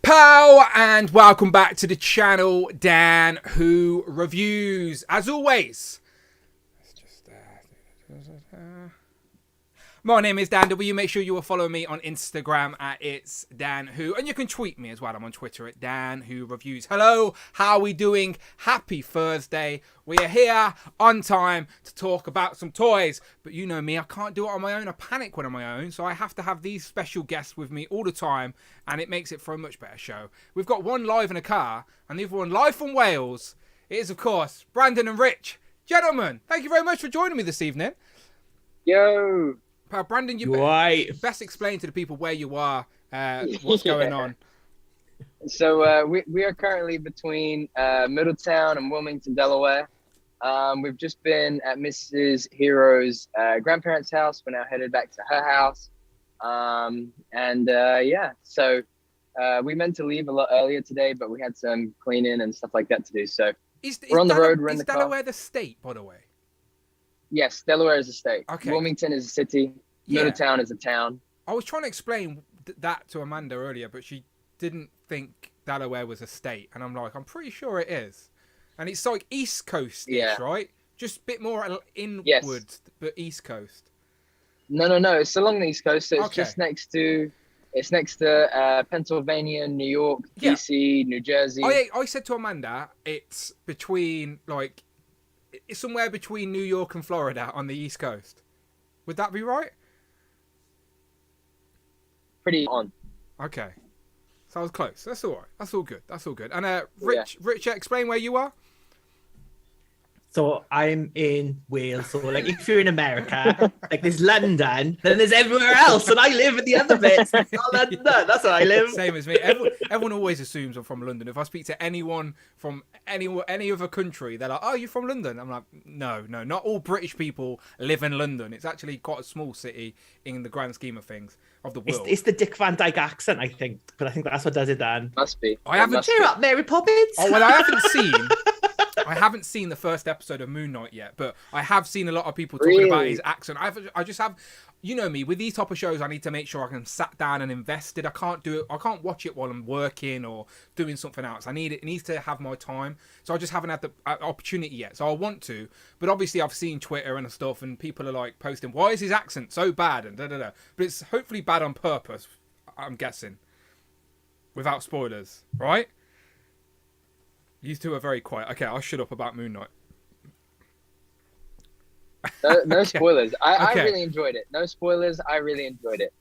Pow, and welcome back to the channel, Dan Who Reviews. As always, my name is Dan W. Make sure you will follow me on Instagram at It's Dan Who, and you can tweet me as well. I'm on Twitter at Dan Who Reviews. Hello, how are we doing? Happy Thursday. We are here on time to talk about some toys, but you know me, I can't do it on my own. I panic when I'm on my own, so I have to have these special guests with me all the time, and it makes it for a much better show. We've got one live in a car, and the other one live from Wales. It is, of course, Brandon and Rich. Gentlemen, thank you very much for joining me this evening. Yo. Brandon, you best explain to the people where you are, what's going on. So we are currently between Middletown and Wilmington, Delaware. We've just been at Mrs. Hero's grandparents' house. We're now headed back to her house. So we meant to leave a lot earlier today, but we had some cleaning and stuff like that to do. So we're on the road. We're in the car. Is Delaware the state, by the way? Yes, Delaware is a state. Okay. Wilmington is a city. Middletown is a town. I was trying to explain that to Amanda earlier, but she didn't think Delaware was a state. And I'm like, I'm pretty sure it is. And it's like East Coast-ish, right? Just a bit more inward, but East Coast. No. It's along the East Coast. So it's just next to... It's next to Pennsylvania, New York, DC, New Jersey. I said to Amanda, it's between, like... It's somewhere between New York and Florida on the East Coast. Would that be right? Pretty on. Okay. So I was close. That's all right. That's all good. That's all good. And Rich, explain where you are. So I'm in Wales. So like if you're in America, like there's London, then there's everywhere else. And I live in the other bits. That's London. That's where I live. Same as me. Everyone always assumes I'm from London. If I speak to anyone from any other country, they're like, "Oh, you're from London?" I'm like, No. Not all British people live in London. It's actually quite a small city in the grand scheme of things of the world. It's the Dick Van Dyke accent, I think. But I think that's what does it, Dan. Must be. I haven't. Cheer up, Mary Poppins. Oh well, I haven't seen the first episode of Moon Knight yet, but I have seen a lot of people talking about his accent. I just have, you know me, with these type of shows, I need to make sure I can sat down and invested. I can't do it. I can't watch it while I'm working or doing something else. It needs to have my time. So I just haven't had the opportunity yet. So I want to, but obviously I've seen Twitter and stuff, and people are like posting, "Why is his accent so bad?" and da da da. But it's hopefully bad on purpose. I'm guessing, without spoilers, right? You two are very quiet. Okay, I'll shut up about Moon Knight. No spoilers. I really enjoyed it. No spoilers. I really enjoyed it.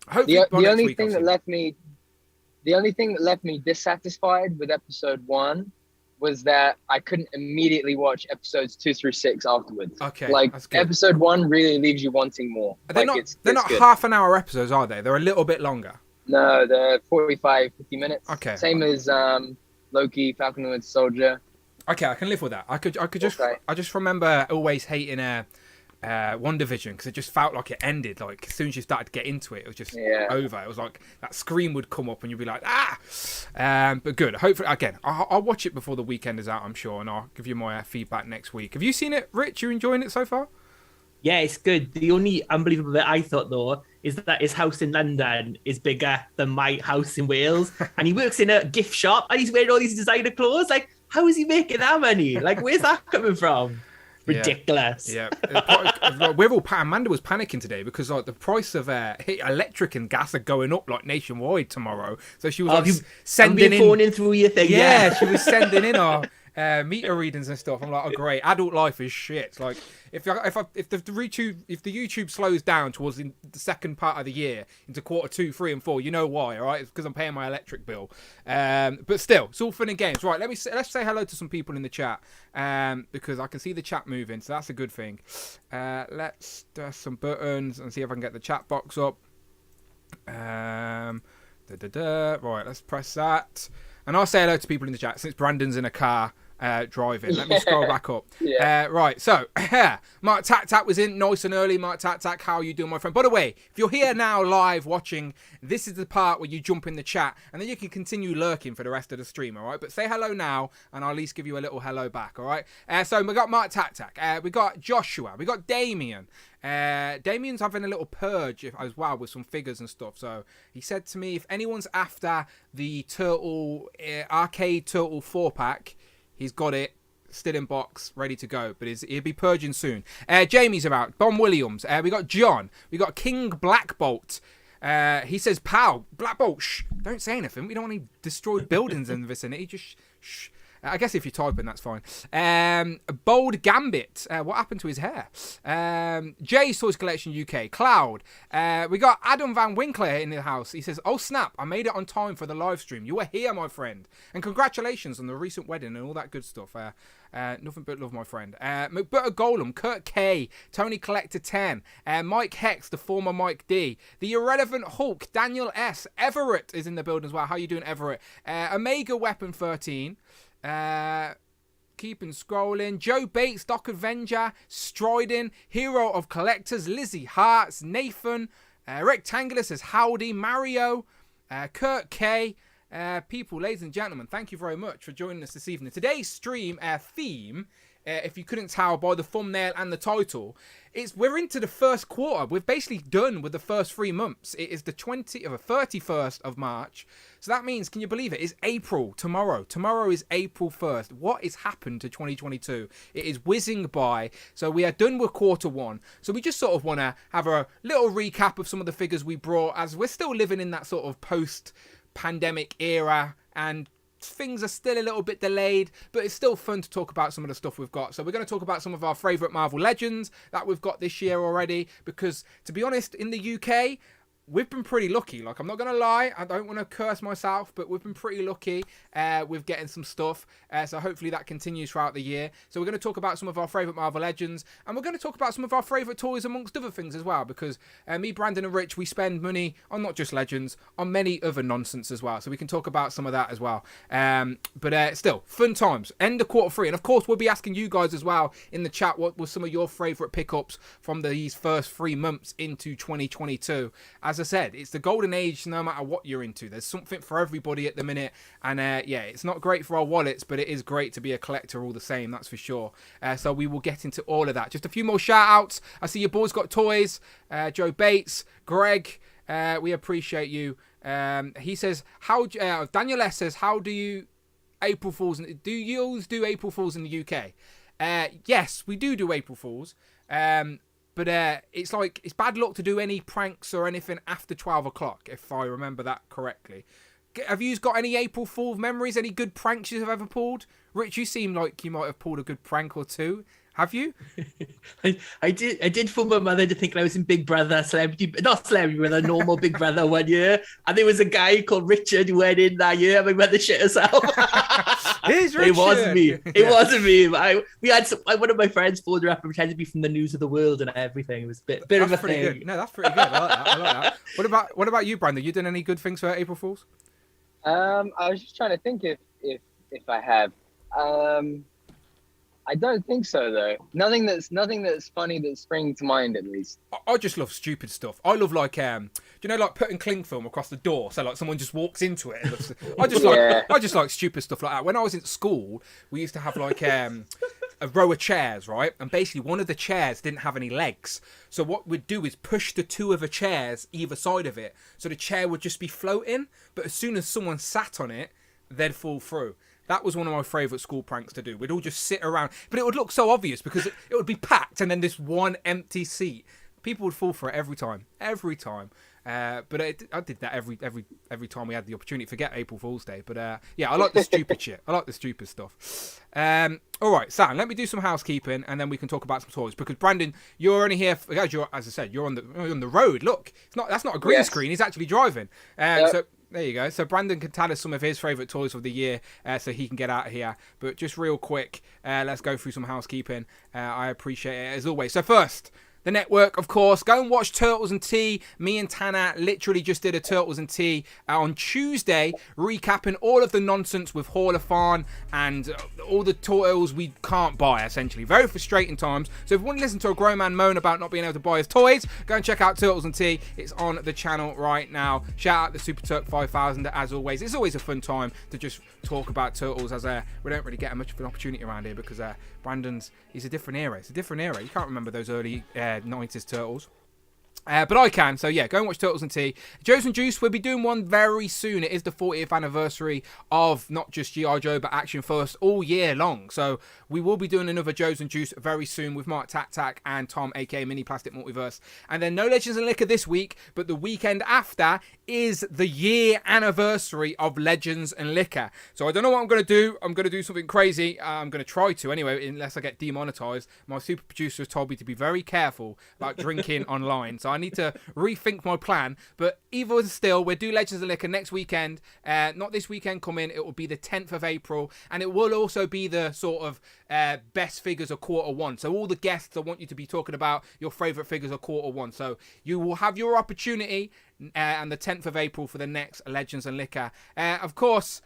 Hopefully the only thing that left me dissatisfied with episode 1 was that I couldn't immediately watch episodes 2 through 6 afterwards. Okay, like episode 1 really leaves you wanting more. They're not half an hour episodes, are they? They're a little bit longer. No, they're 45, 50 minutes. Okay. Same as Loki, Falcon and Winter Soldier. Okay, I can live with that. I just remember always hating WandaVision because it just felt like it ended. Like as soon as you started to get into it, it was just over. It was like that screen would come up and you'd be like, ah. But good. Hopefully, again, I'll watch it before the weekend is out, I'm sure, and I'll give you my feedback next week. Have you seen it, Rich? You enjoying it so far? Yeah, it's good. The only unbelievable bit I thought, though, is that his house in London is bigger than my house in Wales. And he works in a gift shop and he's wearing all these designer clothes. Like, how is he making that money? Like, where's that coming from? Ridiculous. Yeah. Amanda was panicking today because like the price of electric and gas are going up like nationwide tomorrow. So she was sending in phoning through your thing. Yeah, she was sending in our meter readings and stuff. I'm like, oh great, adult life is shit. Like if the YouTube slows down towards the second part of the year into quarter 2, 3, and 4, you know why, all right? It's because I'm paying my electric bill. But still, it's all fun and games. Right, let's say hello to some people in the chat because I can see the chat moving, so that's a good thing. Let's press some buttons and see if I can get the chat box up. Right, let's press that. And I'll say hello to people in the chat since Brandon's in a car. driving. Let me scroll back up. Yeah. Right, so Mark Tac was in nice and early. Mark Tac, how are you doing, my friend? By the way, if you're here now live watching, this is the part where you jump in the chat, and then you can continue lurking for the rest of the stream, all right? But say hello now, and I'll at least give you a little hello back, all right? So we got Mark Tac, we got Joshua, we got Damien. Damien's having a little purge as well with some figures and stuff. So he said to me, if anyone's after the Turtle Arcade Turtle 4-pack, he's got it, still in box, ready to go. But he'll be purging soon. Jamie's about. Bon Williams. We got John. We got King Black Bolt. He says, "Pow, Black Bolt, shh, don't say anything. We don't want any destroyed buildings in the vicinity. Just shh." I guess if you're typing, that's fine. Bold Gambit. What happened to his hair? Jay's Toys Collection UK. Cloud. We got Adam Van Winkler in the house. He says, "Oh snap, I made it on time for the live stream. You were here, my friend. And congratulations on the recent wedding and all that good stuff. Nothing but love, my friend." McButter Golem, Kurt K, Tony Collector 10, Mike Hex, the former Mike D, the Irrelevant Hulk, Daniel S, Everett is in the building as well. How you doing, Everett? Omega Weapon 13. Keeping scrolling. Joe Bates, Doc Avenger, Striding, Hero of Collectors, Lizzie Harts, Nathan, Rectangular says howdy, Mario, Kurt K. People, ladies and gentlemen, thank you very much for joining us this evening. Today's stream theme, if you couldn't tell by the thumbnail and the title, we're into the first quarter. We're basically done with the first 3 months. It is the 31st of March. So that means, can you believe it? It's April tomorrow. Tomorrow is April 1st. What has happened to 2022? It is whizzing by. So we are done with quarter one. So we just sort of want to have a little recap of some of the figures we brought, as we're still living in that sort of post-pandemic era, and things are still a little bit delayed, but it's still fun to talk about some of the stuff we've got. So we're going to talk about some of our favourite Marvel Legends that we've got this year already, because to be honest, in the UK, we've been pretty lucky. Like, I'm not going to lie, I don't want to curse myself, but we've been pretty lucky with getting some stuff. So hopefully that continues throughout the year. So we're going to talk about some of our favourite Marvel Legends, and we're going to talk about some of our favourite toys amongst other things as well, because me, Brandon and Rich, we spend money on not just Legends, on many other nonsense as well. So we can talk about some of that as well. But still, fun times. End of quarter three. And of course, we'll be asking you guys as well in the chat, what were some of your favourite pickups from these first 3 months into 2022. As I said, it's the golden age no matter what you're into. There's something for everybody at the minute. And yeah, it's not great for our wallets, but it is great to be a collector all the same, that's for sure. So we will get into all of that. Just a few more shout outs. I see your boys got toys. Joe Bates, Greg, we appreciate you. He says, Daniel S says, how do you April Fools? Do you always do April Fools in the UK? Yes, we do April Fools. But it's like, it's bad luck to do any pranks or anything after 12 o'clock, if I remember that correctly. Have you got any April Fool memories? Any good pranks you have ever pulled? Rich, you seem like you might have pulled a good prank or two. Have you? I did fool my mother to think I was in Big Brother, not Celebrity Brother, normal Big Brother one year. And there was a guy called Richard who went in that year. My mother shit herself. It wasn't me. It wasn't me. We had one of my friends phoned her up and pretended to be from the News of the World and everything. It was a bit of a thing. Good. No, that's pretty good. I like that. What about you, Brandon? You done any good things for April Fools? I was just trying to think if I have. I don't think so though. Nothing that's funny that's springing to mind, at least. I just love stupid stuff. I love like do you know, like putting cling film across the door so like someone just walks into it. I just like stupid stuff like that. When I was in school, we used to have like a row of chairs, right? And basically one of the chairs didn't have any legs. So what we'd do is push the two of the chairs either side of it, so the chair would just be floating. But as soon as someone sat on it, they'd fall through. That was one of my favourite school pranks to do. We'd all just sit around. But it would look so obvious because it would be packed and then this one empty seat. People would fall for it every time. Every time. But I did that every time we had the opportunity. Forget April Fool's Day. But yeah, I like the stupid shit. I like the stupid stuff. All right, Sam, let me do some housekeeping and then we can talk about some toys. Because Brandon, you're only here, as I said, you're on the road. Look, that's not a green screen. He's actually driving. So there you go. So Brandon can tell us some of his favourite toys of the year so he can get out of here. But just real quick, let's go through some housekeeping. I appreciate it as always. So first, the network, of course. Go and watch Turtles and Tea. Me and Tanner literally just did a Turtles and Tea on Tuesday, recapping all of the nonsense with Hall of Fun and all the Turtles we can't buy, essentially. Very frustrating times. So if you want to listen to a grown man moan about not being able to buy his toys, go and check out Turtles and Tea. It's on the channel right now. Shout out the Super Turk 5000 as always. It's always a fun time to just talk about Turtles, as we don't really get much of an opportunity around here because he's a different era. It's a different era. You can't remember those early 90s Turtles. But I can, so yeah, go and watch Turtles and Tea. Joe's and Juice, we'll be doing one very soon. It is the 40th anniversary of not just G.I. Joe, but Action First all year long. So we will be doing another Joe's and Juice very soon with Mark Tac and Tom, aka Mini Plastic Multiverse. And then no Legends and Liquor this week, but the weekend after is the year anniversary of Legends and Liquor. So I don't know what I'm going to do. I'm going to do something crazy. I'm going to try to anyway, unless I get demonetized. My super producer has told me to be very careful about drinking online. So I need to rethink my plan. But either still, we'll do Legends and Liquor next weekend. Not this weekend coming. It will be the 10th of April. And it will also be the sort of best figures of Q1. So all the guests, I want you to be talking about your favourite figures of Q1. So you will have your opportunity on the 10th of April for the next Legends and Liquor. Of course,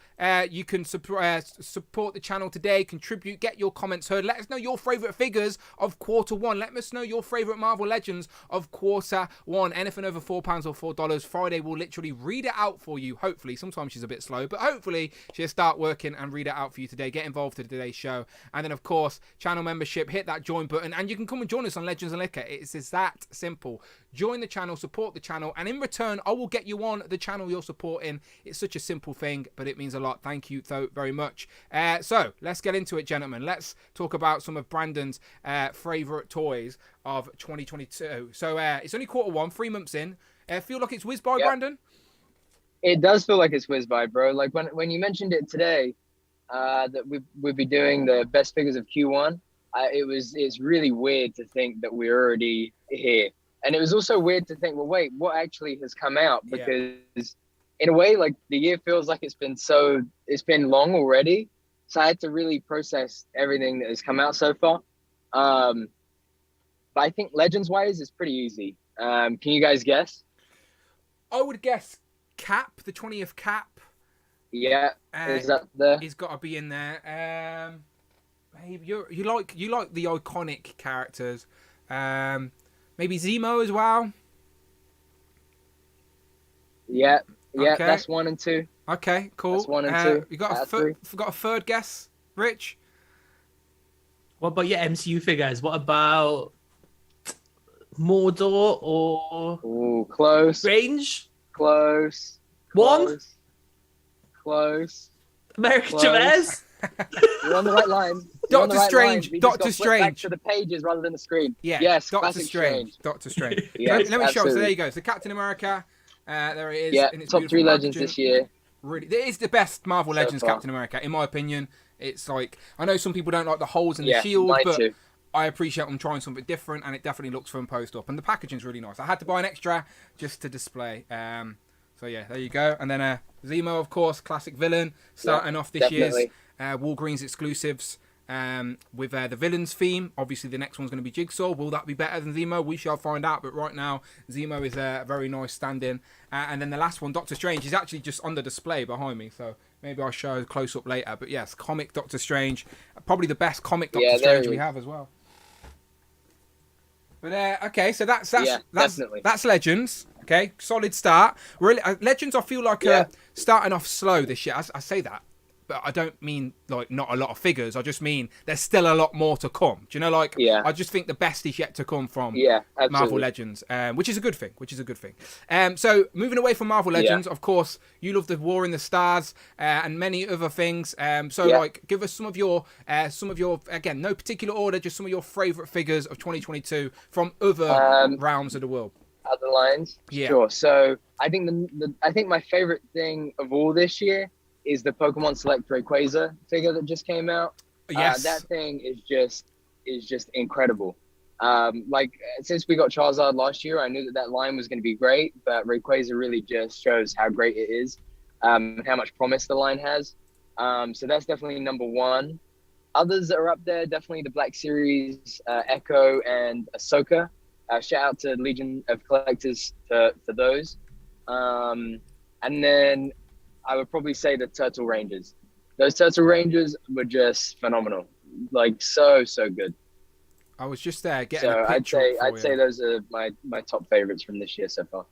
you can support the channel today, contribute, get your comments heard. Let us know your favourite figures of Q1. Let us know your favourite Marvel Legends of Q1. Anything over £4 or $4. Friday will literally read it out for you, hopefully. Sometimes she's a bit slow, but hopefully she'll start working and read it out for you today. Get involved in today's show. And then, of course, channel membership, hit that join button, and you can come and join us on Legends and Liquor. It's that simple. Join the channel, support the channel, and in return, I will get you on the channel you're supporting. It's such a simple thing, but it means a lot. Thank you so very much. So let's get into it, gentlemen. Let's talk about some of Brandon's favourite toys of 2022. So it's only Q1, 3 months in. Feel like it's whizzed by, yep. Brandon? It does feel like it's whizzed by, bro. Like when you mentioned it today, that we'd be doing the best figures of Q1, it's really weird to think that we're already here. And it was also weird to think, well, wait, what actually has come out? Because in a way, like the year feels like it's been long already. So I had to really process everything that has come out so far. But I think Legends wise, it's pretty easy. Can you guys guess? I would guess Cap, the 20th Cap. Yeah, is that there? He's got to be in there. Babe, you like the iconic characters. Maybe Zemo as well. Yeah, okay. That's 1 and 2. Okay, cool. That's 1 and 2. You got a third guess, Rich? What about your MCU figures? What about Mordor or? Ooh, close. Strange? Close. One? Close. American Chavez? You're on the right line. Doctor Strange. Doctor Strange. Back to the pages rather than the screen. Yeah. Yes. Doctor Strange. Doctor Strange. Yes, let me show. So there you go. So Captain America. There it is. Yeah. In its Top 3 Legends packaging. This year. Really, it is the best Marvel So Legends far. Captain America, in my opinion. It's like, I know some people don't like the holes in the Yeah, shield, mine but too. I appreciate them trying something different, and it definitely looks fun post up. And the packaging's really nice. I had to buy an extra just to display. So yeah, there you go. And then Zemo, of course, classic villain, starting off this definitely. year's Walgreens exclusives. With the villains theme. Obviously the next one's going to be Jigsaw. Will that be better than Zemo? We shall find out, but right now Zemo is a very nice stand-in. And then the last one, Doctor Strange, is actually just on the display behind me, so maybe I'll show a close-up later. But yes, comic Doctor Strange, probably the best comic Doctor Strange we have as well. But okay, so that's Legends. Okay, solid start. Really, Legends, I feel like starting off slow this year. I say that, but I don't mean like not a lot of figures. I just mean there's still a lot more to come. Do you know, like, I just think the best is yet to come from Marvel Legends, which is a good thing. So moving away from Marvel Legends, of course, you love the War in the Stars and many other things. Like, give us some of your again, no particular order, just some of your favourite figures of 2022 from other realms of the world. Other lines, sure. So I think I think my favorite thing of all this year is the Pokemon Select Rayquaza figure that just came out. Yes. That thing is just incredible. Since we got Charizard last year, I knew that line was going to be great, but Rayquaza really just shows how great it is, how much promise the line has. So that's definitely number 1. Others that are up there, definitely the Black Series, Echo and Ahsoka. Shout out to Legion of Collectors for those. And then I would probably say the Turtle Rangers. Those Turtle Rangers were just phenomenal. Like so good. I was just there getting So a picture up for I'd you. say those are my top favorites from this year so far.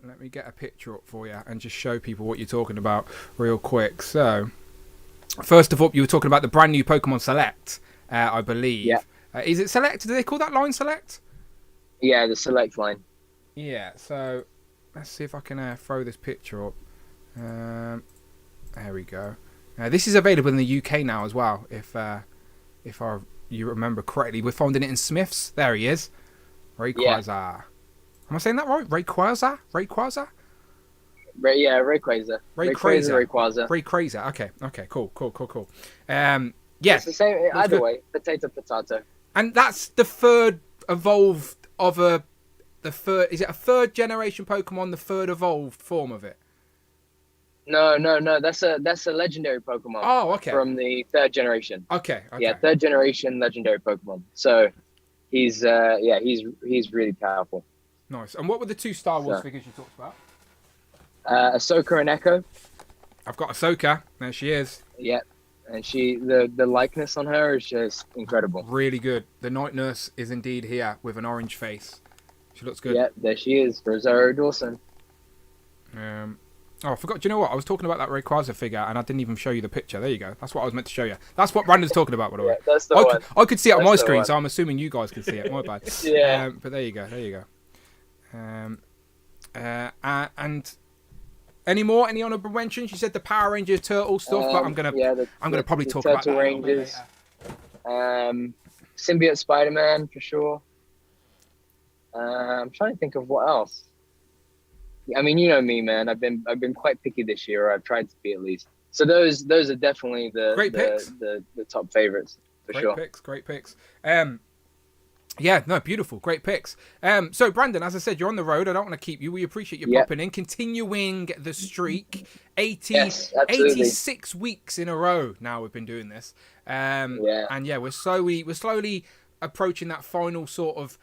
Let me get a picture up for you and just show people what you're talking about real quick. So, first of all, you were talking about the brand new Pokemon Select, I believe. Yeah. Is it Select? Do they call that line Select? Yeah, the Select line. Yeah. So, let's see if I can throw this picture up. There we go. This is available in the UK now as well. If you remember correctly, we're finding it in Smiths. There he is, Rayquaza. Yeah. Am I saying that right? Rayquaza? Rayquaza. Rayquaza. Okay. Cool. Yes. It's the same either way. Potato. And that's the third evolved of the third. Is it a third generation Pokemon? The third evolved form of it. No. That's a legendary Pokemon. Oh, okay. From the third generation. Okay. Yeah, third generation legendary Pokemon. So he's really powerful. Nice. And what were the two Star Wars figures you talked about? Ahsoka and Echo. I've got Ahsoka. There she is. Yeah. And the likeness on her is just incredible. Really good. The Night Nurse is indeed here with an orange face. She looks good. Yeah, there she is, Rosario Dawson. I forgot. Do you know what? I was talking about that Rayquaza figure and I didn't even show you the picture. There you go. That's what I was meant to show you. That's what Brandon's talking about, by the way. Yeah, that's the one. I could see it on my screen, so I'm assuming you guys can see it. My bad. Yeah. But there you go. And any more? Any honorable mentions? You said the Power Rangers turtle stuff, but I'm gonna probably talk about that Turtle Rangers. Symbiote Spider-Man for sure. I'm trying to think of what else. I mean, you know me, man. I've been quite picky this year, or I've tried to be at least. So those are definitely the top favorites for sure. Great picks. Yeah, no, beautiful, great picks. So Brandon, as I said, you're on the road. I don't want to keep you. We appreciate you popping in, continuing the streak. 86 weeks in a row now we've been doing this. And yeah, we're slowly approaching that final sort of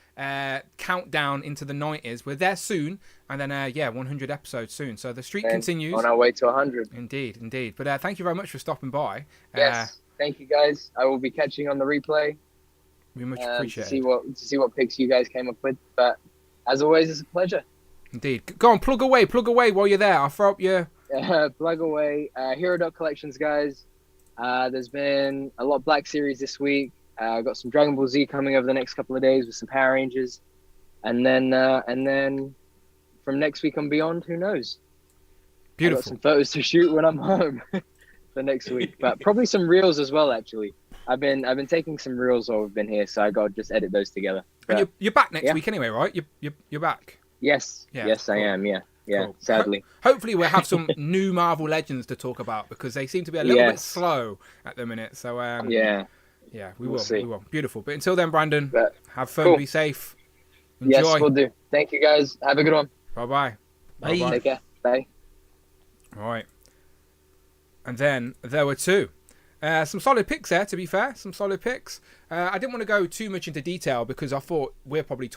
countdown into the 90s. We're there soon, and then 100 episodes soon. So the streak continues. On our way to 100. Indeed. But thank you very much for stopping by. Yes, thank you guys. I will be catching on the replay. We much appreciate it. To see what picks you guys came up with. But as always, it's a pleasure. Indeed. Go on, plug away while you're there. I'll throw up your... plug away. Hero Collections, guys. There's been a lot of Black Series this week. I've got some Dragon Ball Z coming over the next couple of days with some Power Rangers. And then from next week on beyond, who knows? Beautiful. I've got some photos to shoot when I'm home for next week. But probably some reels as well, actually. I've been taking some reels while we've been here, so I got to just edit those together. But, and you're back next week anyway, right? You're back. Yes. Yeah, yes, cool. I am. Yeah. Cool. Sadly. Hopefully, we'll have some new Marvel Legends to talk about because they seem to be a little bit slow at the minute. So we will. See. We will. Beautiful. But until then, Brandon, have fun. Be safe. Enjoy. Yes, we'll do. Thank you, guys. Have a good one. Bye. Take care. Bye. All right. And then there were two. Some solid picks there, to be fair. Some solid picks. I didn't want to go too much into detail because I thought we'll probably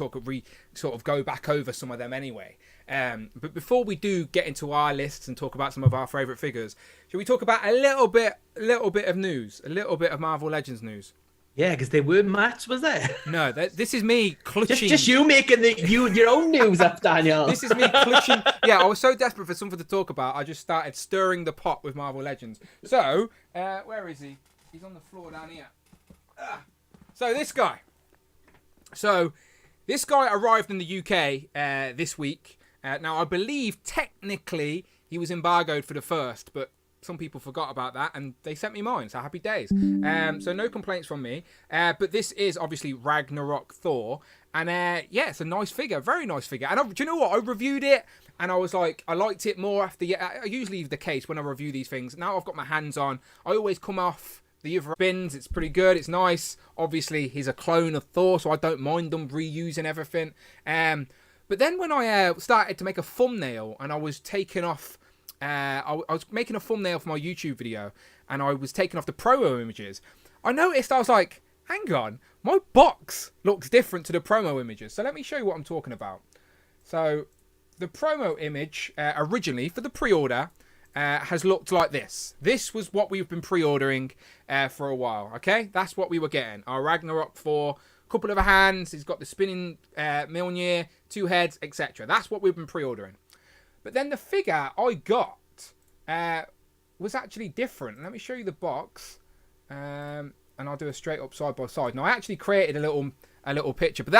sort of go back over some of them anyway. But before we do get into our lists and talk about some of our favourite figures, should we talk about a little bit of news, a little bit of Marvel Legends news? Yeah, because they weren't matched, was there? No, this is me clutching. Just you making your own news up, Daniel. This is me clutching. Yeah, I was so desperate for something to talk about, I just started stirring the pot with Marvel Legends. So, where is he? He's on the floor down here. So this guy arrived in the UK this week. Now, I believe technically he was embargoed for the first, but some people forgot about that and they sent me mine, so happy days. So no complaints from me. But this is obviously Ragnarok Thor. And it's a nice figure, very nice figure. And do you know what? I reviewed it and I was like, I liked it more after. Usually the case when I review these things. Now I've got my hands on. I always come off the other bins. It's pretty good. It's nice. Obviously, he's a clone of Thor, so I don't mind them reusing everything. But then when I started to make a thumbnail and I was taking off. I was making a thumbnail for my YouTube video and I was taking off the promo images. I noticed, I was like, hang on, my box looks different to the promo images. So let me show you what I'm talking about. So the promo image originally for the pre-order has looked like this. This was what we've been pre-ordering for a while, okay? That's what we were getting. Our Ragnarok 4, couple of hands, he's got the spinning Mjolnir, 2 heads, etc. That's what we've been pre-ordering. But then the figure I got was actually different. Let me show you the box. And I'll do a straight up side by side. Now I actually created a little picture, but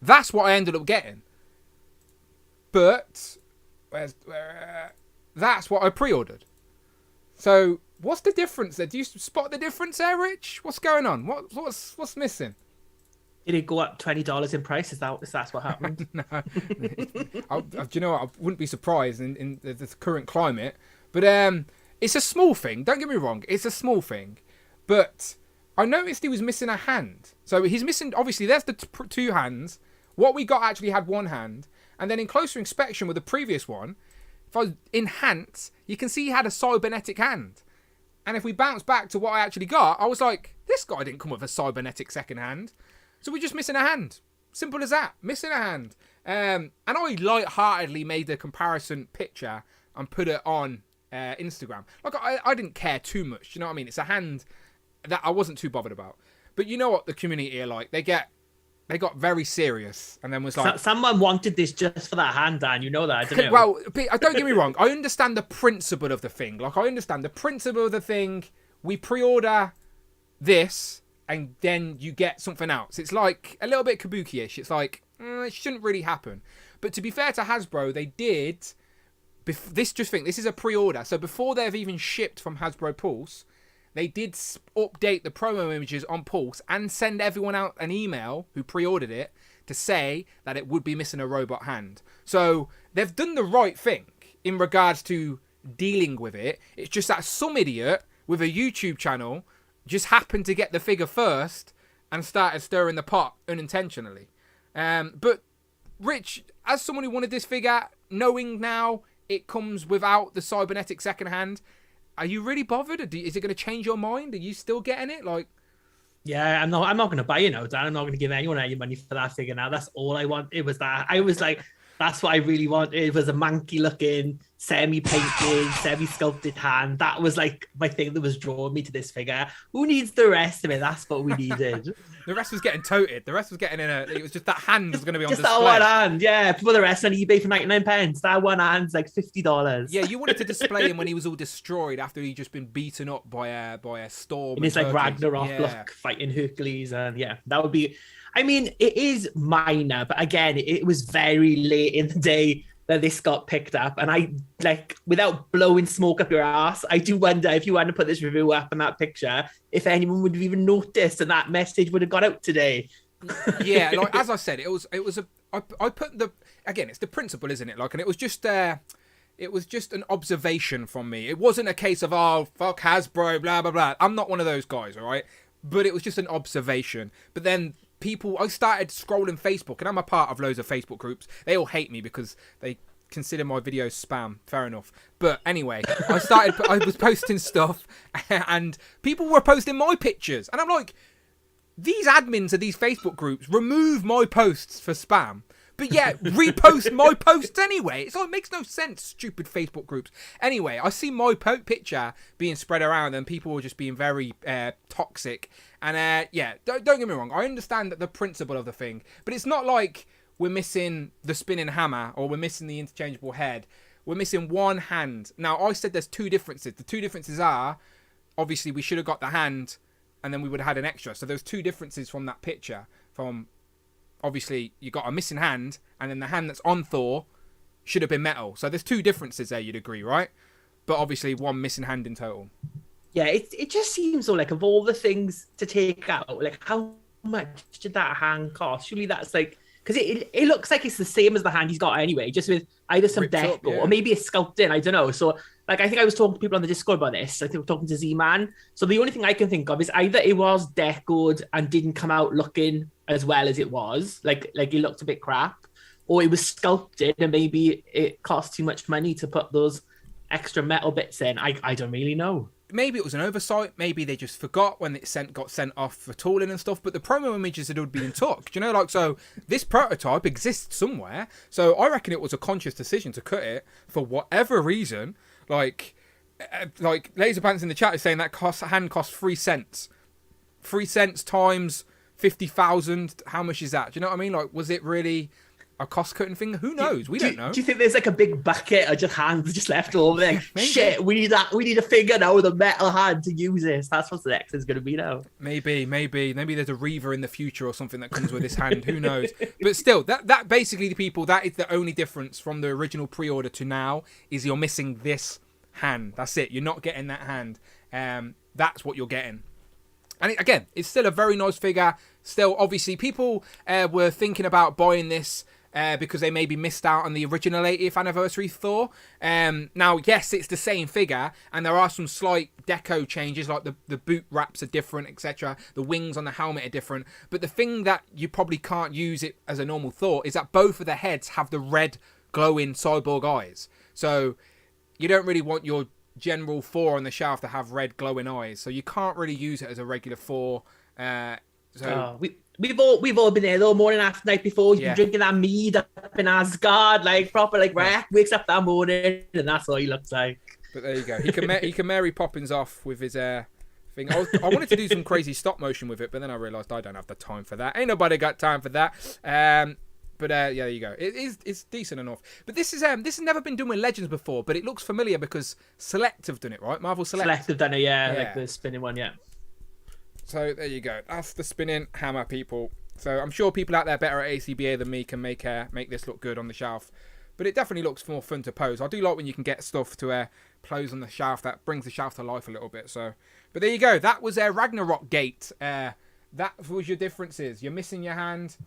that's what I ended up getting. But that's what I pre-ordered. So what's the difference there? Do you spot the difference there, Rich? What's going on? What's missing? Did it go up $20 in price? Is that what happened? No. Do you know what? I wouldn't be surprised in the current climate. But it's a small thing. Don't get me wrong. It's a small thing. But I noticed he was missing a hand. So he's missing, obviously, there's the 2 hands. What we got actually had 1 hand. And then in closer inspection with the previous one, if I enhance, you can see he had a cybernetic hand. And if we bounce back to what I actually got, I was like, this guy didn't come with a cybernetic second hand. So we're just missing a hand. Simple as that. Missing a hand. And I lightheartedly made the comparison picture and put it on Instagram. Like, I didn't care too much. Do you know what I mean? It's a hand that I wasn't too bothered about. But you know what the community are like? They got very serious and then was like... Someone wanted this just for that hand, Dan. You know that, don't you? Well, don't get me wrong. I understand the principle of the thing. Like, I understand the principle of the thing. We pre-order this and then you get something else. It's like a little bit kabuki-ish. It's like, it shouldn't really happen. But to be fair to Hasbro, they did... This is a pre-order. So before they've even shipped from Hasbro Pulse, they did update the promo images on Pulse and send everyone out an email who pre-ordered it to say that it would be missing a robot hand. So they've done the right thing in regards to dealing with it. It's just that some idiot with a YouTube channel just happened to get the figure first and started stirring the pot unintentionally. But Rich, as someone who wanted this figure, knowing now it comes without the cybernetic second hand, are you really bothered? Is it going to change your mind? Are you still getting it? Like, yeah, I'm not going to buy it now, Dan. I'm not going to give anyone any money for that figure now. That's all I want. It was that. I was like, that's what I really wanted. It was a manky looking, semi-painted, semi-sculpted hand. That was like my thing that was drawing me to this figure. Who needs the rest of it? That's what we needed. The rest was getting toted. The rest was getting it was just that hand was going to be on just display. That one hand, yeah. Put the rest on eBay for 99 pence. That one hand's like $50. Yeah, you wanted to display him when he was all destroyed after he'd just been beaten up by a storm. And it's like Ragnarok look, fighting Hercules, and yeah, that would be... I mean, it is minor, but again, it was very late in the day that this got picked up. And I, like, without blowing smoke up your ass, I do wonder if you hadn't put this review up and that picture, if anyone would have even noticed and that message would have got out today. Yeah, like, as I said, I put the, again, it's the principle, isn't it? Like, and it was just an observation from me. It wasn't a case of, oh, fuck Hasbro, blah, blah, blah. I'm not one of those guys, all right? But it was just an observation. But then... I started scrolling Facebook, and I'm a part of loads of Facebook groups. They all hate me because they consider my videos spam. Fair enough. But anyway, I was posting stuff, and people were posting my pictures. And I'm like, these admins of these Facebook groups remove my posts for spam, but yet repost my posts anyway. It's like, it makes no sense, stupid Facebook groups. Anyway, I see my picture being spread around, and people were just being very toxic. And yeah, don't get me wrong. I understand that the principle of the thing, but it's not like we're missing the spinning hammer or we're missing the interchangeable head. We're missing one hand. Now, I said there's 2 differences. The 2 differences are, obviously, we should have got the hand, and then we would have had an extra. So there's 2 differences from that picture. From, obviously, you got a missing hand, and then the hand that's on Thor should have been metal. So there's 2 differences there, you'd agree, right? But obviously, 1 missing hand in total. Yeah, it just seems so, like, of all the things to take out, like, how much did that hand cost? Surely that's like, because it looks like it's the same as the hand he's got anyway, just with either some deco or maybe it's sculpted, I don't know. So, like, I think I was talking to people on the Discord about this. I think we're talking to Z-Man. So the only thing I can think of is either it was decoed and didn't come out looking as well as it was, like it looked a bit crap, or it was sculpted and maybe it cost too much money to put those extra metal bits in. I don't really know. maybe it was an oversight. Maybe they just forgot when it got sent off for tooling and stuff. But the promo images had already been took. You know, like, so this prototype exists somewhere. So I reckon it was a conscious decision to cut it for whatever reason. Like Laserpants in the chat is saying that hand cost 3 cents. 3 cents times 50,000. How much is that? Do you know what I mean? Like, was it really a cost-cutting thing? Who knows? We don't know. Do you think there's like a big bucket of just hands just left over there? Shit, we need that. We need a finger now with a metal hand to use this. That's what the next is going to be now. Maybe there's a Reaver in the future or something that comes with this hand. Who knows? But still, that basically, the people, that is the only difference from the original pre-order to now, is you're missing this hand. That's it. You're not getting that hand. That's what you're getting. And again, it's still a very nice figure. Still, obviously, people were thinking about buying this because they maybe missed out on the original 80th anniversary Thor. Now, yes, it's the same figure, and there are some slight deco changes, like the boot wraps are different, etc. The wings on the helmet are different. But the thing that you probably can't use it as a normal Thor is that both of the heads have the red glowing cyborg eyes. So you don't really want your general Thor on the shelf to have red glowing eyes. So you can't really use it as a regular Thor. We've all been there though, morning after night before. You've been drinking that mead up in Asgard, like proper like Rack wakes up that morning, and that's what he looks like. But there you go. He can Mary Poppins off with his thing. I wanted to do some crazy stop motion with it, but then I realised I don't have the time for that. Ain't nobody got time for that. But yeah, there you go. It's decent enough. But this has never been done with Legends before, but it looks familiar because Select have done it, right? Marvel Select. Select have done it, yeah. Like the spinning one, yeah. So there you go. That's the spinning hammer, people. So I'm sure people out there better at ACBA than me can make this look good on the shelf. But it definitely looks more fun to pose. I do like when you can get stuff to pose on the shelf. That brings the shelf to life a little bit. So, but there you go. That was Ragnarok Gate. That was your differences. You're missing your hand,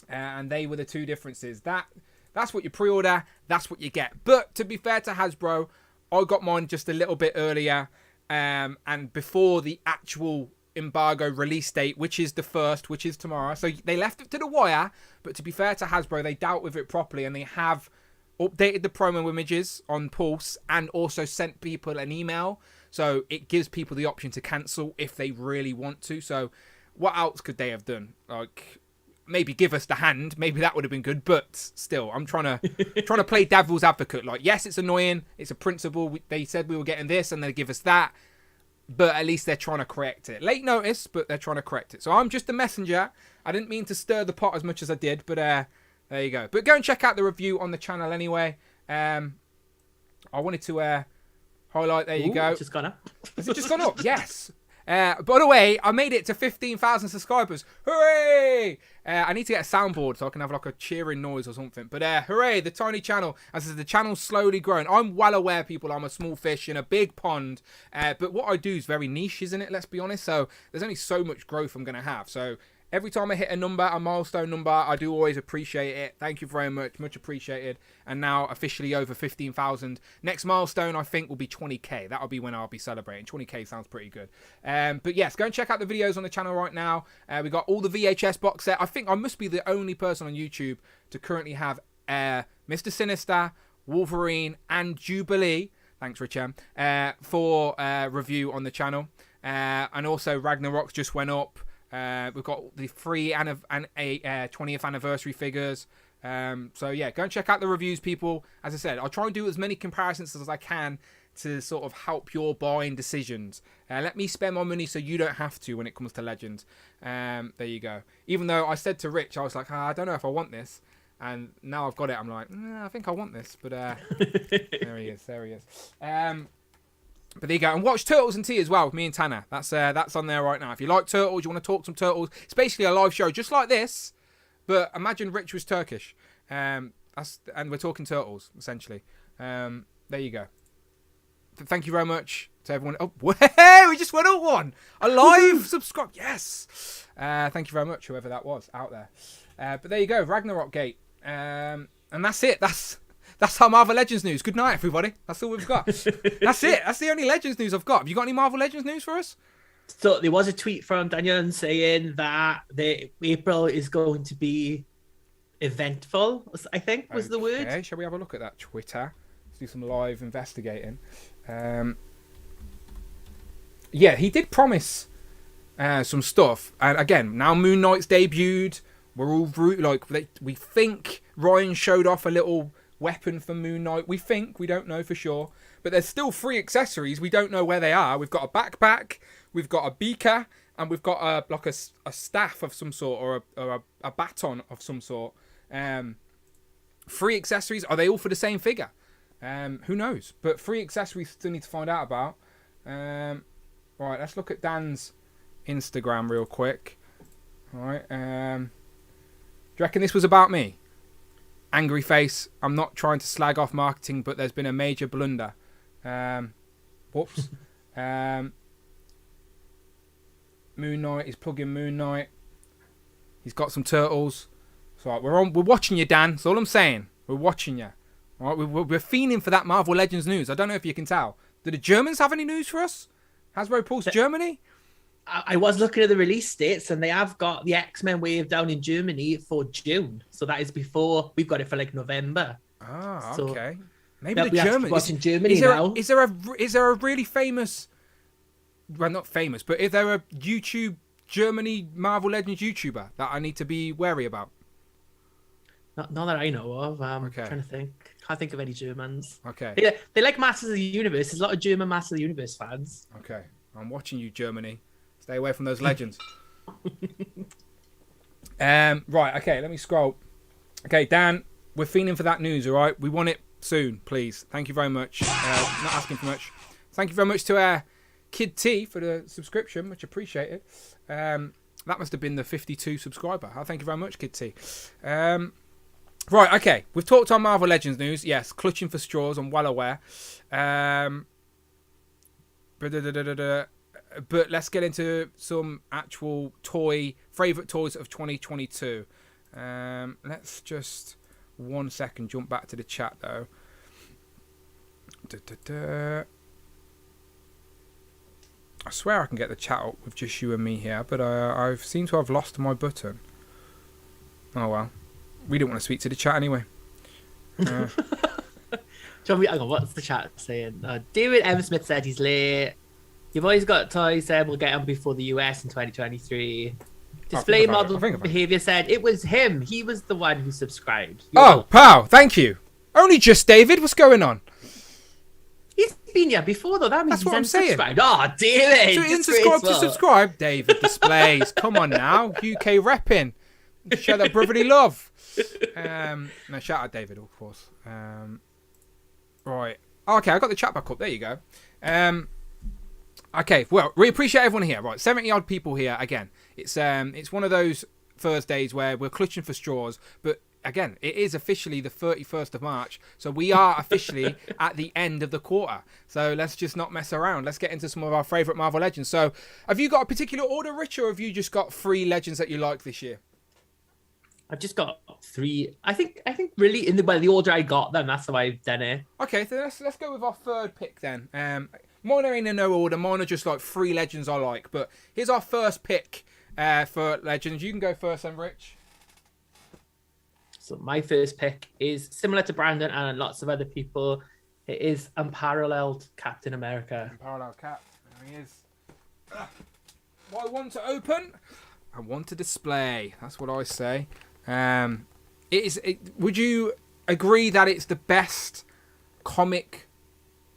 and they were the two differences. That's what you pre-order. That's what you get. But to be fair to Hasbro, I got mine just a little bit earlier, and before the actual embargo release date, which is the 1st, which is tomorrow. So they left it to the wire, but to be fair to Hasbro, they dealt with it properly, and they have updated the promo images on Pulse and also sent people an email. So it gives people the option to cancel if they really want to. So what else could they have done? Like, maybe give us the hand. Maybe that would have been good, but still, I'm trying to play devil's advocate. Like, yes, it's annoying. It's a principle. They said we were getting this, and they give us that. But at least they're trying to correct it. Late notice, but they're trying to correct it. So I'm just a messenger. I didn't mean to stir the pot as much as I did, but there you go. But go and check out the review on the channel anyway. I wanted to highlight. There you go. It's just gone up. Has it just gone up? Yes. By the way, I made it to 15,000 subscribers. Hooray! I need to get a soundboard so I can have like a cheering noise or something. But hooray, the tiny channel. As I said, the channel's slowly growing. I'm well aware, people, I'm a small fish in a big pond. But what I do is very niche, isn't it? Let's be honest. So there's only so much growth I'm going to have. So every time I hit a milestone number, I do always appreciate it. Thank you very much. Much appreciated. And now officially over 15,000. Next milestone, I think, will be 20k. That'll be when I'll be celebrating. 20k sounds pretty good. But yes, go and check out the videos on the channel right now. We got all the VHS box set. I think I must be the only person on YouTube to currently have Mr. Sinister, Wolverine, and Jubilee. Thanks, Richard. For review on the channel. And also Ragnarok just went up. We've got the free 20th anniversary figures. So yeah, go and check out the reviews, people. As I said, I'll try and do as many comparisons as I can to sort of help your buying decisions. Let me spend my money so you don't have to when it comes to Legends. There you go. Even though I said to Rich, I was like, I don't know if I want this. And now I've got it, I'm like, I think I want this. But there he is. But there you go. And watch Turtles and Tea as well with me and Tanner. That's on there right now. If you like Turtles, you want to talk some Turtles, it's basically a live show just like this. But imagine Rich was Turkish. And we're talking Turtles, essentially. There you go. Thank you very much to everyone. Oh, hey, we just went up one. A live subscribe. Yes. Thank you very much, whoever that was out there. But there you go. Ragnarok Gate. And that's it. That's our Marvel Legends news. Good night, everybody. That's all we've got. That's it. That's the only Legends news I've got. Have you got any Marvel Legends news for us? So there was a tweet from Daniel saying that April is going to be eventful, I think was the word. Okay, shall we have a look at that Twitter? Let's do some live investigating. yeah, he did promise some stuff. And again, now Moon Knight's debuted. We're all we think Ryan showed off a little weapon for Moon Knight. We don't know for sure. But there's still 3 accessories. We don't know where they are. We've got a backpack, we've got a beaker, and we've got a staff of some sort, or a baton of some sort. 3 accessories. Are they all for the same figure? Who knows? But 3 accessories still need to find out about. Right, let's look at Dan's Instagram real quick. All right. Do you reckon this was about me? Angry face. I'm not trying to slag off marketing, but there's been a major blunder. Whoops. Moon Knight. He's plugging Moon Knight. He's got some turtles. So right, we're watching you, Dan. That's all I'm saying. We're watching you. All right, we're fiending for that Marvel Legends news. I don't know if you can tell. Do the Germans have any news for us? Hasbro Pulse Germany? I was looking at the release dates, and they have got the X-Men wave down in Germany for June. So that is before we've got it for like November. Ah, so okay. Maybe the Germans. Watching Germany now. Is there a really famous? Well, not famous, but is there a YouTube Germany Marvel Legends YouTuber that I need to be wary about? Not that I know of. Okay. Trying to think. Can't think of any Germans. Okay. Yeah, they like Masters of the Universe. There's a lot of German Masters of the Universe fans. Okay. I'm watching you, Germany. Stay away from those legends. Right. Okay. Let me scroll. Okay, Dan, we're fiending for that news. All right. We want it soon, please. Thank you very much. Not asking for much. Thank you very much to Kid T for the subscription. Much appreciated. That must have been the 52 subscriber. Thank you very much, Kid T. Right, okay. We've talked on Marvel Legends news. Yes, clutching for straws. I'm well aware. But let's get into some actual favourite toys of 2022. Let's just 1 second jump back to the chat though. I swear I can get the chat up with just you and me here, but I seem to have lost my button. Oh well. We didn't want to speak to the chat anyway. Hang on, what's the chat saying? David M. Smith said he's late. You've always got toys said we'll get them before the US in 2023. Display model behavior said it was him. He was the one who subscribed. Pal, thank you. Only just David. What's going on? He's been here before though. That means that's what I'm saying. Oh, David! So unsubscribe to subscribe. David Displays. Come on now, UK repping. Share that brotherly love. No, shout out David, of course. Right. Okay, I got the chat back up. There you go. Okay, well, we appreciate everyone here. Right, 70 odd people here. Again, it's one of those Thursdays where we're clutching for straws, but again, it is officially the 31st of March, so we are officially at the end of the quarter. So let's just not mess around. Let's get into some of our favourite Marvel Legends. So, have you got a particular order, Rich, or have you just got 3 Legends that you like this year? I've just got 3. I think really in the order I got them. That's how I've done it. Okay, so let's go with our third pick then. Mine are in no order. Mine are just like 3 Legends I like. But here's our first pick for Legends. You can go first then, Rich. So my first pick is similar to Brandon and lots of other people. It is Unparalleled Captain America. Unparalleled Cap. There he is. What I want to open, I want to display. That's what I say. Would you agree that it's the best comic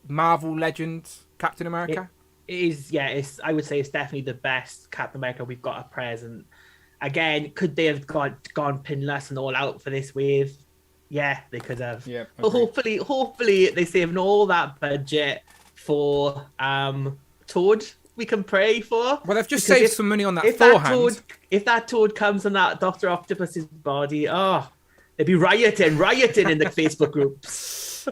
Marvel Legends Captain America? It is, yeah. I would say it's definitely the best Captain America we've got at present. Again, could they have gone pinless and all out for this wave? Yeah, they could have. Yeah, but hopefully they're saving all that budget for Toad. We can pray for. Well, they've just saved some money on that forehand. If that Toad comes on that Dr. Octopus's body, they'd be rioting in the Facebook groups.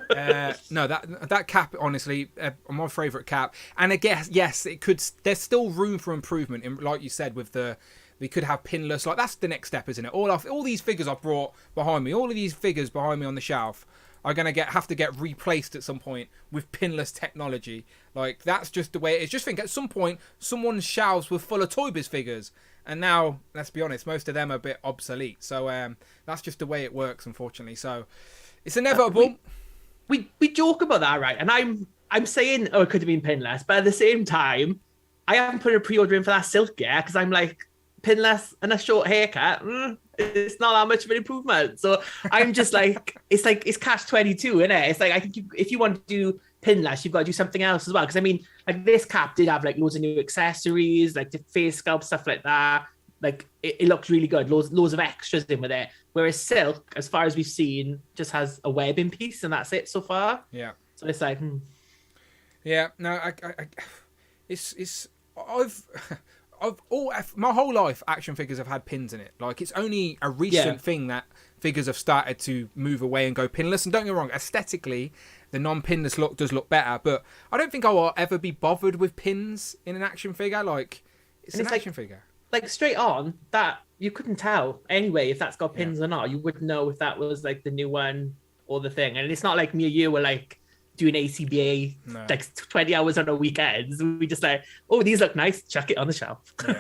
No, that cap, honestly, my favourite cap. And I guess, yes, it could. There's still room for improvement. Like you said, we could have pinless. Like that's the next step, isn't it? All these figures I've brought behind me, all of these figures behind me on the shelf, are gonna have to get replaced at some point with pinless technology. Like that's just the way it is. Just think, at some point, someone's shelves were full of Toy Biz figures, and now, let's be honest, most of them are a bit obsolete. So that's just the way it works, unfortunately. So it's inevitable. We joke about that, right? And I'm saying, it could have been pinless, but at the same time, I haven't put a pre-order in for that silk yet because I'm like, pinless and a short haircut, it's not that much of an improvement. So I'm just like, it's catch-22, isn't it? It's like, I think if you want to do pinless, you've got to do something else as well. Because I mean, like this cap did have like loads of new accessories, like the face sculpt, stuff like that. Like it looks really good, loads of extras in with it. Whereas silk, as far as we've seen, just has a webbing piece and that's it so far. Yeah. So it's like, Yeah, no, my whole life, action figures have had pins in it. Like, it's only a recent thing that figures have started to move away and go pinless. And don't get me wrong, aesthetically, the non-pinless look does look better. But I don't think I will ever be bothered with pins in an action figure. Like, it's an action figure. Like, straight on, that you couldn't tell anyway if that's got pins or not. You wouldn't know if that was, like, the new one or the thing. And it's not like me or you were, like, doing ACBA like 20 hours on a weekend. We just like, oh, these look nice, chuck it on the shelf. Yeah,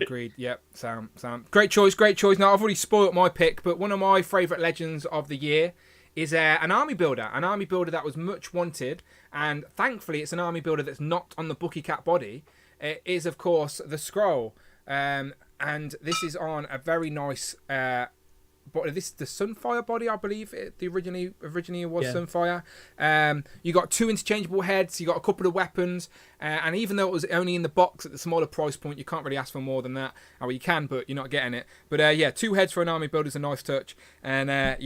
agreed. Yep. Sound. Great choice. Now, I've already spoiled my pick, but one of my favourite legends of the year is an army builder. An army builder that was much wanted, and thankfully it's an army builder that's not on the Bookie Cat body. It is, of course, the Scroll. And this is on a very nice but this is the Sunfire body, I believe. Originally it was Sunfire. You got 2 interchangeable heads. You got a couple of weapons, and even though it was only in the box at the smaller price point, you can't really ask for more than that. Well, you can, but you're not getting it. But 2 heads for an army builder is a nice touch. And I've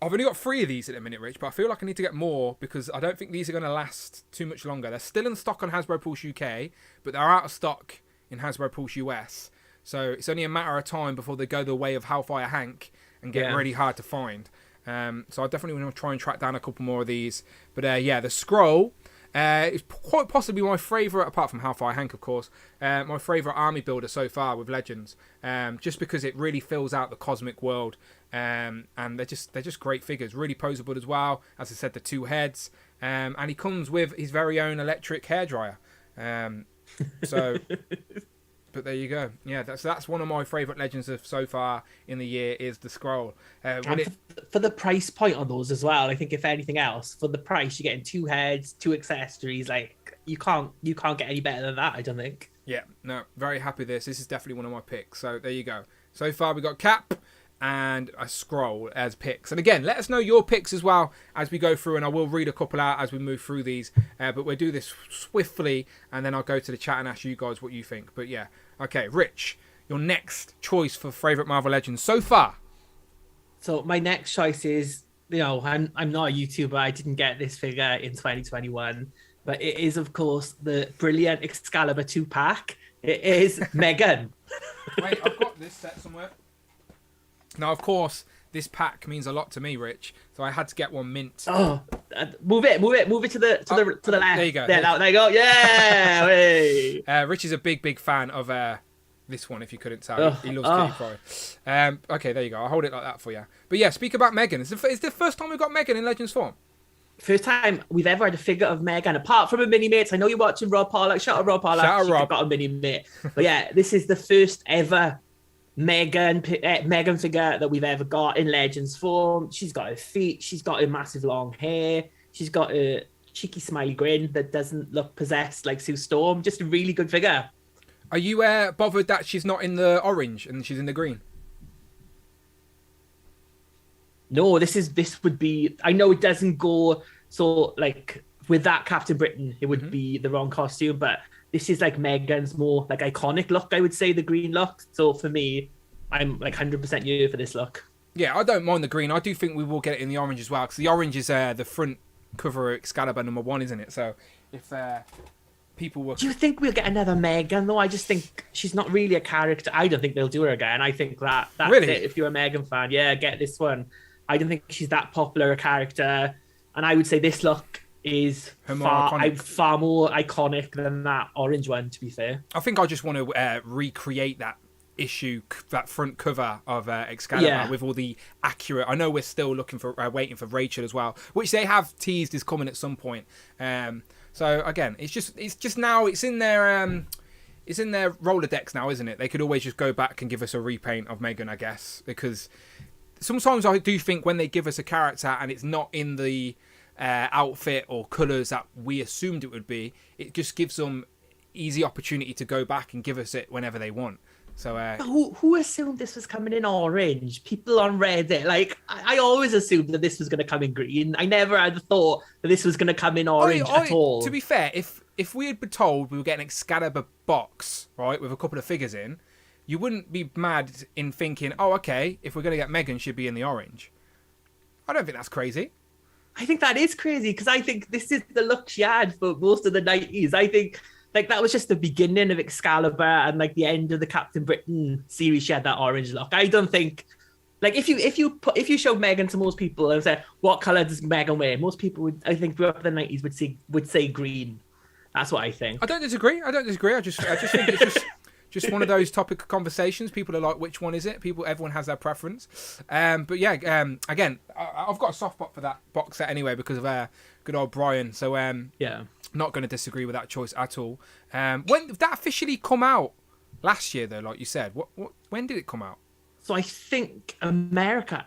only got 3 of these at the minute, Rich, but I feel like I need to get more because I don't think these are going to last too much longer. They're still in stock on Hasbro Pulse UK, but they're out of stock in Hasbro Pulse US. So it's only a matter of time before they go the way of Hellfire Hank and get really hard to find. So I definitely want to try and track down a couple more of these. But the Scroll is quite possibly my favourite, apart from Hellfire Hank, of course, my favourite army builder so far with Legends. Just because it really fills out the cosmic world. And they're just great figures. Really poseable as well. As I said, the 2 heads. And he comes with his very own electric hairdryer. But there you go. Yeah, that's one of my favourite Legends of so far in the year is the Scroll. For the price point on those as well, I think if anything else, for the price, you're getting 2 heads, 2 accessories. Like you can't get any better than that, I don't think. Yeah, no, very happy this. This is definitely one of my picks. So there you go. So far we got Cap and a Scroll as picks. And again, let us know your picks as well as we go through, and I will read a couple out as we move through these. But we'll do this swiftly, and then I'll go to the chat and ask you guys what you think. But yeah, okay, Rich, your next choice for favourite Marvel Legends so far? So my next choice is, I'm not a YouTuber. I didn't get this figure in 2021, but it is, of course, the brilliant Excalibur 2-pack. It is Megan. Wait, I've got this set somewhere. Now, of course, this pack means a lot to me, Rich. So I had to get one mint. Oh, move it to the left. There you go. There you go. Yeah. Hey. Rich is a big fan of this one. If you couldn't tell, he loves Kitty Pryde. Okay, there you go. I'll hold it like that for you. But yeah, speak about Megan. It's the first time we've got Megan in Legends form. First time we've ever had a figure of Megan, apart from a mini mate. I know you're watching Rob Pollock. Shout out Rob Pollock. Shout out Rob. Got a mini mate. But yeah, this is the first ever Megan figure that we've ever got in Legends form. She's got her feet. She's got her massive long hair. She's got a cheeky smiley grin that doesn't look possessed like Sue Storm. Just a really good figure. Are you bothered that she's not in the orange and she's in the green? No, this would be. I know it doesn't go so like with that Captain Britain, it would be the wrong costume, but this is like Megan's more like iconic look, I would say, the green look. So for me, I'm like 100% you for this look. Yeah, I don't mind the green. I do think we will get it in the orange as well, because the orange is the front cover of Excalibur #1, isn't it? So if people were... Do you think we'll get another Megan, though? I just think she's not really a character. I don't think they'll do her again. I think that's really? it. If you're a Megan fan, yeah, get this one. I don't think she's that popular a character. And I would say this look is far more iconic than that orange one, to be fair. I think I just want to recreate that issue, that front cover of Excalibur with all the accurate... I know we're still looking for waiting for Rachel as well, which they have teased is coming at some point. So again, it's just now it's in their Rolodex now, isn't it? They could always just go back and give us a repaint of Megan, I guess, because sometimes I do think when they give us a character and it's not in the outfit or colours that we assumed it would be, it just gives them easy opportunity to go back and give us it whenever they want. So who assumed this was coming in orange? People on Reddit, like I always assumed that this was going to come in green. I never had thought that this was going to come in orange at all. To be fair, if we had been told we were getting an Excalibur box, right, with a couple of figures in, you wouldn't be mad in thinking, oh, okay, if we're going to get Megan, she'd be in the orange. I don't think that's crazy. I think that is crazy because I think this is the look she had for most of the 90s. I think like that was just the beginning of Excalibur and like the end of the Captain Britain series. She had that orange look. I don't think like if you showed Megan to most people and said what color does Megan wear, most people would, I think, throughout the 90s would say green. That's what I think. I don't disagree. I just think it's just one of those topic conversations. People are like, which one is it? Everyone has their preference. But yeah, again, I've got a soft spot for that box set anyway because of good old Brian. So yeah. Not going to disagree with that choice at all. When did that officially come out? Last year, though, like you said. When did it come out? So I think America,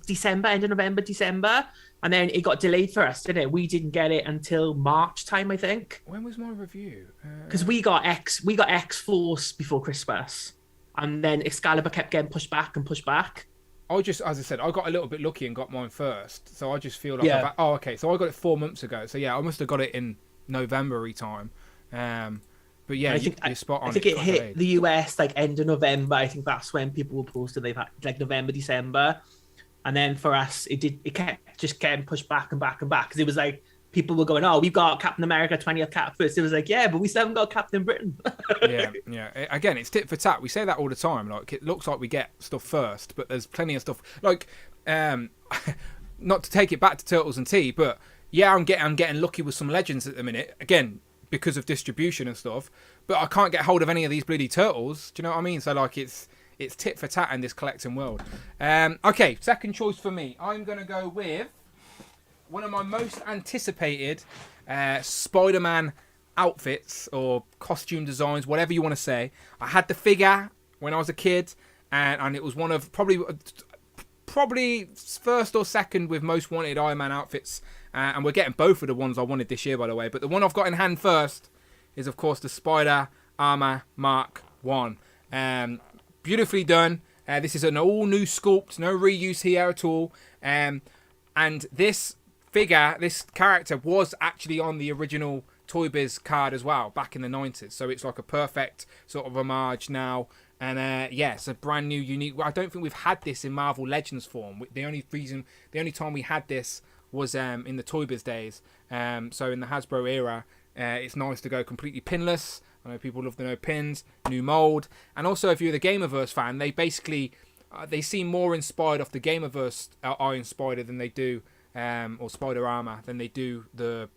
December, end of November, December, and then it got delayed for us, didn't it? We didn't get it until March time, I think. When was my review? Because we got X-Force before Christmas, and then Excalibur kept getting pushed back and pushed back. As I said, I got a little bit lucky and got mine first. So I just feel like, okay. So I got it 4 months ago. So yeah, I must have got it in November-y time. But yeah, you're spot on. I think it hit the US like end of November. I think that's when people were posted they've had like November, December. And then for us, it kept getting pushed back and back and back. Because it was like, people were going, oh, we've got Captain America 20th Cap first. It was like, yeah, but we still haven't got Captain Britain. yeah. Again, it's tit for tat. We say that all the time. Like, it looks like we get stuff first, but there's plenty of stuff. Like, not to take it back to Turtles and Tea, but yeah, I'm getting lucky with some Legends at the minute. Again, because of distribution and stuff. But I can't get hold of any of these bloody Turtles. Do you know what I mean? So like, it's tit for tat in this collecting world. Okay, second choice for me. I'm gonna go with one of my most anticipated Spider-Man outfits or costume designs, whatever you want to say. I had the figure when I was a kid, and it was one of probably first or second with most wanted Iron Man outfits. And we're getting both of the ones I wanted this year, by the way. But the one I've got in hand first is, of course, the Spidey Armor Mark 1. Beautifully done. This is an all-new sculpt, no reuse here at all. And this figure, this character, was actually on the original Toy Biz card as well, back in the 90s. So it's like a perfect sort of homage now. And yeah, it's a brand new, unique... I don't think we've had this in Marvel Legends form. The only time we had this was in the Toy Biz days. So in the Hasbro era, it's nice to go completely pinless. I know people love the no pins, new mold. And also, if you're the Gamerverse fan, they basically... they seem more inspired off the Gamerverse Iron Spider than they do... or Spider Armor than they do the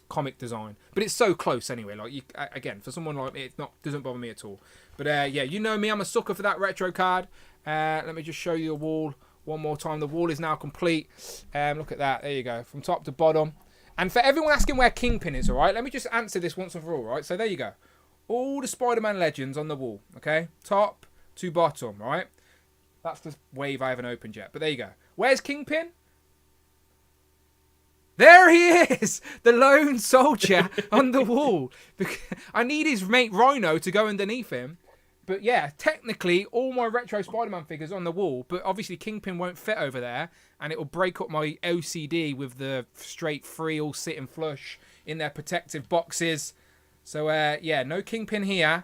comic design. But it's so close anyway. Like, again, for someone like me, doesn't bother me at all. But yeah, you know me, I'm a sucker for that retro card. Let me just show you the wall one more time. The wall is now complete. Look at that. There you go. From top to bottom. And for everyone asking where Kingpin is, all right, let me just answer this once and for all, right? So there you go. All the Spider-Man Legends on the wall, okay? Top to bottom, right? That's the wave I haven't opened yet. But there you go. Where's Kingpin? There he is! The lone soldier on the wall. I need his mate Rhino to go underneath him. But yeah, technically, all my retro Spider-Man figures on the wall. But obviously, Kingpin won't fit over there. And it will break up my OCD with the straight three all sitting flush in their protective boxes. So yeah, no Kingpin here.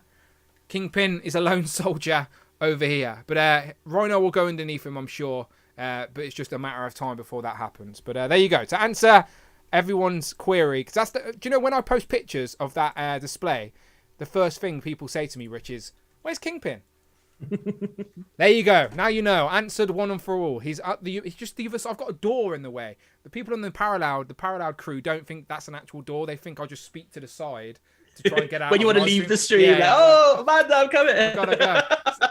Kingpin is a lone soldier over here. But Rhino will go underneath him, I'm sure. But it's just a matter of time before that happens. But there you go. To answer everyone's query, because do you know when I post pictures of that display, the first thing people say to me, Rich, is, "Where's Kingpin?" There you go. Now you know. Answered one and for all. He's just the other. I've got a door in the way. The people on the Paraloud crew don't think that's an actual door. They think I'll just speak to the side to try and get out. When you want to leave the stream, yeah, oh, Amanda, I'm coming. I've gotta go.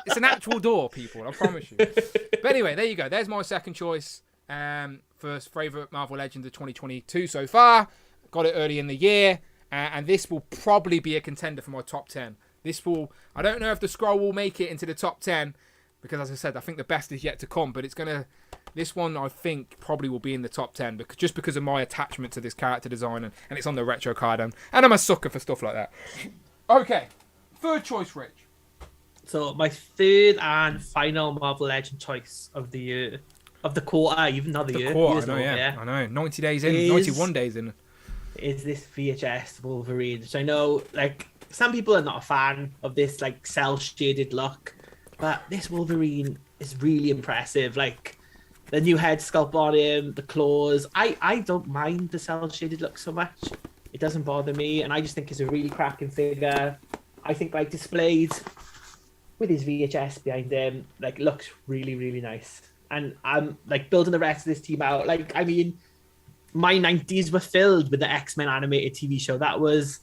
It's an actual door, people. I promise you. But anyway, there you go. There's my second choice for favourite Marvel Legends of 2022 so far. Got it early in the year. And this will probably be a contender for my top 10. I don't know if the scroll will make it into the top 10. Because, as I said, I think the best is yet to come. But it's going to this one I think probably will be in the top 10 because of my attachment to this character design, and it's on the retro card, and I'm a sucker for stuff like that. Okay, third choice, Rich. So my third and final Marvel Legend choice of the year, of the quarter, even not the year. Quarter, I know. 90 days in, 91 days in. Is this VHS Wolverine? Which I know, like, some people are not a fan of this, like, cel-shaded look, but this Wolverine is really impressive. Like, the new head sculpt on him, the claws. I don't mind the cel-shaded look so much. It doesn't bother me, and I just think it's a really cracking figure. I think, like, displayed with his VHS behind him, like, looks really, really nice. And I'm, like, building the rest of this team out. Like, I mean, my 90s were filled with the X-Men animated TV show. That was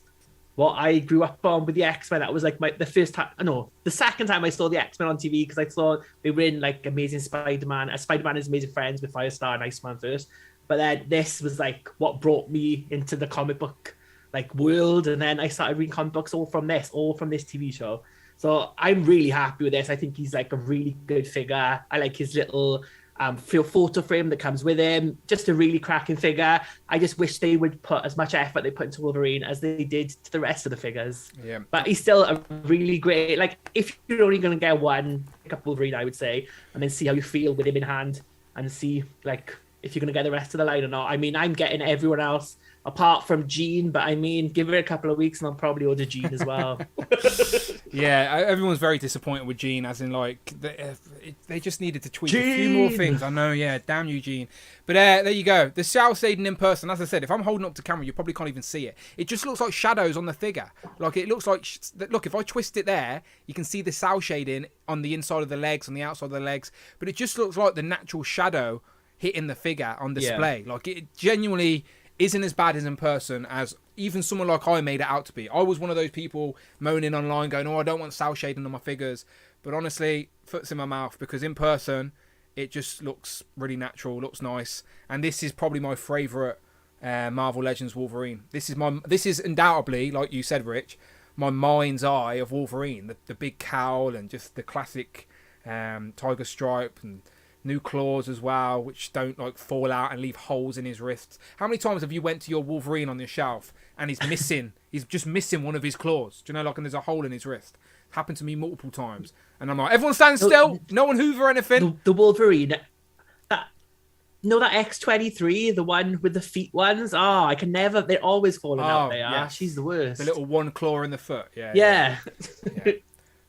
what I grew up on with the X-Men. That was, like, the second time I saw the X-Men on TV, because I saw they were in, like, Amazing Spider-Man. Spider-Man is Amazing Friends with Firestar and Iceman first. But then this was, like, what brought me into the comic book, like, world. And then I started reading comic books all from this TV show. So I'm really happy with this. I think he's, like, a really good figure. I like his little photo frame that comes with him. Just a really cracking figure. I just wish they would put as much effort they put into Wolverine as they did to the rest of the figures. Yeah. But he's still a really great, like, if you're only going to get one, pick up Wolverine, I would say, and then see how you feel with him in hand and see, like, if you're going to get the rest of the line or not. I mean, I'm getting everyone else apart from Jean, but I mean, give it a couple of weeks and I'll probably order Jean as well. Yeah, everyone's very disappointed with Jean, as in, like, they just needed to tweak a few more things. I know, yeah, damn you, Jean. But there you go. The cel shading in person, as I said, if I'm holding up to camera, you probably can't even see it. It just looks like shadows on the figure. Like, it looks like, look, if I twist it there, you can see the cel shading on the inside of the legs, on the outside of the legs, but it just looks like the natural shadow hitting the figure on display. Yeah. Like, it genuinely isn't as bad as in person as even someone like I made it out to be. I was one of those people moaning online going, oh, I don't want cel shading on my figures. But honestly, foot's in my mouth, because in person, it just looks really natural, looks nice. And this is probably my favourite Marvel Legends Wolverine. This is undoubtedly, like you said, Rich, my mind's eye of Wolverine. The big cowl and just the classic tiger stripe and new claws as well, which don't, like, fall out and leave holes in his wrists. How many times have you went to your Wolverine on your shelf and he's just missing one of his claws? Do you know, like, and there's a hole in his wrist? It's happened to me multiple times. And I'm like, everyone stand still, no one hoover anything. The Wolverine, that X-23, the one with the feet ones, I can never, they're always falling out there. Yeah. She's the worst. The little one claw in the foot. Yeah. Yeah.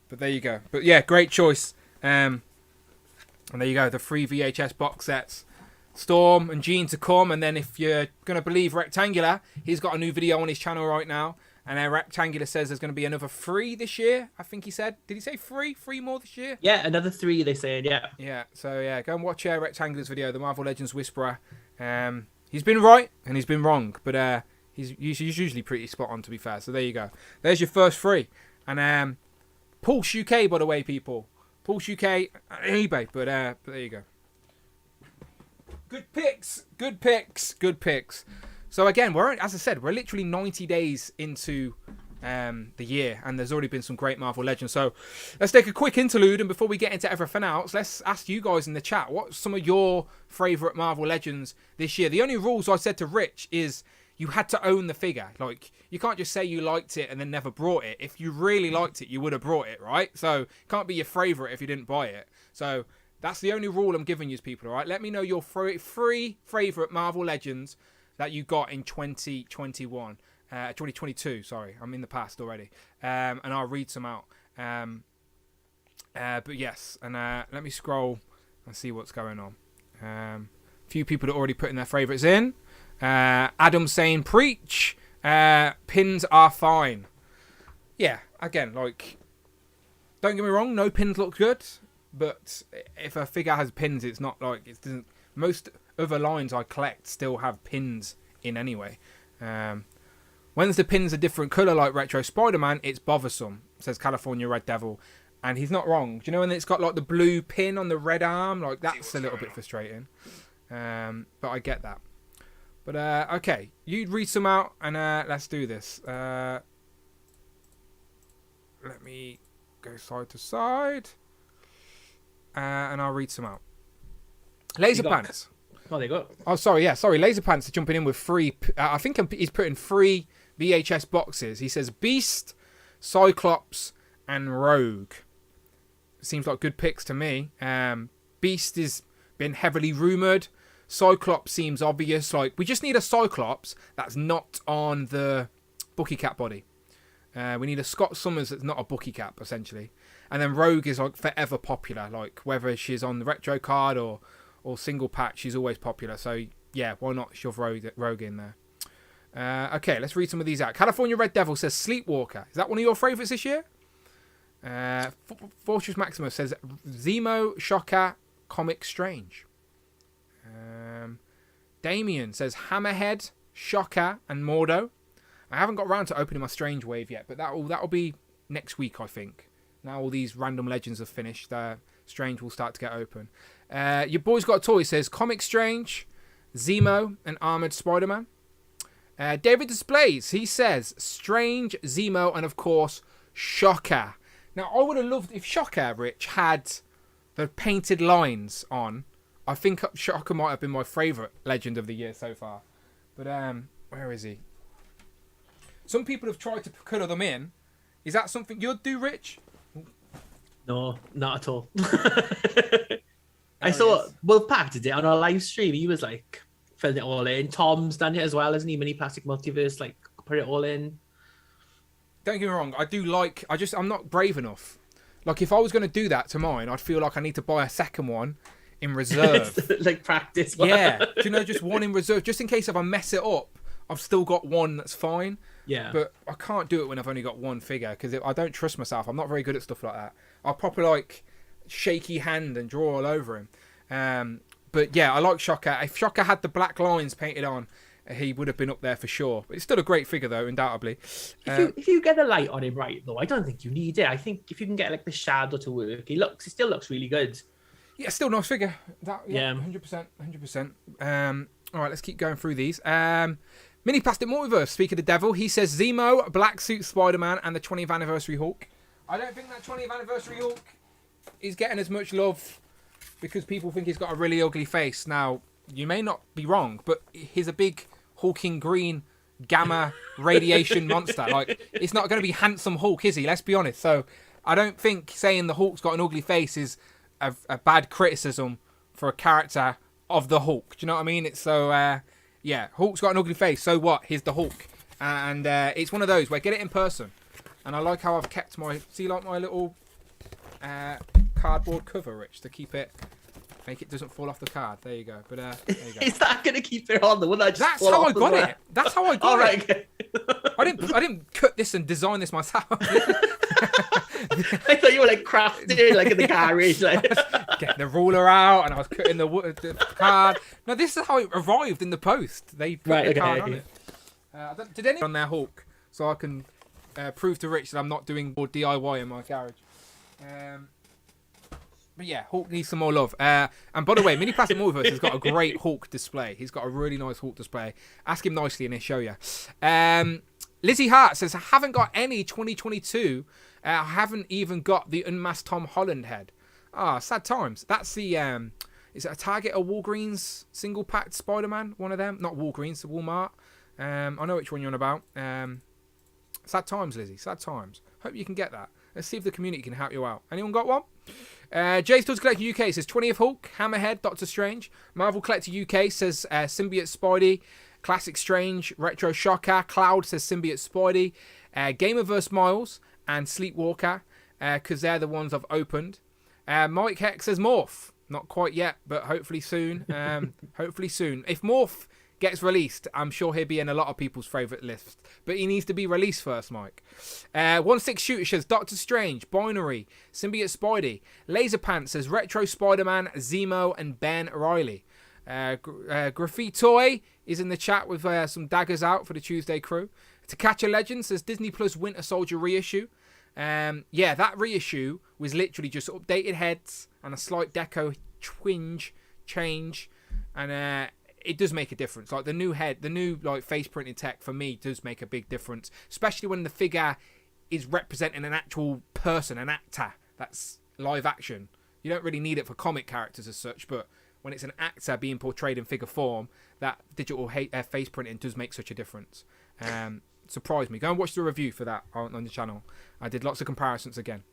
But there you go. But yeah, great choice. And there you go, the 3 VHS box sets. Storm and Jean to come, and then if you're going to believe Rectangular, he's got a new video on his channel right now, and Rectangular says there's going to be another 3 this year, I think he said. Did he say 3? 3 more this year? Yeah, another 3, they said, yeah. Yeah, so yeah, go and watch Rectangular's video, the Marvel Legends Whisperer. He's been right, and he's been wrong, but he's usually pretty spot on, to be fair, so there you go. There's your first 3. And Pulse UK, by the way, people. Pulse UK on eBay, but there you go. Good picks. So again, as I said, we're literally 90 days into the year, and there's already been some great Marvel Legends. So let's take a quick interlude, and before we get into everything else, let's ask you guys in the chat, what's some of your favourite Marvel Legends this year? The only rules I said to Rich is you had to own the figure. Like, you can't just say you liked it and then never brought it. If you really liked it, you would have brought it, right? So it can't be your favourite if you didn't buy it. So that's the only rule I'm giving you, people, all right? Let me know your 3 favourite Marvel Legends that you got in 2022, sorry. I'm in the past already. And I'll read some out. But yes, and let me scroll and see what's going on. A few people that already putting their favourites in. Adam saying, preach. Pins are fine. Yeah, again, like, don't get me wrong, no pins look good, but if a figure has pins, it's not like it doesn't. Most other lines I collect still have pins in anyway. When the pins a different colour like Retro Spider-Man, it's bothersome, says California Red Devil. And he's not wrong. Do you know when it's got like the blue pin on the red arm? Like, that's a little bit frustrating. But I get that. But okay, you read some out and let's do this. Let me go side to side. And I'll read some out. Laser Pants. Oh, there you go. Oh, sorry. Yeah, sorry. Laser Pants are jumping in with free. I think he's putting 3 VHS boxes. He says Beast, Cyclops, and Rogue. Seems like good picks to me. Beast has been heavily rumoured. Cyclops seems obvious. Like, we just need a Cyclops that's not on the Bucky Cap body. We need a Scott Summers that's not a Bucky Cap, essentially. And then Rogue is like forever popular. Like, whether she's on the retro card or single pack, she's always popular. So, yeah, why not shove Rogue in there? Okay, let's read some of these out. California Red Devil says Sleepwalker. Is that one of your favourites this year? Fortress Maximus says Zemo, Shocker, Comic Strange. Damien says Hammerhead, Shocker, and Mordo. I haven't got around to opening my Strange Wave yet, but that'll be next week, I think. Now all these random legends have finished, Strange will start to get open. Your boy's got a toy. Says Comic Strange, Zemo, and Armored Spider-Man. David Displays, he says Strange, Zemo, and of course Shocker. Now I would have loved if Shocker, Rich, had the painted lines on. I think Shocker might have been my favourite legend of the year so far. But where is he? Some people have tried to colour them in. Is that something you'd do, Rich? No, not at all. I saw Wolfpack did it on our live stream. He was like filling it all in. Tom's done it as well, hasn't he? Mini Plastic Multiverse, like put it all in. Don't get me wrong. I do like. I'm not brave enough. Like if I was going to do that to mine, I'd feel like I need to buy a second one in reserve. Like practice. Yeah. Do you know, just one in reserve, just in case if I mess it up, I've still got one that's fine. Yeah. But I can't do it when I've only got one figure because I don't trust myself. I'm not very good at stuff like that. I'll proper like shaky hand and draw all over him. But yeah, I like Shocker. If Shocker had the black lines painted on, he would have been up there for sure. But it's still a great figure though, undoubtedly. If you get the light on him right though, I don't think you need it. I think if you can get like the shadow to work, he still looks really good. Yeah, still nice figure. Yeah. 100%. All right, let's keep going through these. Mini Plastic Multiverse, speak of the devil, he says Zemo, Black Suit Spider-Man, and the 20th Anniversary Hulk. I don't think that 20th Anniversary Hulk is getting as much love because people think he's got a really ugly face. Now, you may not be wrong, but he's a big hulking green gamma radiation monster. Like, it's not going to be handsome Hulk, is he? Let's be honest. So, I don't think saying the Hulk's got an ugly face is a bad criticism for a character of the Hulk. Do you know what I mean? It's so... yeah, Hulk's got an ugly face, so what? Here's the Hulk. And it's one of those where get it in person. And I like how I've kept my... See, like my little cardboard cover, Rich, to keep it... Make it doesn't fall off the card. There you go. But there you go. Is that going to keep it on? That's how I got it. That's how I got All right, it. okay. I didn't cut this and design this myself. I thought you were like crafting like in the garage, like getting the ruler out, and I was cutting the card. No, this is how it arrived in the post. They put the card on it. Did anyone on their Hulk, so I can prove to Rich that I'm not doing more DIY in my garage. But yeah, Hulk needs some more love. And by the way, Mini Plastic Multiverse has got a great Hulk display. He's got a really nice Hulk display. Ask him nicely and he'll show you. Lizzie Hart says, I haven't got any 2022. I haven't even got the unmasked Tom Holland head. Sad times. That's the... is it a Target or Walgreens single packed Spider-Man? One of them? Not Walgreens, Walmart. I know which one you're on about. Sad times, Lizzie. Sad times. Hope you can get that. Let's see if the community can help you out. Anyone got one? Jay Studs Collector UK says 20th Hulk, Hammerhead, Doctor Strange. Marvel Collector UK says Symbiote Spidey, Classic Strange, Retro Shocker. Cloud says Symbiote Spidey. Gamerverse Miles and Sleepwalker, because they're the ones I've opened. Mike Heck says Morph. Not quite yet, but hopefully soon. Hopefully soon. If Morph gets released, I'm sure he'll be in a lot of people's favourite lists. But he needs to be released first, Mike. 16 Shooter says Doctor Strange, Binary, Symbiote Spidey. Laser Pants says Retro Spider-Man, Zemo, and Ben Riley. Graffiti Toy is in the chat with some daggers out for the Tuesday crew. To Catch a Legend says Disney Plus Winter Soldier reissue. Yeah, that reissue was literally just updated heads and a slight deco twinge change. And it does make a difference. Like the new head, the new like face printed tech for me does make a big difference, especially when the figure is representing an actual person, an actor that's live action. You don't really need it for comic characters as such, but when it's an actor being portrayed in figure form, that digital face printing does make such a difference. Surprised me. Go and watch the review for that on the channel. I did lots of comparisons again.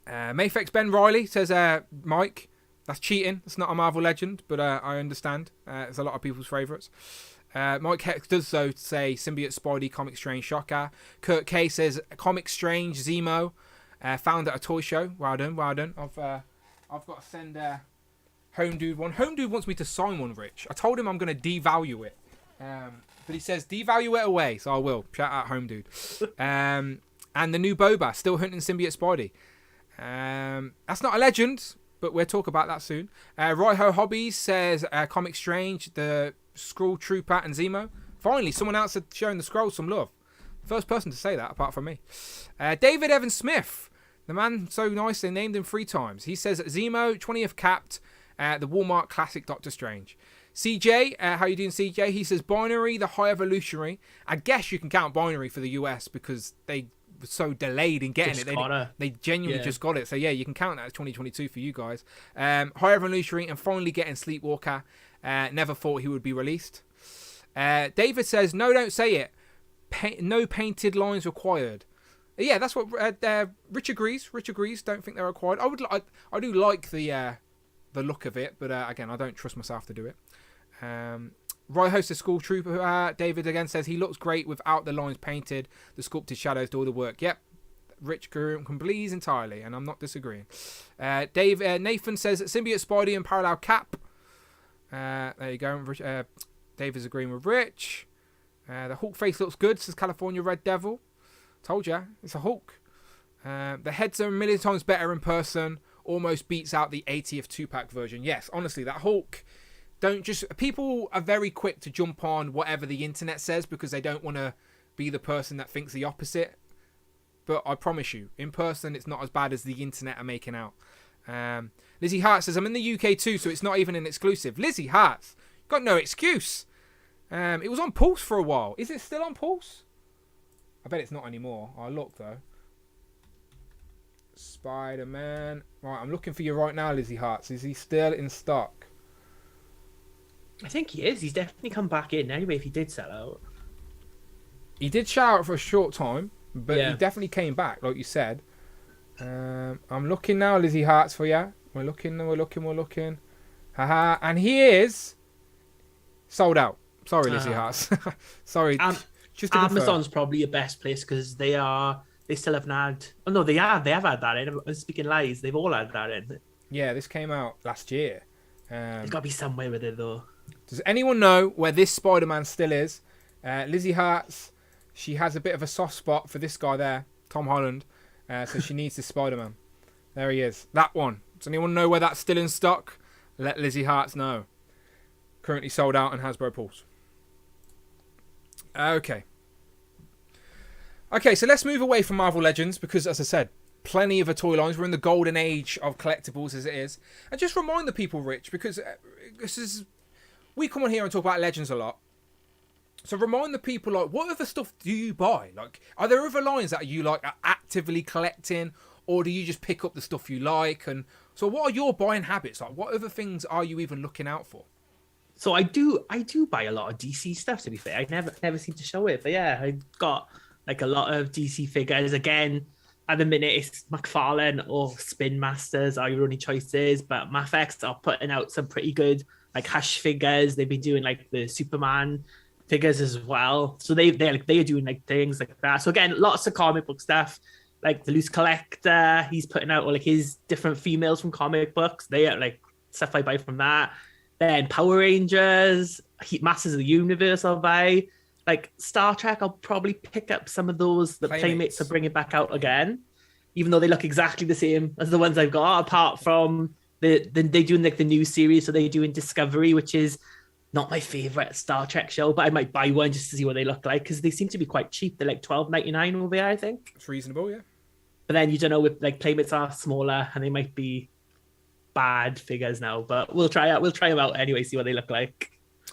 Mayfex Ben Riley says, Mike, that's cheating. It's not a Marvel Legend, but I understand. It's a lot of people's favourites. Mike Hex does so say Symbiote Spidey Comic Strange Shocker. Kurt K says Comic Strange Zemo found at a toy show. Well done. I've got to send Home Dude one. Home Dude wants me to sign one, Rich. I told him I'm going to devalue it. But he says devalue it away, so I will. Shout out Home Dude. And the new Boba, still hunting Symbiote Spidey. That's not a legend, but we'll talk about that soon. Raiho Hobbies says Comic Strange, the Skrull Trooper and Zemo. Finally, someone else had shown the Skrulls some love. First person to say that, apart from me. David Evan Smith, the man so nice they named him 3 times. He says Zemo, 20th capped, the Walmart classic Doctor Strange. CJ, how you doing, CJ? He says Binary, the High Evolutionary. I guess you can count Binary for the US because they were so delayed in getting it. They genuinely just got it. So yeah, you can count that as 2022 for you guys. High Evolutionary and finally getting Sleepwalker. Never thought he would be released. David says, no, don't say it. No painted lines required. Yeah, that's what Rich agrees. Don't think they're required. I do like the look of it, but again, I don't trust myself to do it. Roy hosts a school trooper. David again says he looks great without the lines painted. The sculpted shadows do all the work. Yep, Rich completes entirely, and I'm not disagreeing. Nathan says Symbiote Spidey and Parallel Cap. There you go. David's agreeing with Rich. The Hulk face looks good, says California Red Devil. Told ya, it's a Hulk. The heads are a million times better in person. Almost beats out the 80th 2-pack version. Yes, honestly, that Hulk. People are very quick to jump on whatever the internet says because they don't want to be the person that thinks the opposite. But I promise you, in person, it's not as bad as the internet are making out. Lizzie Hart says, I'm in the UK too, so it's not even an exclusive. Lizzie Hart, got no excuse. It was on Pulse for a while. Is it still on Pulse? I bet it's not anymore. I'll look though. Spider-Man. Right, I'm looking for you right now, Lizzie Hart. Is he still in stock? I think he is. He's definitely come back in anyway if he did sell out. He did shout out for a short time, but he definitely came back, like you said. I'm looking now, Lizzie Harts, for you. We're looking. Haha. And he is sold out. Sorry, Lizzie Harts. Sorry. Just to Amazon's probably your best place because they still haven't had... Oh, no, they have had that in. I'm speaking lies. They've all had that in. Yeah, this came out last year. There's got to be somewhere with it, though. Does anyone know where this Spider-Man still is? Lizzie Harts, she has a bit of a soft spot for this guy there, Tom Holland. So she needs this Spider-Man. There he is. That one. Does anyone know where that's still in stock? Let Lizzie Harts know. Currently sold out on Hasbro Pulse. Okay, so let's move away from Marvel Legends because, as I said, plenty of toy lines. We're in the golden age of collectibles as it is. And just remind the people, Rich, because we come on here and talk about Legends a lot. So remind the people, like, what other stuff do you buy? Like, are there other lines that you like are actively collecting, or do you just pick up the stuff you like? And so what are your buying habits? Like, what other things are you even looking out for? So I do buy a lot of DC stuff, to be fair. I never seem to show it, but yeah, I've got like a lot of DC figures. Again, at the minute, it's McFarlane or Spin Masters are your only choices, but Mafex are putting out some pretty good like Hush figures. They've been doing like the Superman figures as well. So they are doing like things like that. So again, lots of comic book stuff. Like the Loose Collector, he's putting out all like his different females from comic books. They are like stuff I buy from that. Then Power Rangers, Masters of the Universe I'll buy. Like Star Trek, I'll probably pick up some of those that Playmates are bringing back out again, even though they look exactly the same as the ones I've got, apart from they doing like the new series. So they're doing Discovery, which is not my favorite Star Trek show, but I might buy one just to see what they look like because they seem to be quite cheap. They're like $12.99 over here, I think. It's reasonable, yeah. But then you don't know, with like Playmates are smaller and they might be bad figures now, but we'll try them out anyway, see what they look like.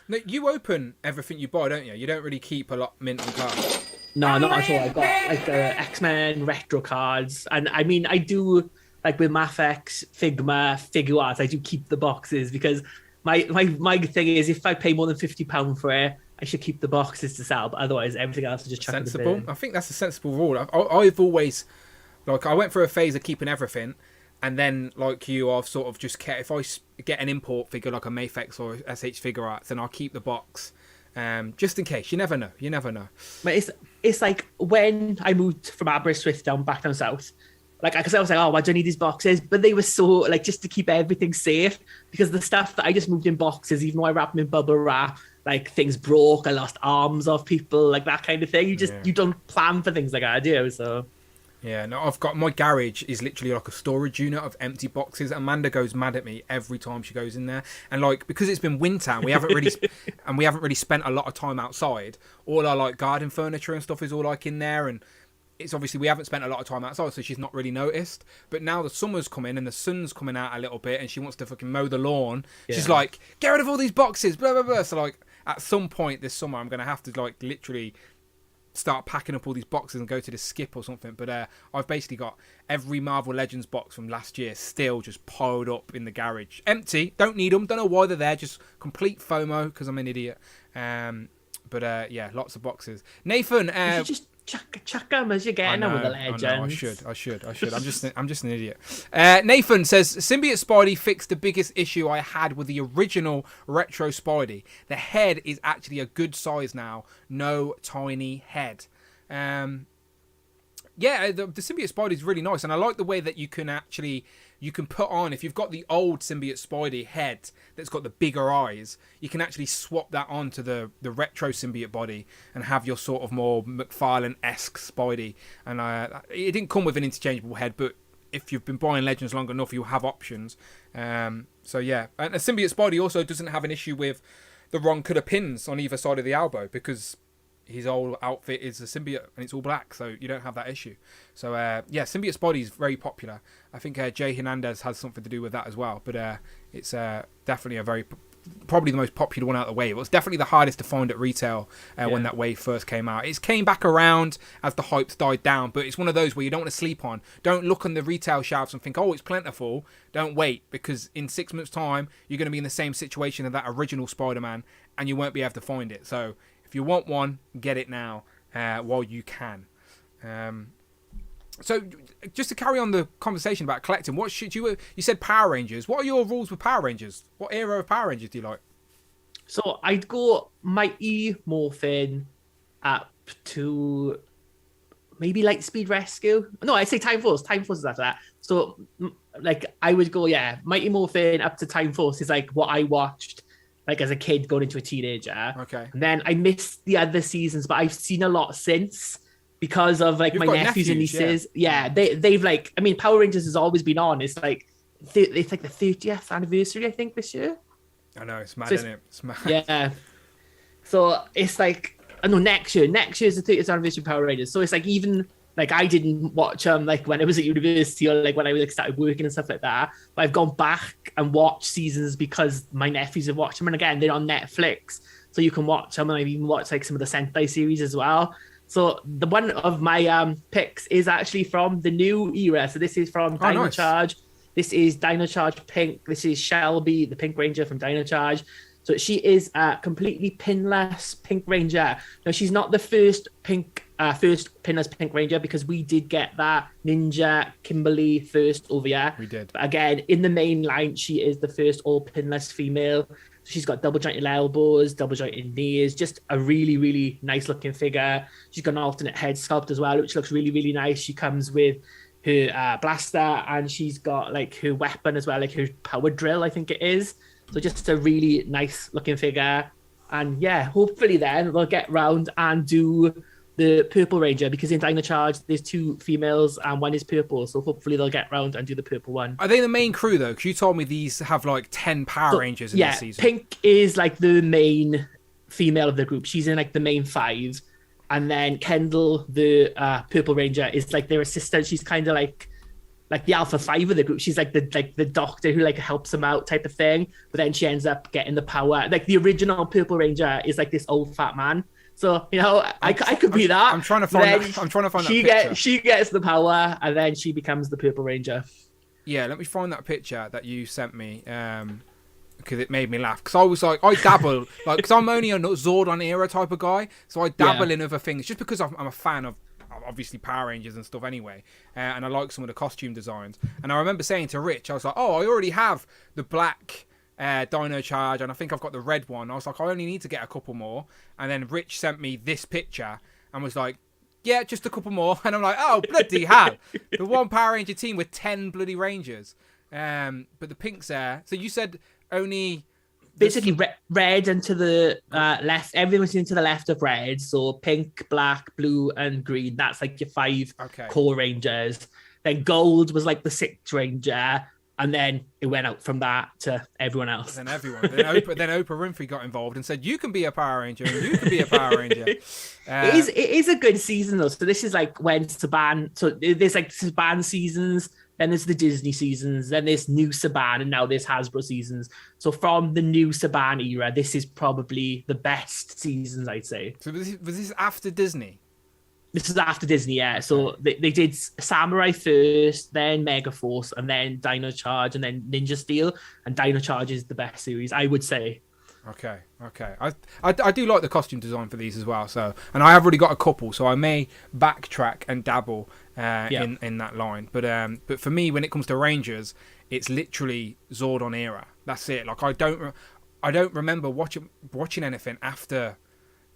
No, you open everything you buy, don't you? You don't really keep a lot mint on cards. No, not at all. I've got like X-Men retro cards, and I mean, I do like with Mafex, Figma, Figure Arts, I do keep the boxes because my thing is if I pay more than £50 for it, I should keep the boxes to sell, but otherwise everything else is just chuck in the sensible. bin. I think that's a sensible rule. I've always, like, I went through a phase of keeping everything, and then, like you, I've sort of just kept, if I get an import figure like a Mafex or SH Figure Arts, then I'll keep the box, just in case. You never know. But it's like when I moved from Aberystwyth back down south, like, because I was like, oh, why do I need these boxes? But they were so, like, just to keep everything safe, because the stuff that I just moved in boxes, even though I wrap them in bubble wrap, like, things broke, I lost arms of people, like, that kind of thing. You don't plan for things like that, do you? So... Yeah, no, I've got, my garage is literally like a storage unit of empty boxes. Amanda goes mad at me every time she goes in there, and like, because it's been winter and we haven't really spent a lot of time outside, all our like garden furniture and stuff is all like in there, and it's obviously we haven't spent a lot of time outside, so she's not really noticed. But now the summer's coming and the sun's coming out a little bit, and she wants to fucking mow the lawn. Yeah. She's like, get rid of all these boxes, blah blah blah. So like, at some point this summer, I'm gonna have to like literally start packing up all these boxes and go to the skip or something. But I've basically got every Marvel Legends box from last year still just piled up in the garage, empty. Don't need them. Don't know why they're there. Just complete FOMO because I'm an idiot. But yeah, lots of boxes. Nathan, you should just chuck them as you're getting them with the Legends. I should. I'm just an idiot. Nathan says, Symbiote Spidey fixed the biggest issue I had with the original retro Spidey. The head is actually a good size now. No tiny head. Yeah, the Symbiote Spidey is really nice, and I like the way that you can put on, if you've got the old Symbiote Spidey head that's got the bigger eyes, you can actually swap that on to the retro Symbiote body and have your sort of more McFarlane-esque Spidey. And it didn't come with an interchangeable head, but if you've been buying Legends long enough, you'll have options. So yeah, and a Symbiote Spidey also doesn't have an issue with the wrong colour pins on either side of the elbow, because his whole outfit is a symbiote and it's all black, so you don't have that issue. So yeah, Symbiote Spidey is very popular. I think Jay Hernandez has something to do with that as well, but it's definitely probably the most popular one out of the wave. It was definitely the hardest to find at retail when that wave first came out. It came back around as the hype's died down, but it's one of those where you don't want to sleep on. Don't look on the retail shelves and think, oh, it's plentiful. Don't wait, because in 6 months' time, you're going to be in the same situation as that original Spider-Man, and you won't be able to find it. So if you want one, get it now while you can. So just to carry on the conversation about collecting, what should you said Power Rangers. What are your rules with Power Rangers? What era of Power Rangers do you like? So I'd go Mighty Morphin up to maybe Lightspeed Rescue. No, I'd say Time Force. Time Force is after that. So like I would go, yeah, Mighty Morphin up to Time Force is like what I watched like as a kid going into a teenager. Okay. And then I missed the other seasons, but I've seen a lot since because of like my nephews and nieces. Yeah, they've like, I mean, Power Rangers has always been on. It's like the 30th anniversary, I think, this year. I know, it's mad, isn't it? It's mad. Yeah. So it's like, I know next year is the 30th anniversary of Power Rangers. So it's like, even like I didn't watch them like when I was at university or like when I started working and stuff like that. But I've gone back and watched seasons because my nephews have watched them. And again, they're on Netflix, so you can watch them. And I've even watched like some of the Sentai series as well. So the one of my picks is actually from the new era. So this is from Dino Charge. This is Dino Charge Pink. This is Shelby, the Pink Ranger from Dino Charge. So she is a completely pinless Pink Ranger. Now, she's not the first pinless Pink Ranger, because we did get that Ninja Kimberly first over here. We did. But again, in the main line, she is the first all pinless female. She's got double jointed elbows, double jointed knees, just a really, really nice looking figure. She's got an alternate head sculpt as well, which looks really, really nice. She comes with her blaster, and she's got like her weapon as well, like her power drill, I think it is. So just a really nice looking figure. And yeah, hopefully then they'll get round and do the Purple Ranger, because in Dino Charge there's 2 females and 1 is purple. So hopefully they'll get round and do the purple one. Are they the main crew though? Because you told me these have like 10 Power Rangers in this season. Pink is like the main female of the group. She's in like the main 5. And then Kendall, the Purple Ranger, is like their assistant. She's kind of like the Alpha 5 of the group. She's like the doctor who like helps them out type of thing. But then she ends up getting the power. Like the original Purple Ranger is like this old fat man. So, you know, I could be that. I'm trying to find that picture. She gets the power, and then she becomes the Purple Ranger. Yeah, let me find that picture that you sent me. Because it made me laugh. Because I was like, I dabble, like, because I'm only a Zordon era type of guy, so I dabble in other things just because I'm a fan of obviously Power Rangers and stuff anyway, and I like some of the costume designs. And I remember saying to Rich, I was like, oh, I already have the black Dino Charge, and I think I've got the red one. I was like, I only need to get a couple more. And then Rich sent me this picture and was like, yeah, just a couple more. And I'm like, oh, bloody hell. The one Power Ranger team with 10 bloody Rangers. But the pink's there. So you said only... Basically, red and to the left. Everyone's into the left of red. So pink, black, blue, and green. That's like your 5 core Rangers. Then gold was like the 6th Ranger. And then it went out from that to everyone else. Then everyone. Then Oprah Winfrey got involved and said, you can be a Power Ranger and you can be a Power Ranger. It is a good season, though. So this is like when Saban... So there's like Saban seasons, then there's the Disney seasons, then there's new Saban, and now there's Hasbro seasons. So from the new Saban era, this is probably the best seasons, I'd say. So was this after Disney? This is after Disney, yeah. So they did Samurai first, then Mega Force, and then Dino Charge, and then Ninja Steel. And Dino Charge is the best series, I would say. Okay. I do like the costume design for these as well. So, and I have already got a couple, so I may backtrack and dabble in that line. But for me, when it comes to Rangers, it's literally Zordon era. That's it. Like I don't remember watching anything after.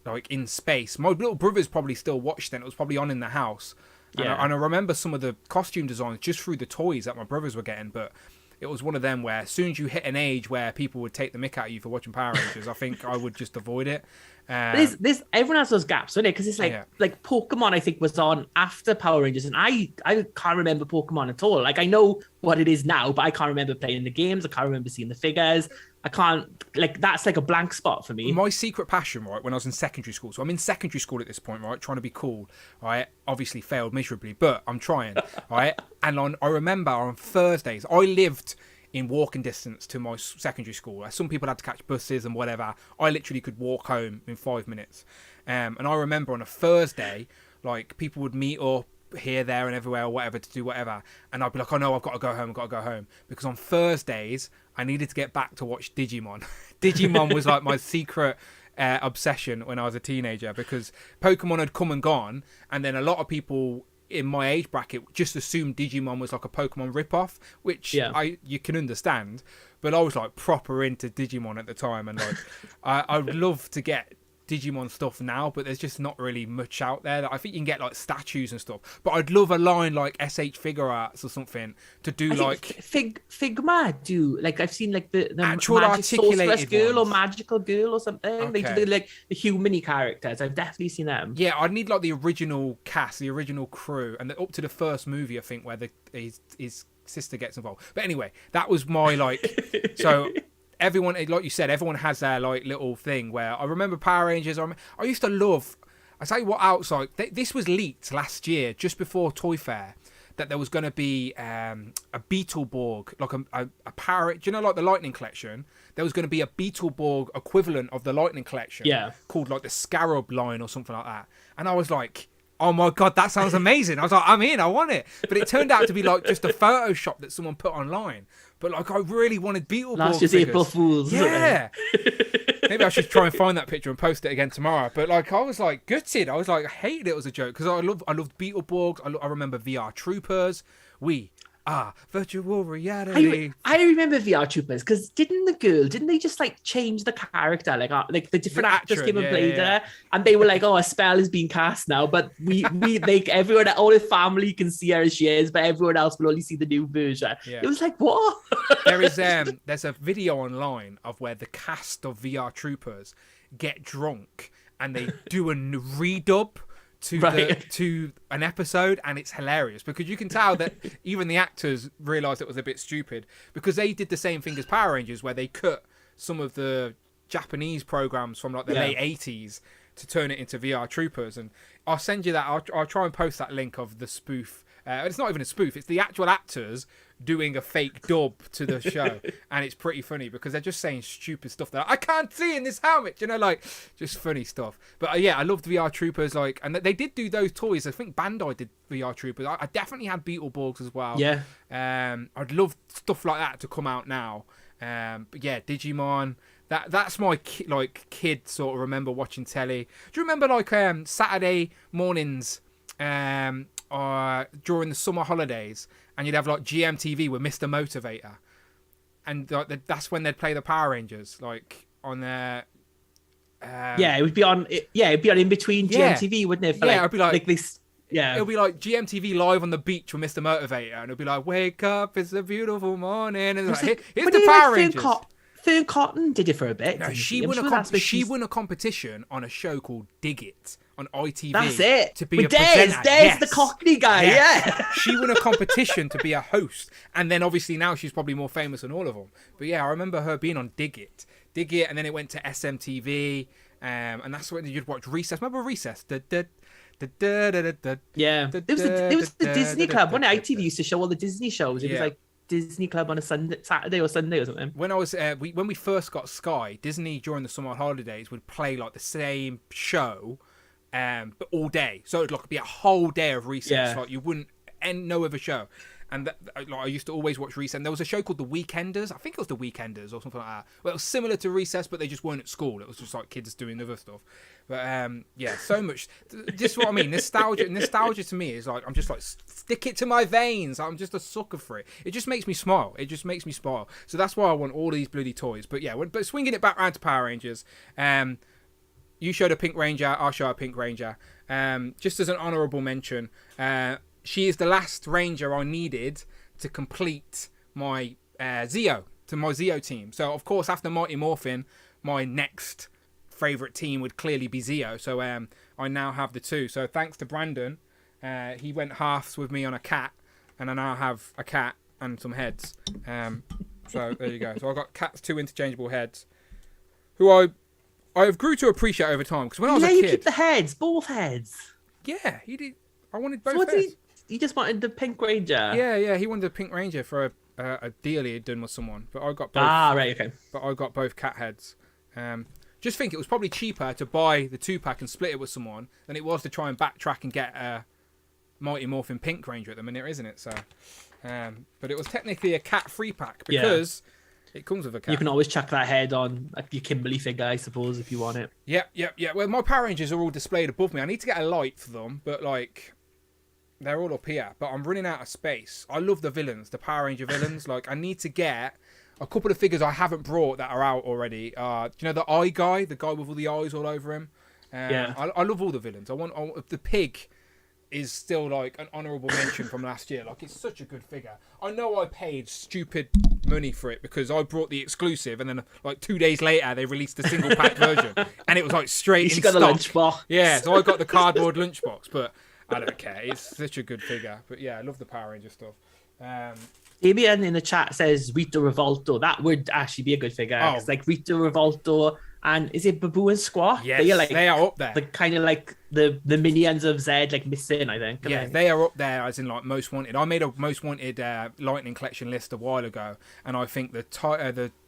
Like in space, my little brothers probably still watched it. It was probably on in the house, and I remember some of the costume designs just through the toys that my brothers were getting. But it was one of them where as soon as you hit an age where people would take the mick out of you for watching Power Rangers, I think I would just avoid it. There's everyone has those gaps, isn't it? Because it's like Pokemon, I think, was on after Power Rangers, and I can't remember Pokemon at all. Like I know what it is now, but I can't remember playing the games. I can't remember seeing the figures. I can't, like, that's like a blank spot for me. My secret passion, right, when I was in secondary school, so I'm in secondary school at this point, right, trying to be cool, right, obviously failed miserably, but I'm trying, right, and I remember on Thursdays, I lived in walking distance to my secondary school. Some people had to catch buses and whatever. I literally could walk home in 5 minutes, and I remember on a Thursday, like, people would meet up here, there, and everywhere, or whatever, to do whatever, and I'd be like, oh no, I've got to go home, because on Thursdays I needed to get back to watch Digimon. Digimon was like my secret obsession when I was a teenager, because Pokemon had come and gone, and then a lot of people in my age bracket just assumed Digimon was like a Pokemon ripoff, which you can understand, but I was like proper into Digimon at the time, and like I would love to get Digimon stuff now, but there's just not really much out there. I think you can get like statues and stuff, but I'd love a line like SH Figure Arts or something to do Figma do, like I've seen like the actual articulated girl ones. Or magical girl or something. Okay. They do like the human-y characters. I've definitely seen them. Yeah, I'd need like the original cast, the original crew, and up to the first movie, I think, where his sister gets involved. But anyway, that was my like so. Everyone, like you said, everyone has their like little thing where I remember Power Rangers. I used to love. I tell you what, outside this was leaked last year, just before Toy Fair, that there was going to be a Beetleborg, like a Power. Do you know, like the Lightning Collection? There was going to be a Beetleborg equivalent of the Lightning Collection, called like the Scarab line or something like that. And I was like, oh my god, that sounds amazing. I was like, I'm in, I want it. But it turned out to be like just a Photoshop that someone put online. But like, I really wanted Beetleborg Last year's April Fools. Yeah. Maybe I should try and find that picture and post it again tomorrow. But like, I was like gutted. I was like, I hated it as a joke, because I loved Beetleborg. I remember VR Troopers. We are virtual reality. I remember VR Troopers, because didn't they just like change the character, like the different actors came and played her, and they were like, oh, a spell is being cast now, but we like everyone, all the family can see her as she is, but everyone else will only see the new version. It was like, what? There's a video online of where the cast of VR Troopers get drunk and they do a redub to an episode, and it's hilarious, because you can tell that even the actors realised it was a bit stupid, because they did the same thing as Power Rangers, where they cut some of the Japanese programs from like the late 80s to turn it into VR Troopers. And I'll send you that. I'll try and post that link of the spoof. It's not even a spoof, it's the actual actors doing a fake dub to the show, and it's pretty funny because they're just saying stupid stuff that I can't see in this helmet, like just funny stuff. But yeah, I loved VR Troopers, like, and they did do those toys. I think Bandai did VR Troopers. I definitely had Beetleborgs as well. Yeah. I'd love stuff like that to come out now. But yeah, Digimon. That's my kid sort of remember watching telly. Do you remember like Saturday mornings during the summer holidays, and you'd have like GMTV with Mr. Motivator, and like, that's when they'd play the Power Rangers like on their. It would be on. It'd be on in between GMTV, wouldn't it? It'd be like this. Yeah, it'll be like GMTV live on the beach with Mr. Motivator, and it'll be like, "Wake up, it's a beautiful morning," and it's like, here's the Power Rangers. Fern Cotton did it for a bit. No, she won a competition on a show called Dig It on ITV. That's it. To be with a presenter. Des, the Cockney guy. Yeah. She won a competition to be a host, and then obviously now she's probably more famous than all of them. But yeah, I remember her being on Dig It, and then it went to SMTV, and that's when you'd watch Recess. Remember Recess? Yeah, there was the Disney Club. When ITV used to show all the Disney shows, it was like Disney Club on a Saturday or Sunday or something. When I was when we first got Sky, Disney during the summer holidays would play like the same show, but all day. So it'd like be a whole day of Recess. Like you wouldn't end no other show. And like I used to always watch Recess. And there was a show called The Weekenders. I think it was The Weekenders or something like that. Well, it was similar to Recess, but they just weren't at school. It was just like kids doing other stuff. But so much. Just what I mean. Nostalgia to me is like I'm just like stick it to my veins. I'm just a sucker for it. It just makes me smile. So that's why I want all these bloody toys. But yeah, but swinging it back around to Power Rangers. You showed a Pink Ranger. I'll show a Pink Ranger. Just as an honourable mention. She is the last Ranger I needed to complete my Zeo team. So, of course, after Mighty Morphin, my next favourite team would clearly be Zeo. So, I now have the two. So, thanks to Brandon, he went halves with me on a cat, and I now have a cat and some heads. So, there you go. So, I've got Cat's two interchangeable heads, who I have grew to appreciate over time. Because when I was a kid... you keep the heads, both heads. Yeah, he did. I wanted both heads. You just wanted the Pink Ranger. Yeah. He wanted the Pink Ranger for a deal he had done with someone, but I got both. Okay. But I got both cat heads. Just think it was probably cheaper to buy the 2-pack and split it with someone than it was to try and backtrack and get a Mighty Morphin Pink Ranger at the minute, isn't it? So, but it was technically a cat 3-pack because it comes with a cat. You can always chuck that head on like your Kimberly figure, I suppose, if you want it. Yeah. Well, my Power Rangers are all displayed above me. I need to get a light for them, but like. They're all up here, but I'm running out of space. I love the villains, the Power Ranger villains. Like, I need to get a couple of figures I haven't brought that are out already. Do you know the eye guy, the guy with all the eyes all over him? I love all the villains. The pig is still like an honourable mention from last year. Like, it's such a good figure. I know I paid stupid money for it because I brought the exclusive, and then like 2 days later they released the single pack version, and it was like straight in stock. You got the lunchbox. Yeah, so I got the cardboard lunchbox, but. I don't care. It's such a good figure. But yeah, I love the Power Ranger stuff. Damien in the chat says Rita Revolto. That would actually be a good figure. It's like Rita Revolto and is it Babu and Squaw? Yes, they are up there. The kind of like the minions of Zed, like missing, I think. Yeah, they are up there as in like most wanted. I made a most wanted Lightning Collection list a while ago, and I think the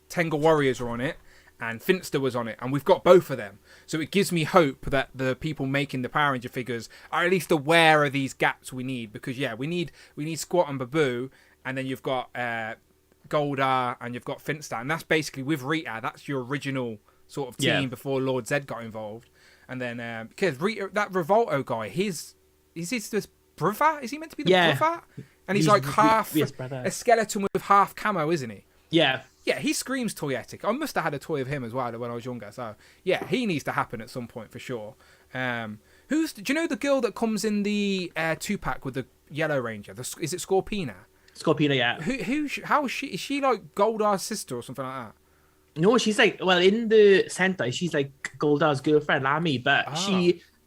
Tenga Warriors are on it. And Finster was on it, and we've got both of them. So it gives me hope that the people making the Power Ranger figures are at least aware of these gaps we need. Because, yeah, we need Squat and Babu, and then you've got Goldar, and you've got Finster. And that's basically, with Rita, that's your original sort of team before Lord Zed got involved. And then, because Rita, that Revolto guy, is this brother? Is he meant to be the brother? And he's like half a skeleton with half camo, isn't he? Yeah. Yeah, he screams toyetic. I must have had a toy of him as well when I was younger. So, yeah, he needs to happen at some point for sure. Do you know the girl that comes in the 2-pack with the Yellow Ranger? Is it Scorpina? Scorpina, yeah. How is she? Is she like Goldar's sister or something like that? No, she's like, well, in the Sentai, she's like Goldar's girlfriend, Lamy, but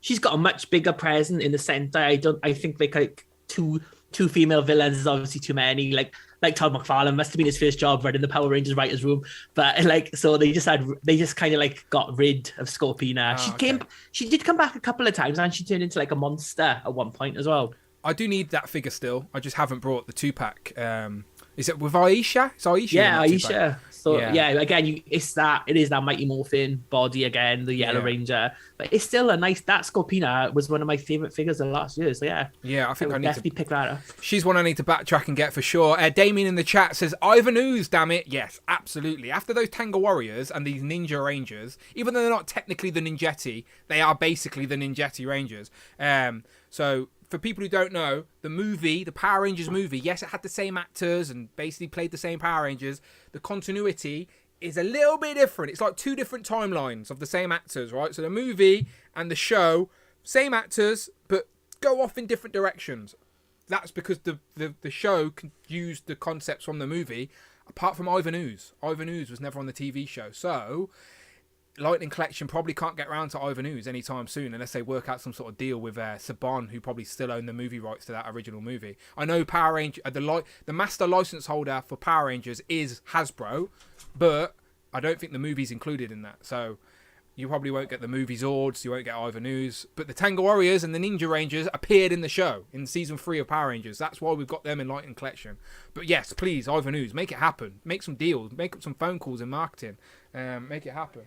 she's got a much bigger presence in the Sentai. I think like two female villains is obviously too many. Like Todd McFarlane must have been his first job running the Power Rangers writers' room, but like so they just kind of like got rid of Scorpina. She did come back a couple of times, and she turned into like a monster at one point as well. I do need that figure still. I just haven't brought the 2-pack Is it with Aisha? It's Aisha. Yeah, you're not too bad. Aisha. So Yeah. again, it is that Mighty Morphin body again, the Yellow Yeah. Ranger, but it's still a nice. That Scorpina was one of my favorite figures of last year. So yeah, Yeah, I think I would need definitely to. pick that up. She's one I need to backtrack and get for sure. Damien in the chat says, Ivan Ooze, damn it. Yes, absolutely. After those Tanga Warriors and these Ninja Rangers, even though they're not technically the Ninjetti, they are basically the Ninjetti Rangers. So, for people who don't know, the Power Rangers movie, yes, it had the same actors and basically played the same Power Rangers. The continuity is a little bit different. It's like two different timelines of the same actors, right? So, the movie and the show, same actors, but go off in different directions. That's because the show can use the concepts from the movie, apart from Ivan Ooze. Ivan Ooze was never on the TV show. So, Lightning Collection probably can't get around to Ivan Ooze anytime soon unless they work out some sort of deal with Saban, who probably still own the movie rights to that original movie. I know Power Ranger, the master license holder for Power Rangers is Hasbro, but I don't think the movie's included in that. So, you probably won't get the movie Zords, you won't get Ivan Ooze. But the Tanga Warriors and the Ninja Rangers appeared in the show in season 3 of Power Rangers. That's why we've got them in Lightning Collection. But yes, please, Ivan Ooze, make it happen. Make some deals. Make up some phone calls in marketing. Make it happen.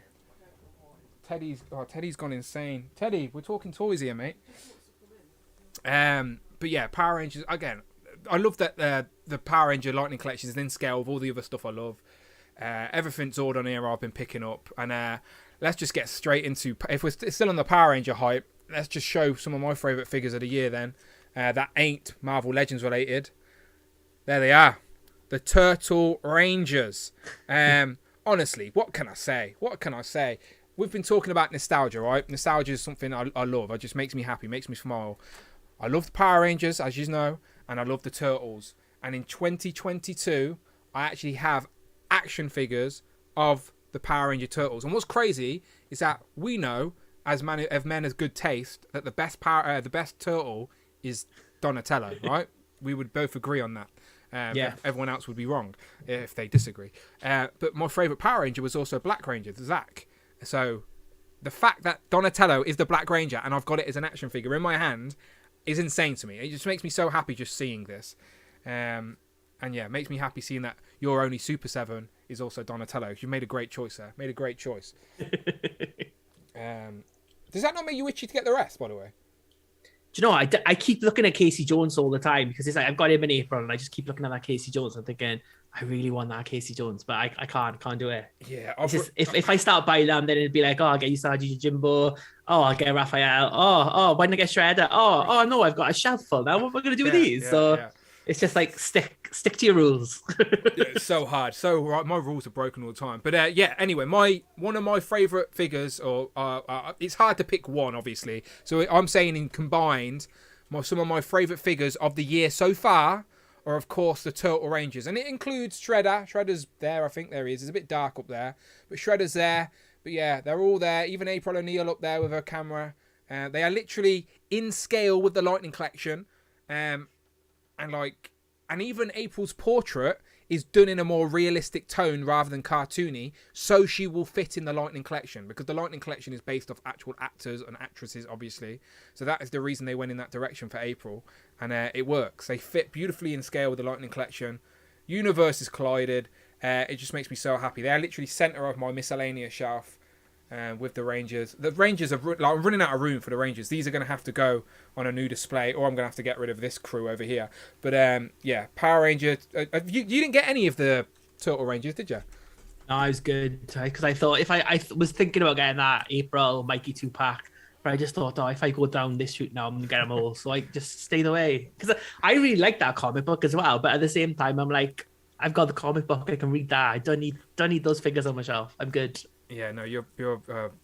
Teddy's gone insane. Teddy, we're talking toys here, mate. But yeah, Power Rangers, again, I love that the Power Ranger Lightning Collection is in scale with all the other stuff I love. Everything Zord on here I've been picking up. And let's just get straight into, if we're still on the Power Ranger hype, let's just show some of my favourite figures of the year then. That ain't Marvel Legends related. There they are. The Turtle Rangers. Honestly, what can I say? We've been talking about nostalgia, right? Nostalgia is something I love. It just makes me happy, makes me smile. I love the Power Rangers, as you know, and I love the Turtles. And in 2022, I actually have action figures of the Power Ranger Turtles. And what's crazy is that we know, as men of good taste, that the best turtle is Donatello, right? We would both agree on that. Everyone else would be wrong if they disagree. But my favourite Power Ranger was also Black Ranger, Zack. So the fact that Donatello is the Black Ranger and I've got it as an action figure in my hand is insane to me. It just makes me so happy just seeing this. And yeah, it makes me happy seeing that your only Super 7 is also Donatello. You made a great choice there. Made a great choice. Does that not make you itchy to get the rest, by the way? Do you know what? I keep looking at Casey Jones all the time because it's like I've got him in April and I just keep looking at that Casey Jones. I'm thinking, I really want that Casey Jones, but I can't do it. Yeah. If I start buying them, then it'd be like, oh, I'll get Usagi Jimbo. Oh, I'll get Raphael. Oh, why didn't I get Shredder? Oh, no, I've got a shelf full now. What am I going to do with these? It's just like stick to your rules. It's so hard. So right, my rules are broken all the time. But anyway, one of my favourite figures, or it's hard to pick one, obviously. So I'm saying in combined, some of my favourite figures of the year so far are, of course, the Turtle Rangers. And it includes Shredder. Shredder's there, I think there he is. It's a bit dark up there. But Shredder's there. But yeah, they're all there. Even April O'Neil up there with her camera. They are literally in scale with the Lightning Collection. And even April's portrait is done in a more realistic tone rather than cartoony, so she will fit in the Lightning Collection, because the Lightning Collection is based off actual actors and actresses, obviously. So that is the reason they went in that direction for April, and it works. They fit beautifully in scale with the Lightning Collection. Universes collided. It just makes me so happy. They're literally center of my miscellaneous shelf. With the Rangers. The Rangers are I'm running out of room for the Rangers. These are going to have to go on a new display, or I'm going to have to get rid of this crew over here. But yeah, Power Ranger. You didn't get any of the Turtle Rangers, did you? No, I was good because I thought if I was thinking about getting that April Mikey 2-pack, but I just thought, if I go down this route now, I'm gonna get them all. So I just stayed away because I really like that comic book as well. But at the same time, I'm like, I've got the comic book. I can read that. I don't need those figures on my shelf. I'm good. Yeah, no, you're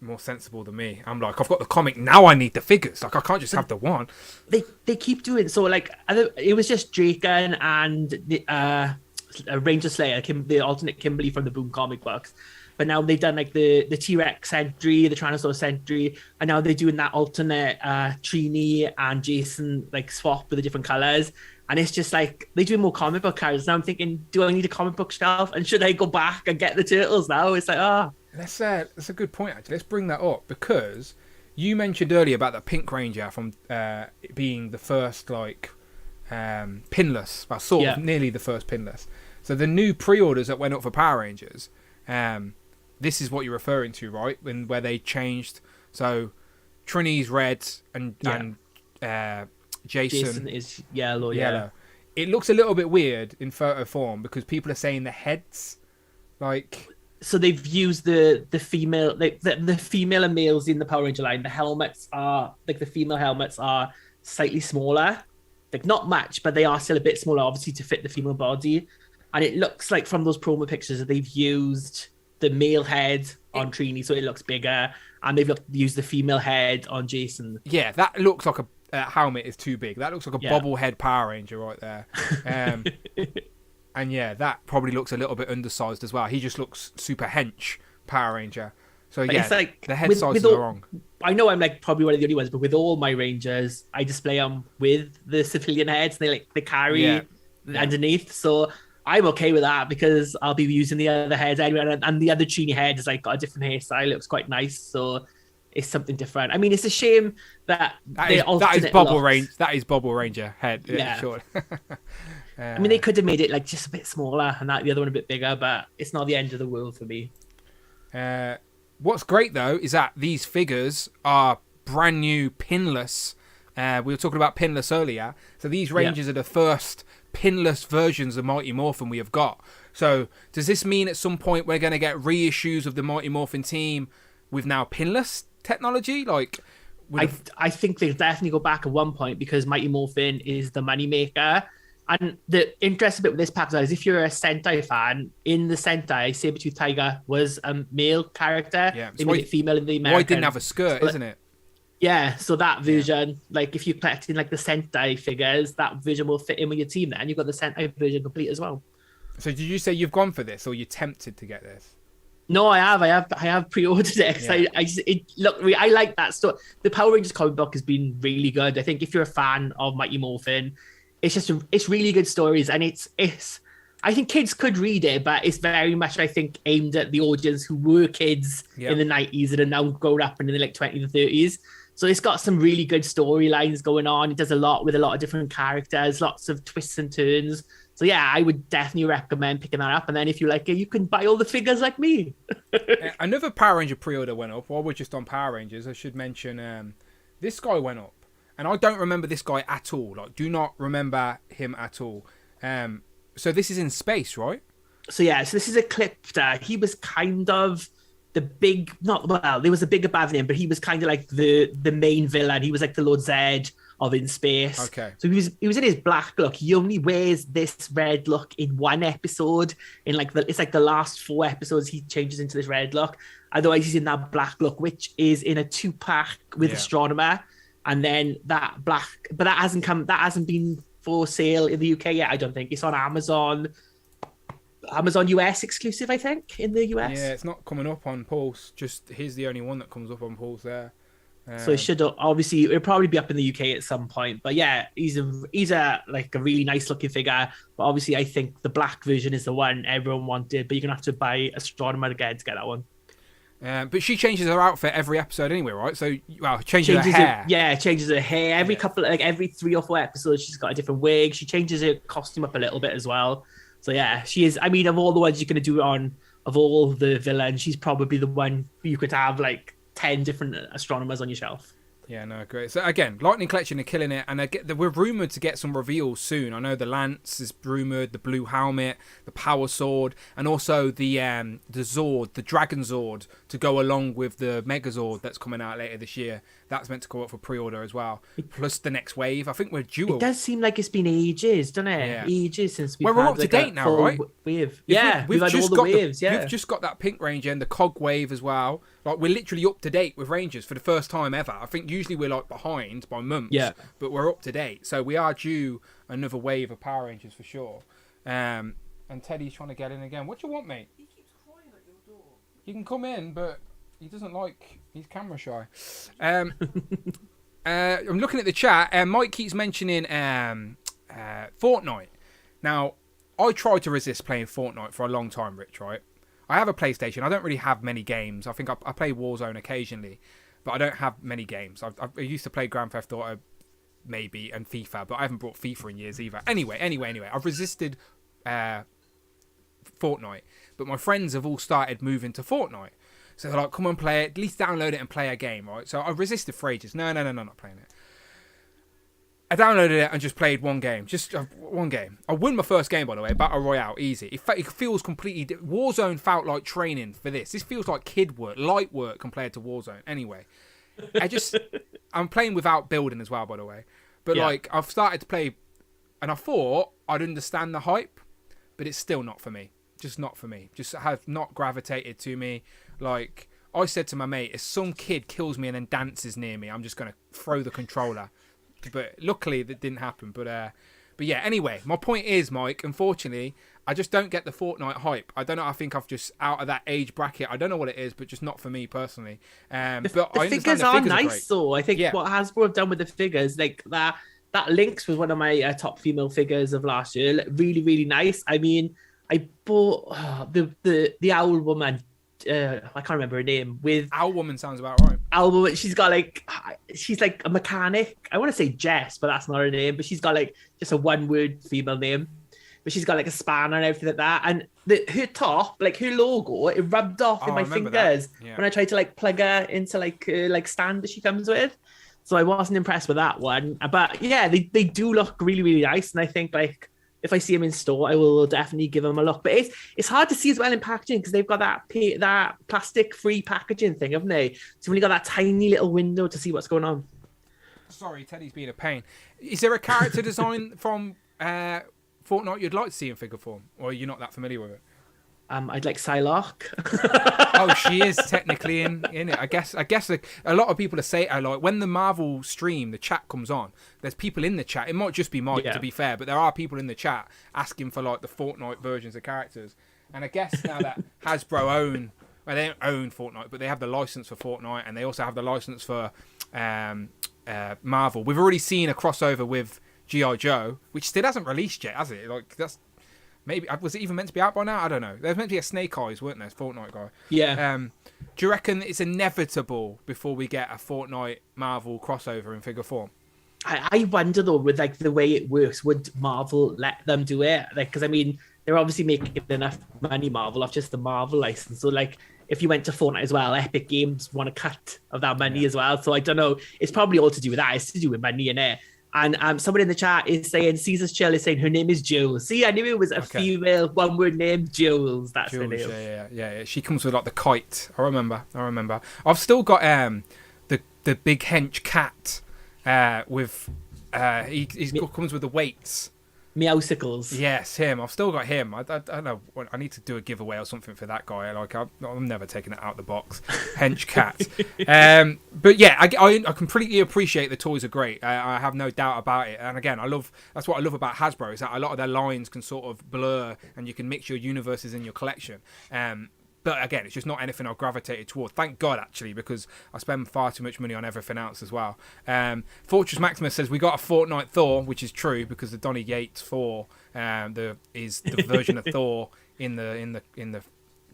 more sensible than me. I'm like, I've got the comic, now I need the figures. Like, I can't just have the one. They keep doing so. Like, it was just Draken and the Ranger Slayer, the alternate Kimberly from the Boom comic books. But now they've done like the T-Rex Sentry, the Tyrannosaurus Sentry, and now they're doing that alternate Trini and Jason like swap with the different colors. And it's just like, they're doing more comic book characters. Now I'm thinking, do I need a comic book shelf? And should I go back and get the Turtles now? It's like, That's a good point, actually. Let's bring that up, because you mentioned earlier about the Pink Ranger from being the first, like, pinless, well, sort of nearly the first pinless. So the new pre-orders that went up for Power Rangers, this is what you're referring to, right? Where they changed. So Trini's red and Jason is yellow. It looks a little bit weird in photo form because people are saying the heads, like. So they've used the female, like the female and males in the Power Ranger line. The helmets are like the female helmets are slightly smaller, like not much, but they are still a bit smaller, obviously to fit the female body. And it looks like from those promo pictures that they've used the male head on Trini, so it looks bigger, and they've used the female head on Jason. Yeah, that looks like a helmet is too big. That looks like a bobblehead Power Ranger right there. And yeah, that probably looks a little bit undersized as well. He just looks super hench Power Ranger. So yeah, it's like, the head sizes are wrong. I know I'm like probably one of the only ones, but with all my Rangers, I display them with the civilian heads. They carry underneath. So I'm okay with that because I'll be using the other heads anyway. And the other Trini head has like got a different hairstyle. It looks quite nice. So it's something different. I mean, it's a shame that is Bubble Ranger. That is Bubble Ranger head. Yeah. Sure. I mean, they could have made it like just a bit smaller and the other one a bit bigger, but it's not the end of the world for me. What's great though is that these figures are brand new pinless. We were talking about pinless earlier, so these Rangers are the first pinless versions of Mighty Morphin we have got. So does this mean at some point we're going to get reissues of the Mighty Morphin team with now pinless technology? Like, I think they'll definitely go back at one point because Mighty Morphin is the moneymaker. And the interesting bit with this pack is if you're a Sentai fan, in the Sentai, Sabertooth Tiger was a male character. Yeah, they made it female in the American. Why didn't have a skirt, isn't it? Yeah, so that version, like if you collect in like the Sentai figures, that version will fit in with your team then. You've got the Sentai version complete as well. So did you say you've gone for this or you're tempted to get this? No, I have pre-ordered it because I like that stuff. The Power Rangers comic book has been really good. I think if you're a fan of Mighty Morphin, it's really good stories, and it's I think kids could read it, but it's very much I think aimed at the audience who were kids in the 90s that are now grown up in the like 20s and 30s. So it's got some really good storylines going on. It does a lot with a lot of different characters, lots of twists and turns. So yeah, I would definitely recommend picking that up. And then if you like it, you can buy all the figures like me. Another Power Ranger pre-order went up. While we're just on Power Rangers, I should mention this guy went up. And I don't remember this guy at all. Like, do not remember him at all. So this is in space, right? So this is Ecliptor. He was kind of the big, there was a bigger bad than him, but he was kind of like the main villain. He was like the Lord Zed of In Space. Okay. So he was in his black look. He only wears this red look in one episode. In like it's like the last 4 episodes, he changes into this red look. Otherwise, he's in that black look, which is in a 2-pack with Astronomer. And then that black, but that hasn't been for sale in the UK yet. I don't think it's on Amazon US exclusive. I think in the US. Yeah, it's not coming up on Pulse. Just he's the only one that comes up on Pulse there. So it should obviously it'll probably be up in the UK at some point. But yeah, he's a like a really nice looking figure. But obviously, I think the black version is the one everyone wanted. But you're gonna have to buy Astronomer again to get that one. But she changes her outfit every episode anyway, right? So, changes her hair. Changes her hair. Every 3 or 4 episodes, she's got a different wig. She changes her costume up a little bit as well. So, yeah, she is. I mean, of all the ones you're going to do of all the villains, she's probably the one you could have like 10 different Astronomers on your shelf. Yeah, no, great. So again, Lightning Collection are killing it, and we're rumoured to get some reveals soon. I know the Lance is rumoured, the blue helmet, the Power Sword, and also the Zord, the Dragon Zord, to go along with the Megazord that's coming out later this year. That's meant to go up for pre-order as well. Plus the next wave. I think we're due. It does seem like it's been ages, doesn't it? Yeah. Ages since we've we're up to date now, right? Wave. Yeah, we've had all the waves. We've just got that Pink Ranger and the Cog wave as well. Like, we're literally up to date with Rangers for the first time ever. I think usually we're like behind by months, but we're up to date. So we are due another wave of Power Rangers for sure. And Teddy's trying to get in again. What do you want, mate? He keeps crying at your door. You can come in, but he doesn't like... He's camera shy. I'm looking at the chat. Mike keeps mentioning Fortnite. Now, I tried to resist playing Fortnite for a long time, Rich, right? I have a PlayStation. I don't really have many games. I think I play Warzone occasionally, but I don't have many games. I used to play Grand Theft Auto, maybe, and FIFA, but I haven't brought FIFA in years either. Anyway. I've resisted Fortnite, but my friends have all started moving to Fortnite. So they're like, come on, play it. At least download it and play a game, right? So I resisted for ages. No, not playing it. I downloaded it and just played one game. Just one game. I won my first game, by the way. Battle Royale, easy. It feels completely... Warzone felt like training for this. This feels like kid work, light work compared to Warzone. Anyway, I'm playing without building as well, by the way. But like, I've started to play, and I thought I'd understand the hype, but it's still not for me. Just not for me. Just have not gravitated to me. Like, I said to my mate, if some kid kills me and then dances near me, I'm just going to throw the controller. But luckily that didn't happen. But yeah, anyway, my point is, Mike, unfortunately, I just don't get the Fortnite hype. I don't know. I think I've just out of that age bracket. I don't know what it is, but just not for me personally. But the figures are nice, though. I think what Hasbro have done with the figures, like that links with one of my top female figures of last year. Really, really nice. I mean, I bought the Owl Woman. I can't remember her name. With Owl Woman sounds about right. Owl Woman, she's like a mechanic. I want to say Jess, but that's not her name. But she's got like just a one-word female name. But she's got like a spanner and everything like that. And her top, like her logo, it rubbed off in my fingers when I tried to like plug her into like stand that she comes with. So I wasn't impressed with that one. But yeah, they do look really, really nice. And I think like if I see them in store, I will definitely give them a look. But it's hard to see as well in packaging because they've got that plastic-free packaging thing, haven't they? So you've only got that tiny little window to see what's going on. Sorry, Teddy's being a pain. Is there a character design from Fortnite you'd like to see in figure form? Or are you not that familiar with it? I'd like Psylocke. Oh, she is technically in it. I guess like, a lot of people are saying, like, when the Marvel stream, the chat comes on, there's people in the chat. It might just be Mike, to be fair, but there are people in the chat asking for like the Fortnite versions of characters. And I guess now that Hasbro well, they don't own Fortnite, but they have the license for Fortnite, and they also have the license for Marvel. We've already seen a crossover with G.I. Joe, which still hasn't released yet, has it? Like, that's... Maybe, was it even meant to be out by now? I don't know. There's meant to be a Snake Eyes, weren't there? Fortnite guy. Yeah. Do you reckon it's inevitable before we get a Fortnite Marvel crossover in figure form? I wonder though, with like the way it works, would Marvel let them do it? Like, because I mean, they're obviously making enough money, Marvel, off just the Marvel license. So like, if you went to Fortnite as well, Epic Games want a cut of that money as well. So I don't know. It's probably all to do with that. It's to do with money, innit? And someone in the chat is saying, Caesar's Chill is saying her name is Jules. See, I knew it was a female one-word name, Jules. That's her name. Yeah. She comes with like the kite. I remember. I've still got the big hench cat with he comes with the weights. Meowsicles. Yes, him. I've still got him. I don't know. I need to do a giveaway or something for that guy. Like I'm never taking it out the box. Hench cat. But yeah, I completely appreciate the toys are great. I have no doubt about it. And again, that's what I love about Hasbro, is that a lot of their lines can sort of blur and you can mix your universes in your collection. But again, it's just not anything I've gravitated toward. Thank God, actually, because I spend far too much money on everything else as well. Fortress Maximus says we got a Fortnite Thor, which is true because the Donny Yates Thor is the version of Thor in the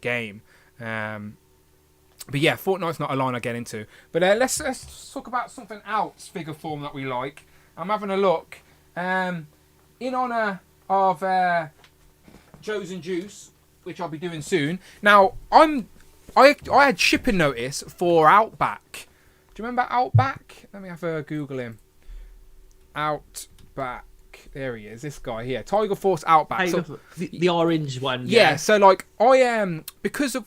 game. But yeah, Fortnite's not a line I get into. But let's talk about something else figure form that we like. I'm having a look. In honor of Joe's and Juice, which I'll be doing soon. Now, I had shipping notice for Outback. Do you remember Outback? Let me have a Google him. Outback. There he is. This guy here. Tiger Force Outback. The orange one. Yeah. So like I am because of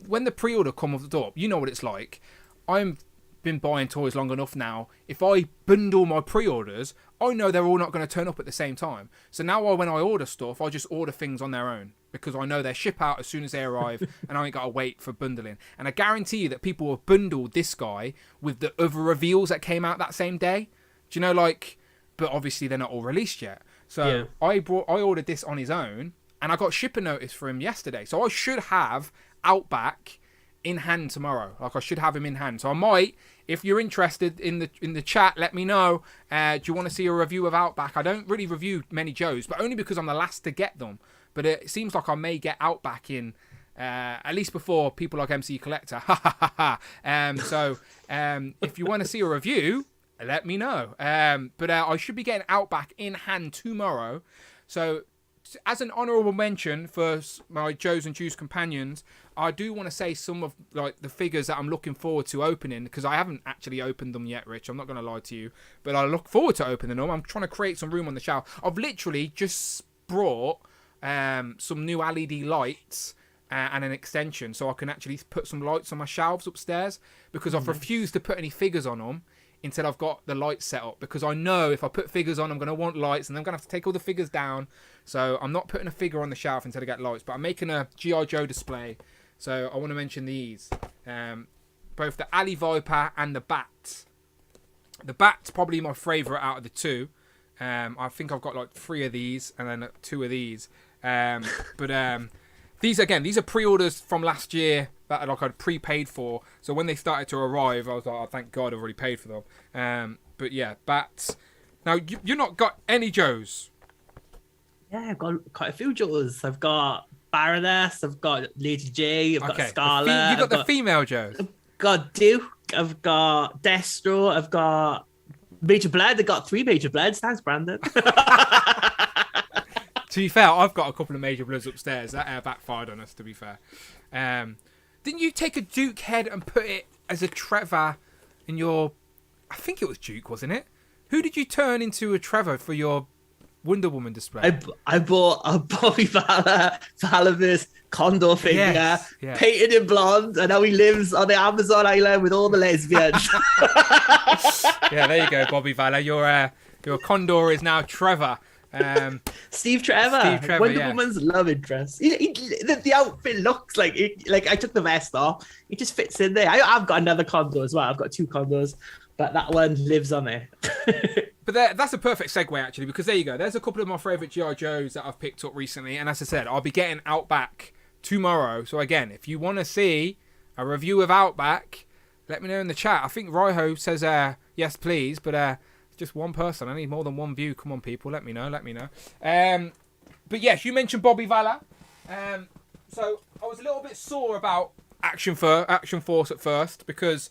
when the pre-order come off the door, you know what it's like. I'm been buying toys long enough now. If I bundle my pre-orders, I know they're all not going to turn up at the same time. So now when I order stuff, I just order things on their own because I know they ship out as soon as they arrive and I ain't got to wait for bundling. And I guarantee you that people have bundled this guy with the other reveals that came out that same day. Do you know, like, but obviously they're not all released yet. So yeah. I ordered this on his own and I got shipping notice for him yesterday. So I should have Outback in hand tomorrow. Like I should have him in hand. So I might, if you're interested in the chat, let me know. Do you want to see a review of Outback? I don't really review many Joes, but only because I'm the last to get them. But it seems like I may get Outback in at least before people like MCU Collector. So if you want to see a review, let me know. But I should be getting Outback in hand tomorrow. So as an honourable mention for my Joes and Juice companions, I do want to say some of like the figures that I'm looking forward to opening, because I haven't actually opened them yet, Rich. I'm not going to lie to you, but I look forward to opening them. I'm trying to create some room on the shelf. I've literally just brought some new LED lights and an extension, so I can actually put some lights on my shelves upstairs, because I've refused to put any figures on them until I've got the lights set up, because I know if I put figures on, I'm going to want lights, and I'm going to have to take all the figures down. So I'm not putting a figure on the shelf until I get lights, but I'm making a G.I. Joe display. So I want to mention these. Both the Alley Viper and the Bat. The Bat's probably my favourite out of the two. I think I've got like 3 of these and then 2 of these. But these are pre-orders from last year that like I'd prepaid for. So when they started to arrive, I was like, oh, thank God I've already paid for them. But yeah, Bats. Now, you've not got any Joes. Yeah, I've got quite a few Joes. I've got Baroness, I've got Lady J, I've got Scarlet. You've got the female Joes. I've got Duke, I've got Destro, I've got Major Blood. I've got 3 Major Bloods. Thanks, Brandon. To be fair, I've got a couple of Major Bloods upstairs. That backfired on us, to be fair. Didn't you take a Duke head and put it as a Trevor in your... I think it was Duke, wasn't it? Who did you turn into a Trevor for your Wonder Woman display? I bought a Bobby Valaverse Condor figure, painted in blonde, and now he lives on the Amazon island with all the lesbians. Yeah, there you go, Bobby Vala. Your Condor is now Trevor. Steve Trevor, Wonder Woman's love interest. The outfit looks like it, like I took the vest off. It just fits in there. I've got another Condor as well. I've got 2 Condors, but that one lives on there. But that's a perfect segue, actually, because there you go. There's a couple of my favourite G.I. Joes that I've picked up recently. And as I said, I'll be getting Outback tomorrow. So again, if you want to see a review of Outback, let me know in the chat. I think Raiho says, yes, please. But just one person. I need more than 1 view. Come on, people. Let me know. But yes, you mentioned Bobby Vala. So I was a little bit sore about Action Force at first, because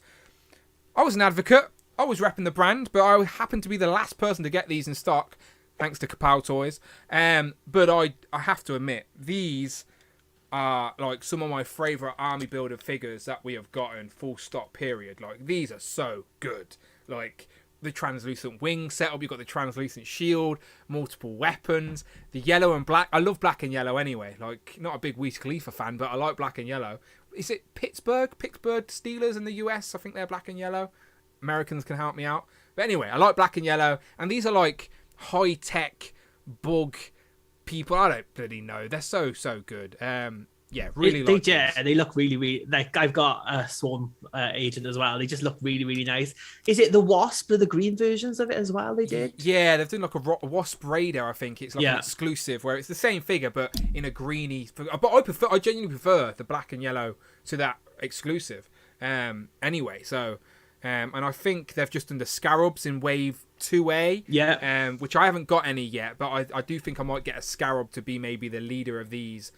I was an advocate. I was repping the brand, but I happened to be the last person to get these in stock, thanks to Kapow Toys. But I have to admit, these are like some of my favourite army builder figures that we have gotten, full stop, period. Like, these are so good. Like, the translucent wing setup, you've got the translucent shield, multiple weapons, the yellow and black. I love black and yellow anyway. Like, not a big Wiz Khalifa fan, but I like black and yellow. Is it Pittsburgh Steelers in the US? I think they're black and yellow. Americans can help me out. But anyway, I like black and yellow. And these are like high-tech bug people. I don't bloody know. They're so good. Yeah, really like they look really, really... Like, I've got a Swarm agent as well. They just look really, really nice. Is it the Wasp or the green versions of it as well they did? Yeah, they've done like a Wasp Raider, I think. It's like an exclusive, where it's the same figure, but in a greeny... But I genuinely prefer the black and yellow to that exclusive. Anyway, so... and I think they've just done the Scarabs in Wave 2A, which I haven't got any yet, but I do think I might get a Scarab to be maybe the leader of these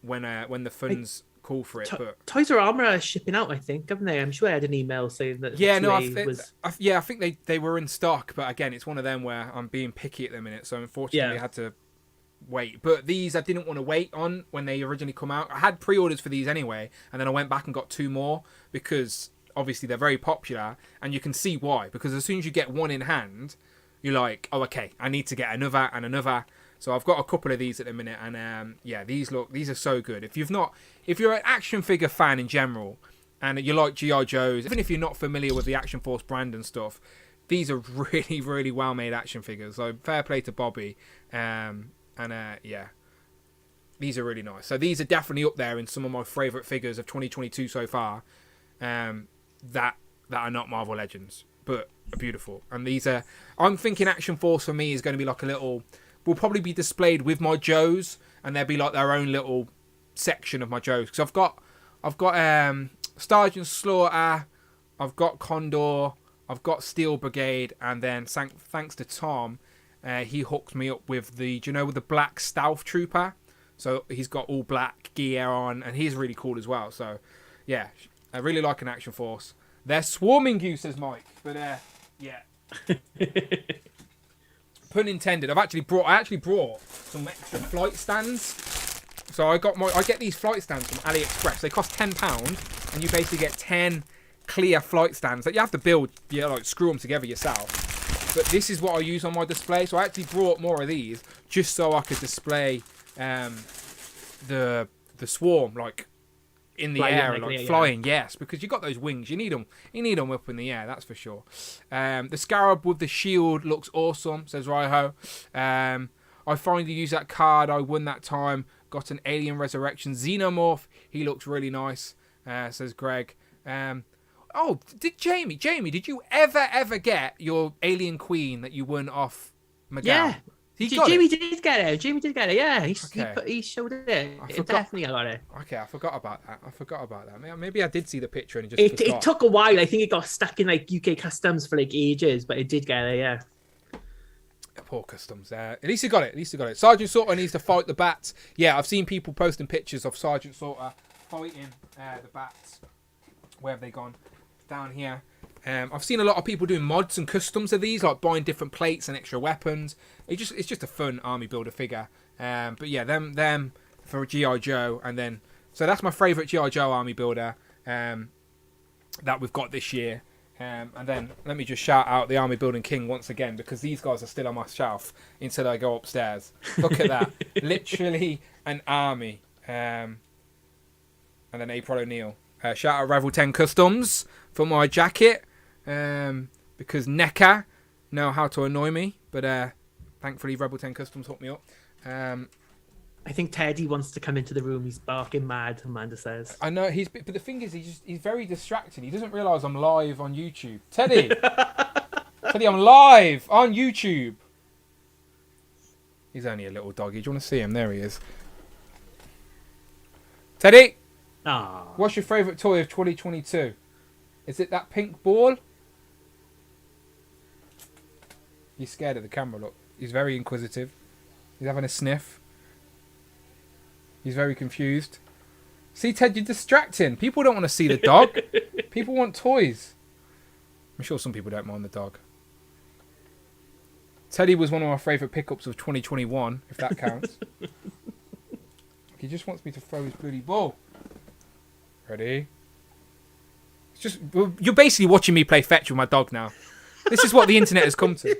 when the funds call for it. But Toys R Armor are shipping out, I think, haven't they? I'm sure I had an email saying that. Yeah, no, I think they were in stock, but again, it's one of them where I'm being picky at the minute, so unfortunately I had to wait. But these I didn't want to wait on when they originally come out. I had pre-orders for these anyway, and then I went back and got 2 more because obviously they're very popular, and you can see why, because as soon as you get one in hand, you're like, oh, okay, I need to get another and another. So I've got a couple of these at the minute, and yeah, these are so good. If you're an action figure fan in general, and you like G.I. Joes, even if you're not familiar with the Action Force brand and stuff, these are really, really well made action figures. So fair play to Bobby, yeah, these are really nice. So these are definitely up there in some of my favourite figures of 2022 so far. That are not Marvel Legends, but are beautiful. And these are... I'm thinking Action Force for me is going to be like a little... Will probably be displayed with my Joes, and they'll be like their own little section of my Joes. Because I've got Sergeant Slaughter, I've got Condor, I've got Steel Brigade, and then thanks to Tom, he hooked me up with with the black Stealth Trooper. So he's got all black gear on, and he's really cool as well. So yeah, I really like an Action Force. They're swarming you, says Mike. But yeah. Pun intended. I actually brought some extra flight stands. So I get these flight stands from AliExpress. They cost £10, and you basically get 10 clear flight stands that you have to build. You know, like screw them together yourself. But this is what I use on my display. So I actually brought more of these just so I could display the swarm like in the air, like flying. Yes, because you got those wings. You need them up in the air. That's for sure. The scarab with the shield looks awesome, says Raiho. I finally used that card I won that time. Got an Alien Resurrection Xenomorph. He looks really nice, says Greg. Did Jamie, did you ever get your Alien Queen that you won off Miguel? Yeah. Jamie did get it. Yeah, he showed it. Definitely got it. Okay, I forgot about that. Maybe I did see the picture and just forgot. It took a while. I think it got stuck in like UK customs for like ages, but it did get it. Yeah. Poor customs. At least he got it. Sergeant Slaughter needs to fight the bats. Yeah, I've seen people posting pictures of Sergeant Slaughter fighting the bats. Where have they gone? Down here. I've seen a lot of people doing mods and customs of these, like buying different plates and extra weapons. It's just a fun army builder figure. But yeah, them for G.I. Joe, and then so that's my favourite G.I. Joe army builder that we've got this year. And then let me just shout out the Army Building King once again, because these guys are still on my shelf until I go upstairs. Look at that. Literally an army. And then April O'Neil. Shout out Ravel 10 Customs for my jacket. Because NECA know how to annoy me. But thankfully Rebel 10 Customs hooked me up. I think Teddy wants to come into the room. He's barking mad, Amanda says. I know, but the thing is, he's very distracted. He doesn't realise I'm live on YouTube. Teddy! Teddy, I'm live on YouTube. He's only a little doggy. Do you want to see him? There he is. Teddy! Aww. What's your favourite toy of 2022? Is it that pink ball? He's scared of the camera, look. He's very inquisitive. He's having a sniff. He's very confused. See, Ted, you're distracting. People don't want to see the dog. People want toys. I'm sure some people don't mind the dog. Teddy was one of my favourite pickups of 2021, if that counts. He just wants me to throw his bloody ball. Ready? It's just, you're basically watching me play fetch with my dog now. This is what the internet has come to.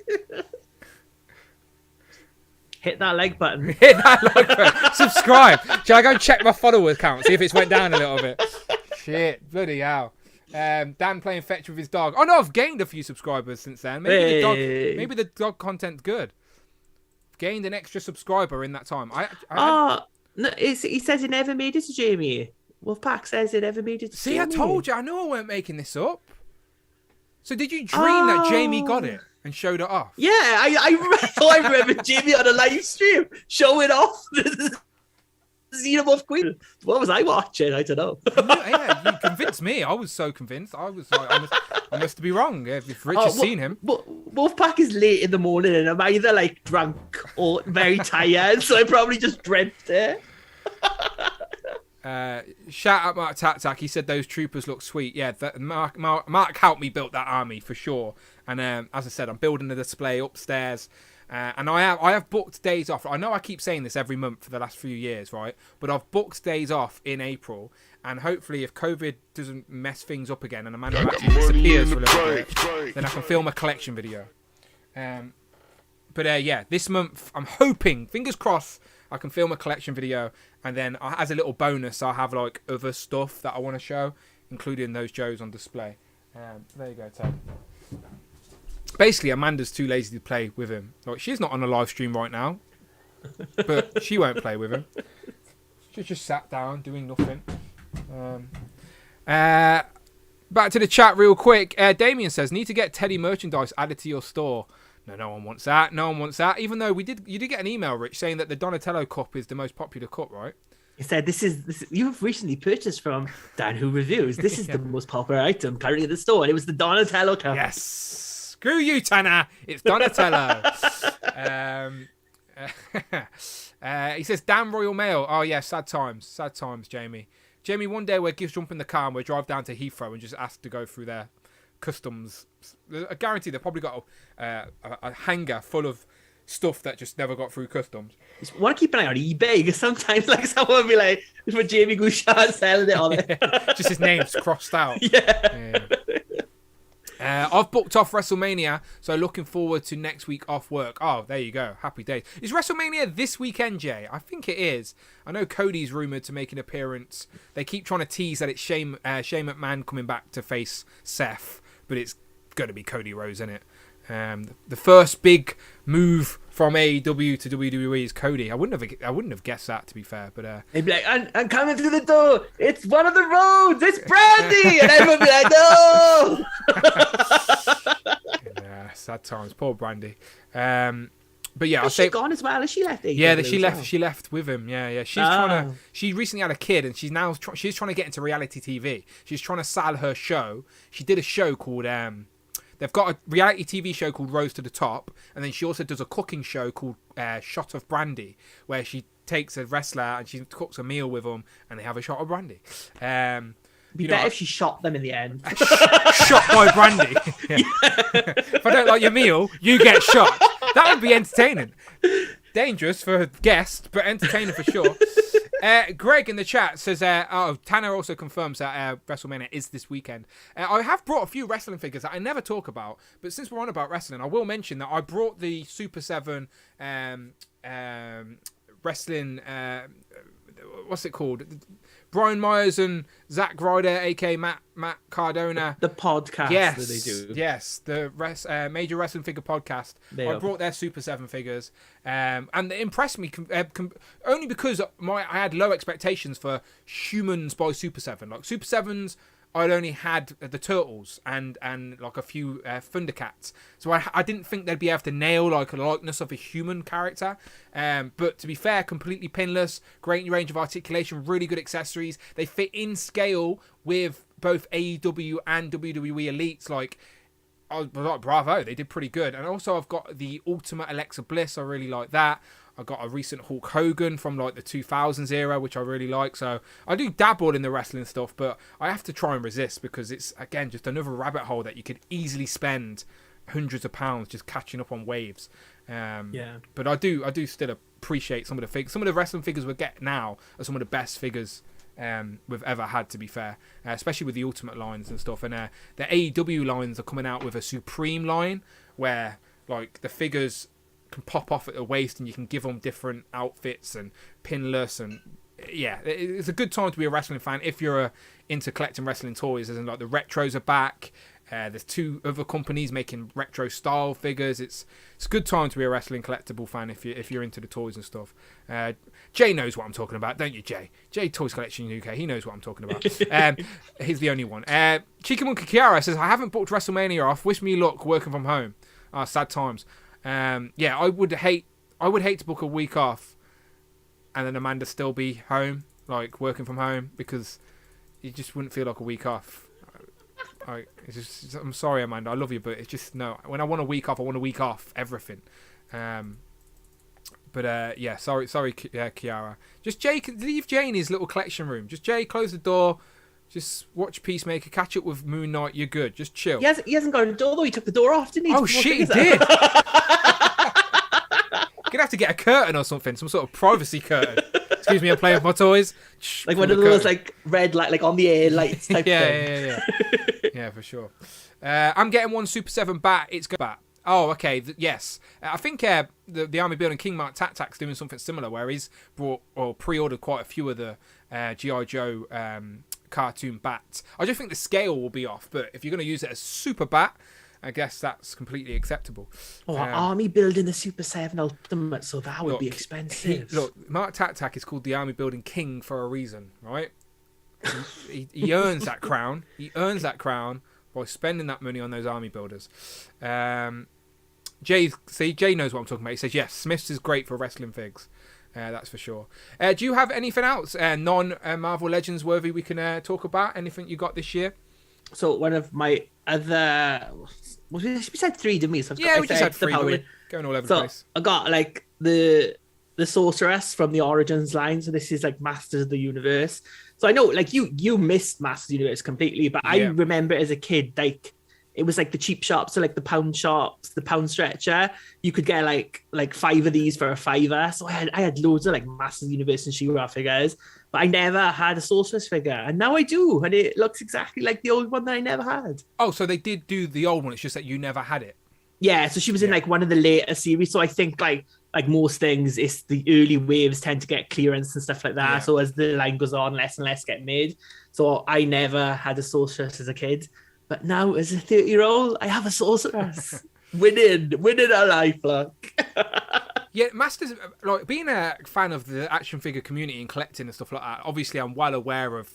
Hit that like button. Hit that like button. Subscribe. Shall I go check my follower count, see if it's went down a little bit? Shit, bloody hell. Dan playing fetch with his dog. Oh no, I've gained a few subscribers since then. Maybe the dog content's good. I've gained an extra subscriber in that time. No, he says it never made it to Jamie. Wolfpack says it never made it to See, Jamie. I told you. I knew I weren't making this up. So did you dream that Jamie got it and showed it off? Yeah, I remember Jamie on a live stream showing off the Xenomorph Queen. What was I watching? I don't know. Yeah, you convinced me. I was so convinced. I was like, I must be wrong. If Rich has seen him. Wolfpack is late in the morning and I'm either like drunk or very tired, so I probably just dreamt it. Shout out Mark Tack. He said those troopers look sweet. Yeah, Mark helped me build that army for sure. And as I said, I'm building the display upstairs. And I have booked days off. I know I keep saying this every month for the last few years, right? But I've booked days off in April. And hopefully if COVID doesn't mess things up again and Amanda actually disappears for a little bit, then I can film a collection video. But yeah, this month I'm hoping, fingers crossed, I can film a collection video, and then as a little bonus, I'll have like other stuff that I want to show, including those Joes on display. There you go, Ted. Basically, Amanda's too lazy to play with him. Like, she's not on a live stream right now, but she won't play with him. She's just sat down doing nothing. Back to the chat real quick. Damien says, need to get Teddy merchandise added to your store. No one wants that. No one wants that. Even though you did get an email, Rich, saying that the Donatello cup is the most popular cup, right? He said, this is you've recently purchased from Dan Who Reviews. This is the most popular item currently in the store. And it was the Donatello cup. Yes. Screw you, Tanner. It's Donatello. He says, damn Royal Mail. Oh, yeah, sad times, Jamie. Jamie, one day we'll jump in the car and we'll drive down to Heathrow and just ask to go through their customs. I guarantee they've probably got a hangar full of stuff that just never got through customs. Just want to keep an eye on eBay because sometimes like someone will be like, "For Jamie Gouchard selling it on it." Just his name's crossed out. Yeah. I've booked off WrestleMania, so looking forward to next week off work. Oh, there you go. Happy days. Is WrestleMania this weekend, Jay? I think it is. I know Cody's rumoured to make an appearance. They keep trying to tease that it's Shane McMahon coming back to face Seth, but it's going to be Cody Rhodes, isn't it? The first big move from AEW to WWE is Cody. I wouldn't have guessed that, to be fair. But they'd be like, I'm coming through the door. It's one of the roads. It's Brandy, and everyone would be like, no. Yeah, sad times. Poor Brandy. But yeah, Is she gone as well? Has she left AEW? Yeah, she left with him. Yeah. She recently had a kid, and she's trying to get into reality TV. She's trying to sell her show. She did a show called they've got a reality TV show called Rose to the Top, and then she also does a cooking show called Shot of Brandy, where she takes a wrestler and she cooks a meal with them, and they have a shot of brandy. Be better if she shot them in the end. Shot by brandy. Yeah. If I don't like your meal, you get shot. That would be entertaining. Dangerous for a guest, but entertaining for sure. Greg in the chat says, Tanner also confirms that WrestleMania is this weekend. I have brought a few wrestling figures that I never talk about, but since we're on about wrestling, I will mention that I brought the Super 7 wrestling, what's it called? Brian Myers and Zack Ryder, aka Matt Cardona. The podcast yes, that they do. Yes, the Major Wrestling Figure podcast. I brought their Super 7 figures, and they impressed me only because I had low expectations for humans by Super 7. Like Super 7s, I'd only had the Turtles and like a few Thundercats, so I didn't think they'd be able to nail like a likeness of a human character. But to be fair, completely pinless, great range of articulation, really good accessories. They fit in scale with both AEW and WWE elites. Like, I was like, bravo, they did pretty good. And also, I've got the Ultimate Alexa Bliss. I really like that. I got a recent Hulk Hogan from like the 2000s era, which I really like. So I do dabble in the wrestling stuff, but I have to try and resist because it's, again, just another rabbit hole that you could easily spend hundreds of pounds just catching up on waves. But I do still appreciate some of the figures. Some of the wrestling figures we get now are some of the best figures we've ever had, to be fair, especially with the Ultimate lines and stuff. And the AEW lines are coming out with a Supreme line where like the figures can pop off at the waist and you can give them different outfits and pinless, and yeah, it's a good time to be a wrestling fan if you're into collecting wrestling toys. As in, like, the retros are back. There's 2 other companies making retro style figures. It's a good time to be a wrestling collectible fan if you're into the toys and stuff. Jay knows what I'm talking about, don't you, Jay? Jay Toys Collection UK, he knows what I'm talking about. He's the only one. Chikamunka Kiara says, I haven't booked WrestleMania off. Wish me luck working from home. Sad times. I would hate to book a week off and then Amanda still be home, like working from home, because it just wouldn't feel like a week off. I'm sorry, Amanda, I love you, but it's just, no. When I want a week off, I want a week off everything. Sorry, Kiara. Just Jay, leave Jay in his little collection room. Just Jay, close the door. Just watch Peacemaker, catch up with Moon Knight. You're good. Just chill. He hasn't got a door though. He took the door off, didn't he? Oh shit, he did. Gonna have to get a curtain or something, some sort of privacy curtain. Excuse me, I'm playing with my toys. Like one of those like red light, like on the air lights type thing. Yeah. Yeah, for sure. I'm getting one Super 7 bat. It's good bat. Oh, okay. Yes. I think the Army Building King Mark Tattak's doing something similar, where he's brought or pre-ordered quite a few of the G.I. Joe cartoon bats. I just think the scale will be off, but if you're going to use it as Super Bat, I guess that's completely acceptable. Army Building the Super 7 Ultimate, so that would be expensive. Mark Tattak is called the Army Building King for a reason, right? He earns that crown. He earns that crown by spending that money on those army builders. Jay knows what I'm talking about. He says, yes, Smith's is great for wrestling figs. That's for sure. Do you have anything else non-Marvel Legends worthy we can talk about? Anything you got this year? So one of my other... we said 3, didn't we? So we just had 3. Going all over the place. I got like the Sorceress from the Origins line. So this is like Masters of the Universe. So I know like you missed Masters of the Universe completely, but I remember as a kid, like it was like the cheap shops, so like the pound shops, the pound stretcher. You could get like 5 of these for a £5. So I had loads of like Masters Universe and She-Ra figures, but I never had a Sorceress figure, and now I do, and it looks exactly like the old one that I never had. Oh, so they did do the old one. It's just that you never had it. Yeah, so she was in like one of the later series. So I think like most things, it's the early waves tend to get clearance and stuff like that. Yeah. So as the line goes on, less and less get made. So I never had a Sorceress as a kid. But now, as a 30-year-old, I have a Sorceress. winning our life, look. Yeah, Masters, like being a fan of the action figure community and collecting and stuff like that. Obviously, I'm well aware of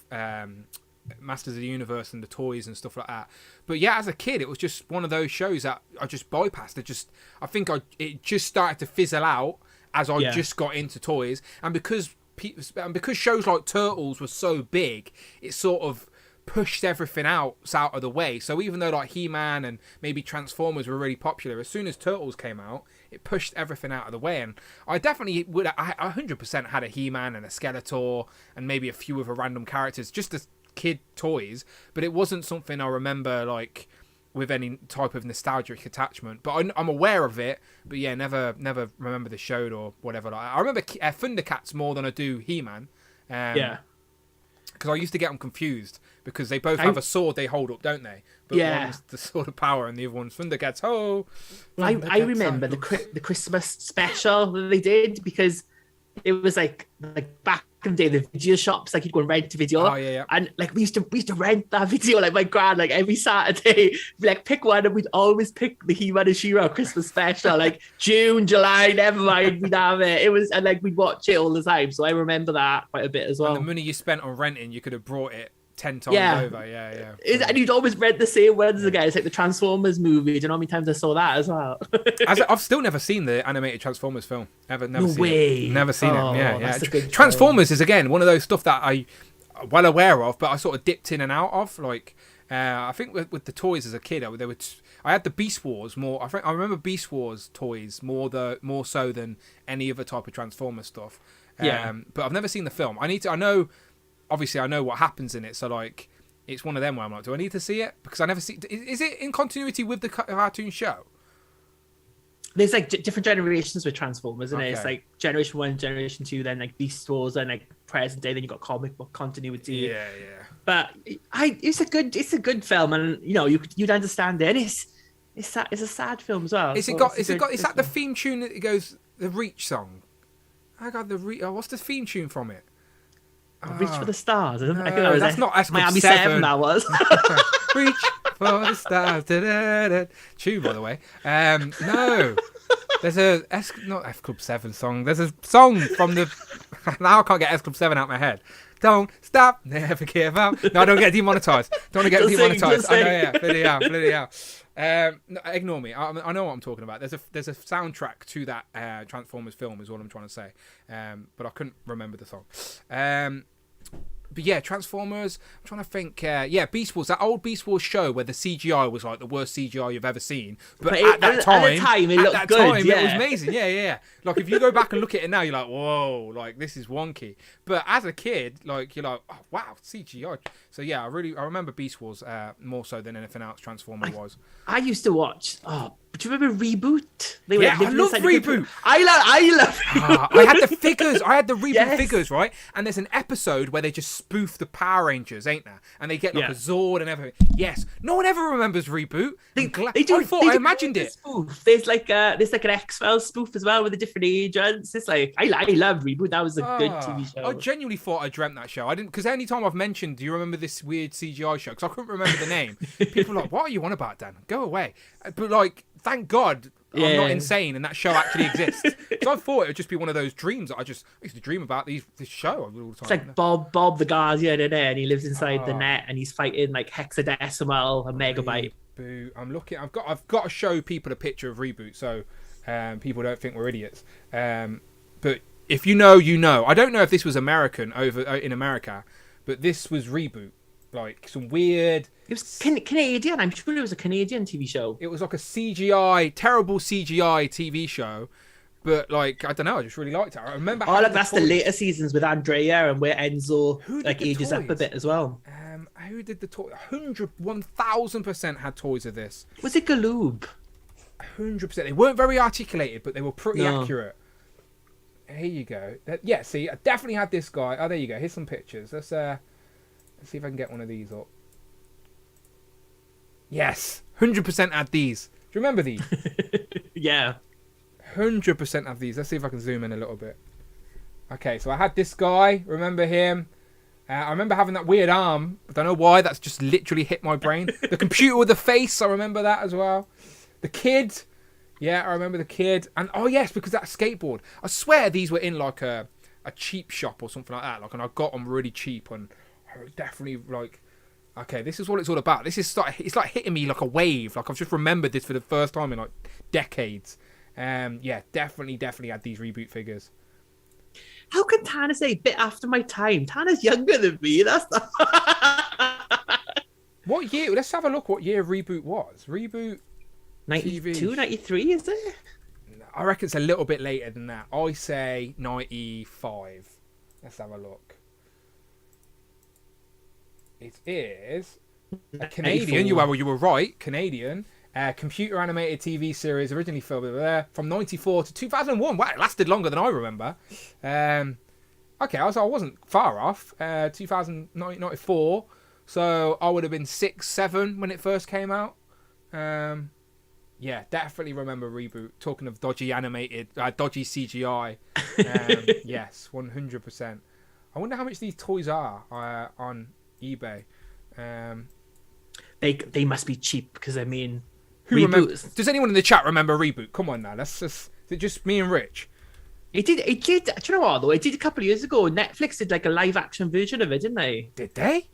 Masters of the Universe and the toys and stuff like that. But yeah, as a kid, it was just one of those shows that I just bypassed. I think it just started to fizzle out as I just got into toys, and because shows like Turtles were so big, it sort of pushed everything out of the way. So even though like He-Man and maybe Transformers were really popular, as soon as Turtles came out, it pushed everything out of the way. And I definitely would, I 100% had a He-Man and a Skeletor and maybe a few other random characters, just as kid toys, but it wasn't something I remember like with any type of nostalgic attachment. But I'm aware of it, but yeah, never remember the show or whatever. Like I remember Thundercats more than I do He-Man. Because I used to get them confused because they both have a sword they hold up, don't they? But one's the Sword of Power and the other one's Thundercats. I remember the Christmas special that they did, because it was like back in the day, the video shops, like you'd go and rent a video. Oh, yeah. And like we used to rent that video, like my grand, like every Saturday, we'd like pick one, and we'd always pick the He-Man and She-Ra Christmas special, like June, July, never mind, we'd have it. It was, and like we'd watch it all the time. So I remember that quite a bit as well. And the money you spent on renting, you could have brought it 10 times over. Yeah. And you'd always rent the same ones again. It's like the Transformers movie. Do you know how many times I saw that as well? I've still never seen the animated Transformers film. Never seen it. Never seen it. Yeah. Transformers is again one of those stuff that I'm well aware of, but I sort of dipped in and out of. Like I think with the toys as a kid, I had the Beast Wars more. I remember Beast Wars toys more so than any other type of Transformers stuff. But I've never seen the film. Obviously, I know what happens in it, so like, it's one of them where I'm like, do I need to see it? Because I never see. Is it in continuity with the cartoon show? There's like different generations with Transformers, isn't it? It's like Generation 1, Generation 2, then like Beast Wars, and like present day, then you got comic book continuity. Yeah. But it's a good film, and you know you'd understand it. And it's a sad film as well. Is that the theme tune that it goes, the Reach song? I got what's the theme tune from it? Reach for the Stars. That's not Excalibur Miami 7. That was. Reach for the stars. Da-da-da. Tune, by the way. No. There's not F Club 7 song. There's a song from the... Now I can't get F Club 7 out of my head. Don't stop, never give up. No, I don't get demonetized. Don't want to get demonetized. I know, yeah. Bloody hell. No, ignore me. I know what I'm talking about. There's a soundtrack to that Transformers film is all I'm trying to say. But I couldn't remember the song. But yeah, Transformers. I'm trying to think. Beast Wars. That old Beast Wars show where the CGI was like the worst CGI you've ever seen. But at that time, it looked good. It was amazing. Yeah. Like if you go back and look at it now, you're like, whoa, like this is wonky. But as a kid, like you're like, oh, wow, CGI. So yeah, I remember Beast Wars more so than anything else Transformer was. I used to watch. Do you remember Reboot? I love Reboot. I love Reboot. I had the figures. I had the Reboot figures, right? And there's an episode where they just spoof the Power Rangers, ain't there? And they get like a Zord and everything. Yes. No one ever remembers Reboot. I imagined it. Spoof. There's like an X-Files spoof as well with the different agents. It's like I love Reboot. That was a good TV show. I genuinely thought I dreamt that show. I didn't, because any time I've mentioned, do you remember this weird CGI show? Because I couldn't remember the name. People are like, what are you on about, Dan? Go away. But like, thank God I'm not insane and that show actually exists. So I thought it would just be one of those dreams that I used to dream about this show all the time. It's like Bob the Guardian, and he lives inside the net and he's fighting like hexadecimal, a megabyte. Boo. I'm looking. I've got to show people a picture of Reboot so people don't think we're idiots. But if you know, you know. I don't know if this was American over in America, but this was Reboot. Like some weird... It was Canadian. I'm sure it was a Canadian TV show. It was like a terrible CGI TV show. But like, I don't know, I just really liked it. I remember. Oh, look, that's the later seasons with Andrea and where Enzo like ages up a bit as well. Who did the toy? 1,000% had toys of this. Was it Galoob? 100%. They weren't very articulated, but they were pretty accurate. Here you go. Yeah, see, I definitely had this guy. Oh, there you go. Here's some pictures. Let's see if I can get one of these up. Yes, 100% had these. Do you remember these? Yeah. 100% have these. Let's see if I can zoom in a little bit. Okay, so I had this guy. Remember him? I remember having that weird arm. I don't know why. That's just literally hit my brain. The computer with the face. I remember that as well. The kid. Yeah, I remember the kid. And oh yes, because that skateboard. I swear these were in like a cheap shop or something like that. Like, and I got them really cheap. And I was definitely like, okay, this is what it's all about. This is it's like hitting me like a wave. Like I've just remembered this for the first time in like decades. Yeah, definitely had these Reboot figures. How can Tana say bit after my time? Tana's younger than me. That's not... What year? Let's have a look what year Reboot was. Reboot 92, TV. 93, is it? I reckon it's a little bit later than that. I say 95. Let's have a look. It is a Canadian. You were right. Canadian. Computer animated TV series originally filmed over there from 94 to 2001. Wow, it lasted longer than I remember. Okay, I wasn't far off. 2094. So I would have been 6, 7 when it first came out. Yeah, definitely remember Reboot. Talking of dodgy animated, dodgy CGI. Yes, 100%. I wonder how much these toys are on eBay. They must be cheap because I mean, who remembers? Does anyone in the chat remember Reboot? Come on now, let's just. Is it just me and Rich? It did. Do you know what though? It did a couple of years ago. Netflix did like a live action version of it, didn't they? Did they?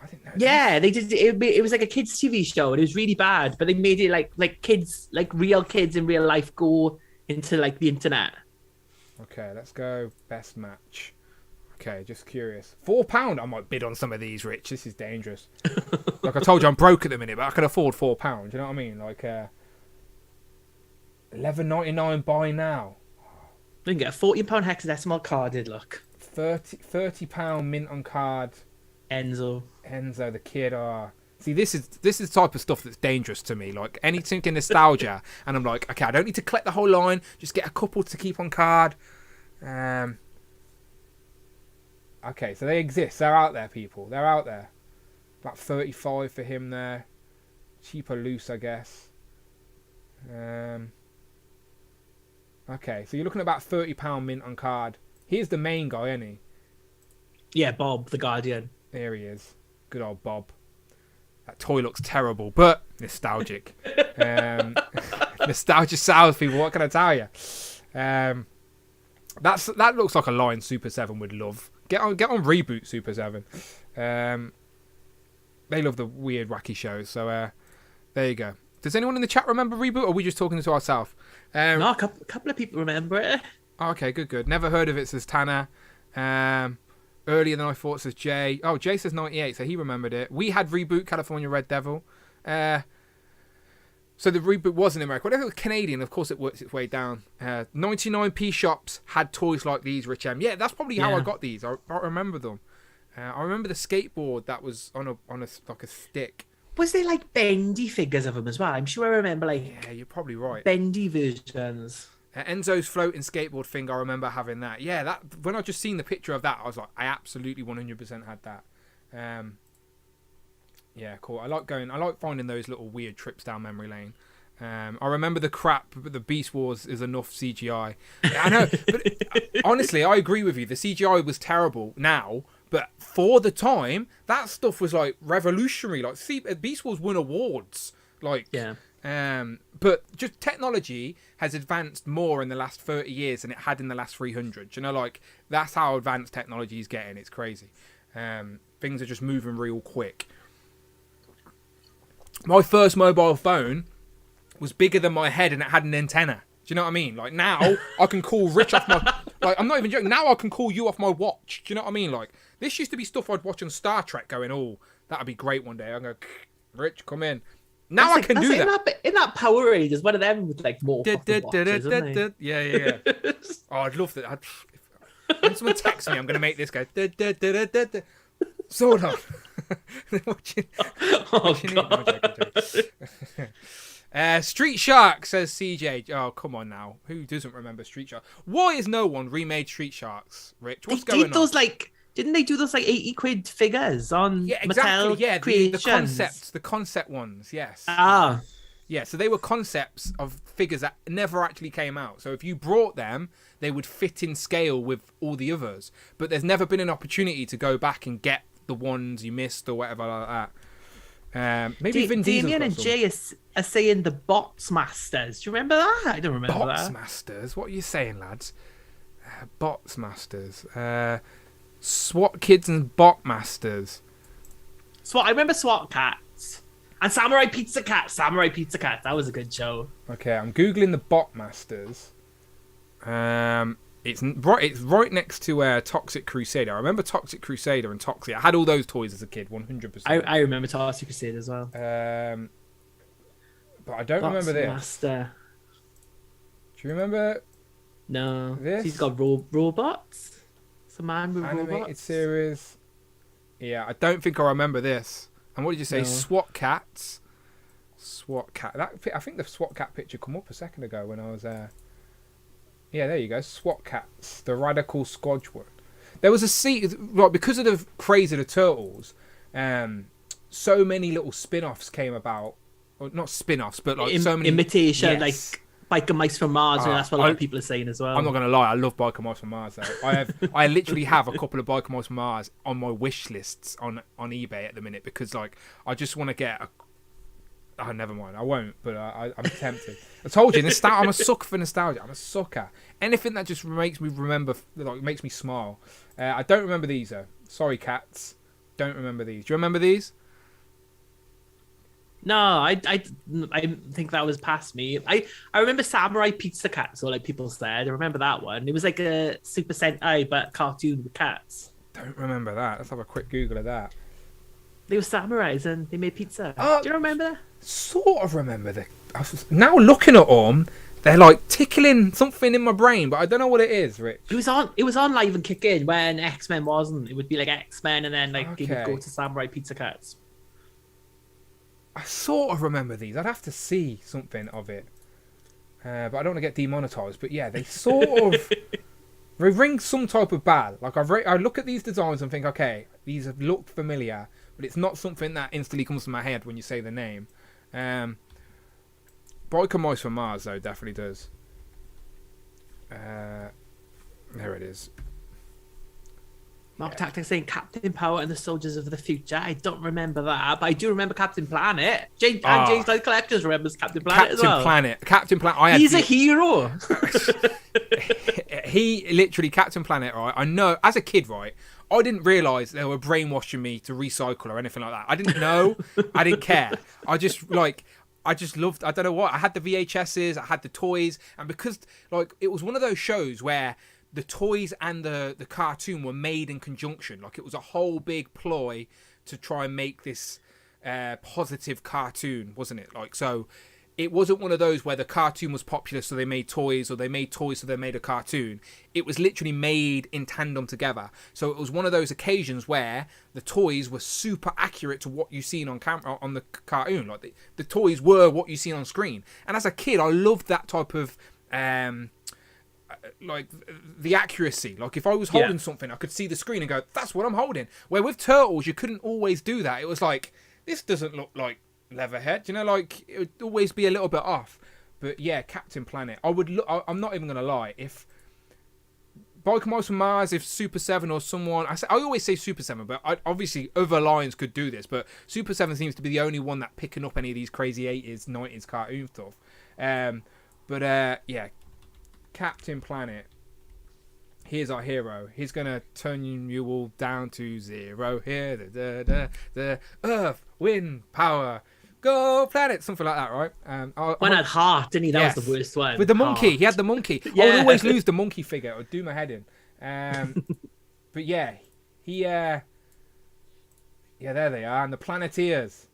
I didn't know. Yeah, they did. It was like a kids' TV show, and it was really bad. But they made it like kids, like real kids in real life, go into like the internet. Okay, let's go best match. Okay, just curious. £4. I might bid on some of these, Rich. This is dangerous. Like I told you, I'm broke at the minute, but I can afford £4. You know what I mean? Like $11.99 buy now. You can get a £14 hexadecimal carded look. £30 mint on card. Enzo, the kid. See, this is the type of stuff that's dangerous to me. Like anything in nostalgia, and I'm like, okay, I don't need to collect the whole line. Just get a couple to keep on card. Okay, so they exist. They're out there, people. They're out there. About 35 for him there. Cheaper loose, I guess. Okay, so you're looking at about £30 mint on card. Here's the main guy, isn't he? Yeah, Bob, the Guardian. There he is. Good old Bob. That toy looks terrible, but nostalgic. Nostalgia sells, people. What can I tell you? That looks like a line Super 7 would love. Get on Reboot Super 7. They love the weird, wacky shows. So there you go. Does anyone in the chat remember Reboot, or are we just talking to ourselves? No, a couple of people remember it. Okay, good. Never heard of it, says Tanner. Earlier than I thought, says Jay. Oh, Jay says 98, so he remembered it. We had Reboot, California Red Devil. So the Reboot was in America. Whatever it was Canadian, of course it works its way down. 99p shops had toys like these, Rich M. Yeah, that's probably how I got these. I remember them. I remember the skateboard that was on a like a stick. Was there like bendy figures of them as well? I'm sure I remember like... Yeah, you're probably right. Bendy versions. Enzo's floating skateboard thing, I remember having that. Yeah, that when I just seen the picture of that, I was like, I absolutely 100% had that. Yeah, cool. I like finding those little weird trips down memory lane. I remember the crap, but the Beast Wars is enough CGI. I know, but honestly, I agree with you. The CGI was terrible now, but for the time, that stuff was like revolutionary. Like, see, Beast Wars won awards. Like, yeah. But just technology has advanced more in the last 30 years than it had in the last 300. You know, like, that's how advanced technology is getting. It's crazy. Things are just moving real quick. My first mobile phone was bigger than my head and it had an antenna. Do you know what I mean? Like, now I can call Rich off my... Like, I'm not even joking. Now I can call you off my watch. Do you know what I mean? Like, this used to be stuff I'd watch on Star Trek going, oh, that'd be great one day. I'm going, Rich, come in. Now I can do that. In that Power Rangers, one of them with like more fucking watches, isn't they? Yeah. Oh, I'd love that. When someone texts me, I'm going to make this go. Sword on. Watching Street Shark, says CJ. Oh, come on now. Who doesn't remember Street Shark? Why has no one remade Street Sharks, Rich? What's going on? Those didn't they do those like 80 quid figures on Mattel Creations? The concept ones, yes. Yeah, so they were concepts of figures that never actually came out. So if you brought them, they would fit in scale with all the others. But there's never been an opportunity to go back and get the ones you missed or whatever like that. Maybe Vin Diesel's Damien and Jay are saying the Bots Masters. Do you remember that? I don't remember that. Bots Masters? What are you saying, lads? Bots Masters. SWAT Kids and Bot Masters. I remember SWAT Cats. And Samurai Pizza Cat. That was a good show. Okay, I'm Googling the Bot Masters. It's right next to Toxic Crusader. I remember Toxic Crusader and Toxic. I had all those toys as a kid, 100%. I remember Toxic Crusader as well. But I don't remember this. Master. Do you remember? No. This? He's got robots. It's a man with animated robots. Series. Yeah, I don't think I remember this. And what did you say? No. SWAT Cats. SWAT Cat. I think the SWAT Cat picture come up a second ago when I was there. Yeah, there you go. SWAT Cats, the Radical Squadron. There was a scene, like, because of the craze of the Turtles, so many little spin-offs came about. Well, not spin-offs, but like so many imitation, like Biker Mice from Mars, and that's what a lot of people are saying as well. I'm not gonna lie, I love Biker Mice from Mars though. I literally have a couple of Biker Mice from Mars on my wish lists on eBay at the minute because like I just want to get a. Oh, never mind. I won't, but I'm tempted. I told you, I'm a sucker for nostalgia. I'm a sucker. Anything that just makes me remember, like, makes me smile. I don't remember these though. Sorry, cats. Don't remember these. Do you remember these? No, I think that was past me. I remember Samurai Pizza Cats, or like people said. I remember that one. It was like a Super Sentai, but cartoon with cats. Don't remember that. Let's have a quick Google of that. They were samurais and they made pizza. Do you remember that? Sort of remember now looking at them, they're like tickling something in my brain, but I don't know what it is, Rich. It was on Live and Kick In when X-Men wasn't. It would be like X-Men and then like it would go to Samurai Pizza Cats. I sort of remember these. I'd have to see something of it. But I don't want to get demonetized. But yeah, they sort of they ring some type of bell. Like I look at these designs and think, okay, these have looked familiar, but it's not something that instantly comes to my head when you say the name. Biker Mice from Mars, though, definitely does. There it is. Mark Tactic saying Captain Power and the Soldiers of the Future. I don't remember that, but I do remember Captain Planet. James Light Collectors remembers Captain Planet as well. Captain Planet. He's a hero. He literally, Captain Planet, right? I know, as a kid, right? I didn't realise they were brainwashing me to recycle or anything like that. I didn't know. I didn't care. I just loved, I don't know what. I had the VHSs, I had the toys. And because, like, it was one of those shows where the toys and the cartoon were made in conjunction. Like, it was a whole big ploy to try and make this positive cartoon, wasn't it? Like, so it wasn't one of those where the cartoon was popular, so they made toys, or they made toys, so they made a cartoon. It was literally made in tandem together. So it was one of those occasions where the toys were super accurate to what you seen on camera on the cartoon. Like the toys were what you seen on screen. And as a kid, I loved that type of like the accuracy. Like if I was holding something, I could see the screen and go, "That's what I'm holding." Where with Turtles, you couldn't always do that. It was like, this doesn't look like Leatherhead, you know, like it would always be a little bit off. But yeah, Captain Planet, I would look. I'm not even gonna lie. If Biker Mice from Mars, if Super 7 or someone, I always say Super 7, but obviously other lines could do this. But Super 7 seems to be the only one that picking up any of these crazy 80s, 90s cartoon stuff. Yeah, Captain Planet. Here's our hero. He's gonna turn you all down to zero. Here, the Earth, wind, power. Go planet, something like that, right? One had heart, didn't he? That was the worst one. With the monkey, he had the monkey. I would always lose the monkey figure. It would do my head in. But yeah, there they are, and the Planeteers.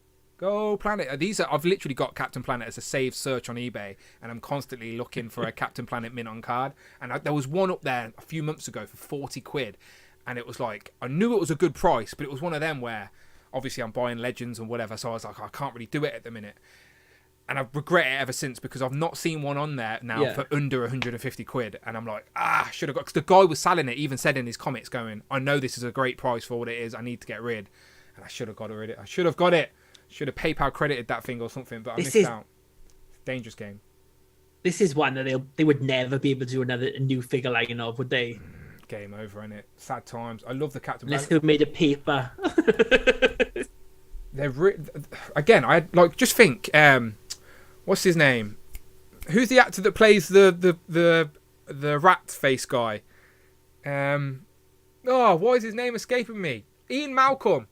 Go Planet. I've literally got Captain Planet as a saved search on eBay, and I'm constantly looking for a Captain Planet mint on card. And there was one up there a few months ago for 40 quid, and it was like, I knew it was a good price, but it was one of them where obviously I'm buying Legends and whatever, so I was like, I can't really do it at the minute. And I've regret it ever since, because I've not seen one on there now for under 150 quid. And I'm like, should have got... Because the guy was selling it, even said in his comments going, I know this is a great price for what it is. I need to get rid. And I should have got rid of it. I should have got it. Should have PayPal credited that thing or something, but I missed out. Dangerous game. This is one that they would never be able to do a new figure line of, would they? Game over, innit? Sad times. I love the Captain Unless they made of paper. Again, I like just think... what's his name? Who's the actor that plays the rat face guy? Why is his name escaping me? Ian Malcolm.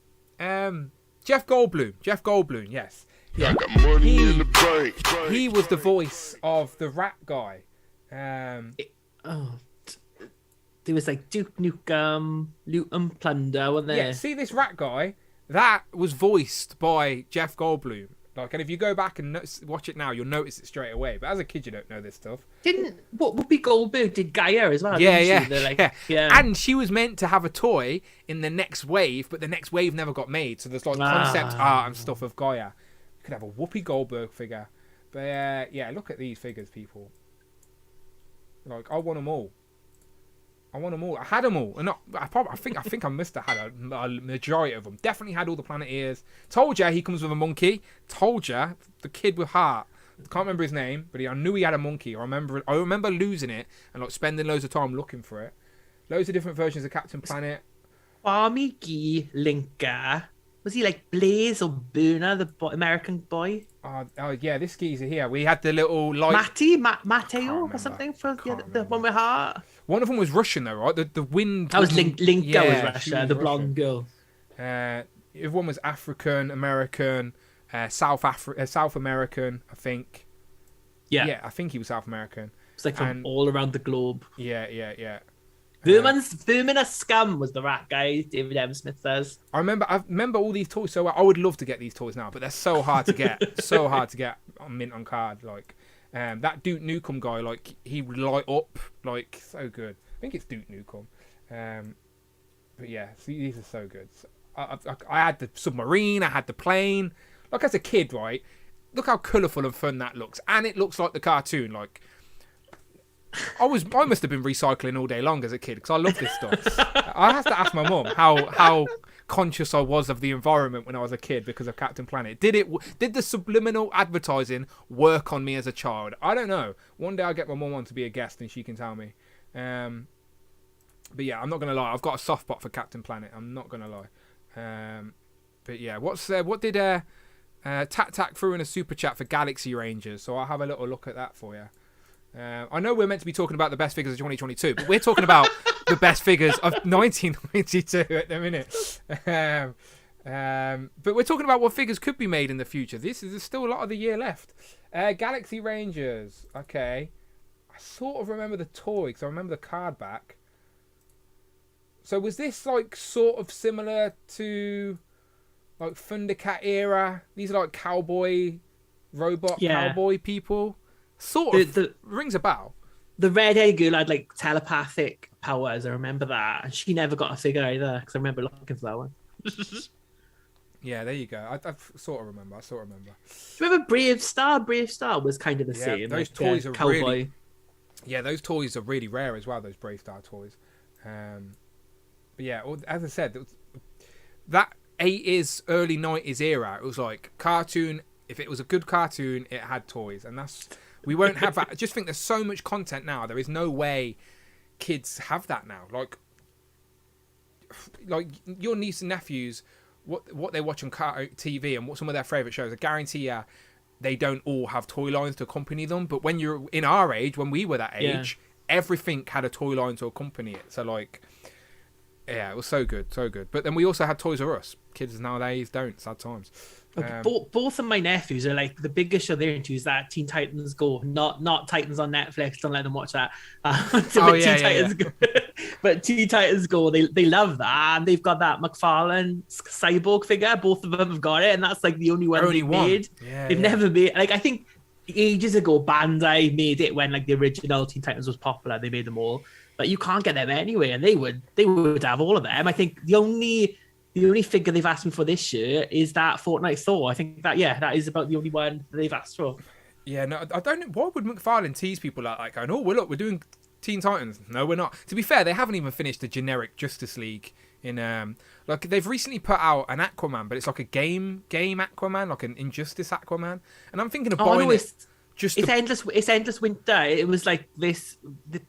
Jeff Goldblum. Jeff Goldblum, yes. Yeah. He was the voice of the rat guy. There was like Duke Nukem, Loot and Plunder, wasn't there? Yeah, see this rat guy? That was voiced by Jeff Goldblum. Like, and if you go back and watch it now, you'll notice it straight away. But as a kid, you don't know this stuff. Whoopi Goldberg did Gaia as well? Yeah. And she was meant to have a toy in the next wave, but the next wave never got made. So there's like concept art and stuff of Gaia. You could have a Whoopi Goldberg figure. But look at these figures, people. Like, I want them all. I had them all, and I think I must have had a majority of them. Definitely had all the Planeteers. Told ya he comes with a monkey. Told ya the kid with heart. Can't remember his name, but I knew he had a monkey. I remember losing it and like spending loads of time looking for it. Loads of different versions of Captain Planet. Barmy Guy Linker. Was he like Blaze or Burner, the American boy? Yeah, this geezer here. We had the little light. Mateo or something for the one with heart. One of them was Russian though, right? The wind. That was Linker was Russia, the blonde girl. Everyone was African American, South American, I think. Yeah, I think he was South American. It's like from all around the globe. Yeah. Vermin a Scum was the rat guy, David M. Smith says. I remember all these toys so well. I would love to get these toys now, but they're so hard to get. So hard to get on mint on card. Like that Duke Nukem guy, like he would light up, like so good. I think it's Duke Nukem. But yeah, see, these are so good. So, I had the submarine, I had the plane. Like as a kid, right? Look how colourful and fun that looks, and it looks like the cartoon. Like I must have been recycling all day long as a kid because I love this stuff. I have to ask my mum how conscious I was of the environment when I was a kid because of Captain Planet. Did the subliminal advertising work on me as a child? I don't know. One day I'll get my mum on to be a guest and she can tell me. But yeah, I'm not gonna lie. I've got a soft spot for Captain Planet. I'm not gonna lie. But yeah, what did Tac threw in a super chat for Galaxy Rangers? So I'll have a little look at that for you. I know we're meant to be talking about the best figures of 2022, but we're talking about the best figures of 1992 at the minute. But we're talking about what figures could be made in the future. There's still a lot of the year left. Galaxy Rangers. Okay. I sort of remember the toy because I remember the card back. So was this like sort of similar to like Thundercat era? These are like cowboy, cowboy people. Sort of rings a bell. The red-haired girl had like telepathic powers. I remember that, and she never got a figure either because I remember looking for that one. Yeah, there you go. I sort of remember. Do you remember Brave Star? Brave Star was kind of the same. Those like, toys are cowboy. really. Yeah, those toys are really rare as well. Those Brave Star toys. But yeah, as I said, that 80s, early 90s era, it was like cartoon. If it was a good cartoon, it had toys, and that's. We won't have that. I just think there's so much content now. There is no way kids have that now. Like your niece and nephews, what they watch on TV and what some of their favourite shows, I guarantee you, they don't all have toy lines to accompany them. But when you're in our age, when we were that age, everything had a toy line to accompany it. So like, yeah, it was so good, so good. But then we also had Toys R Us. Kids nowadays don't. Sad times. Both of my nephews are like, the biggest show they're into is that Teen Titans Go, not Titans on Netflix. Don't let them watch that. Go, but Teen Titans Go, they love that, and they've got that McFarlane cyborg figure. Both of them have got it, and that's like the only one they've made. They've never made, like, I think ages ago Bandai made it when like the original Teen Titans was popular. They made them all, but you can't get them anyway, and they would have all of them. I think the only figure they've asked me for this year is that Fortnite Thor. I think that is about the only one that they've asked for. Yeah, no, I don't know. Why would McFarlane tease people like going, oh, we're doing Teen Titans? No, we're not. To be fair, they haven't even finished the generic Justice League in like they've recently put out an Aquaman, but it's like a game Aquaman, like an Injustice Aquaman. And I'm thinking of buying it. It's endless winter. It was like the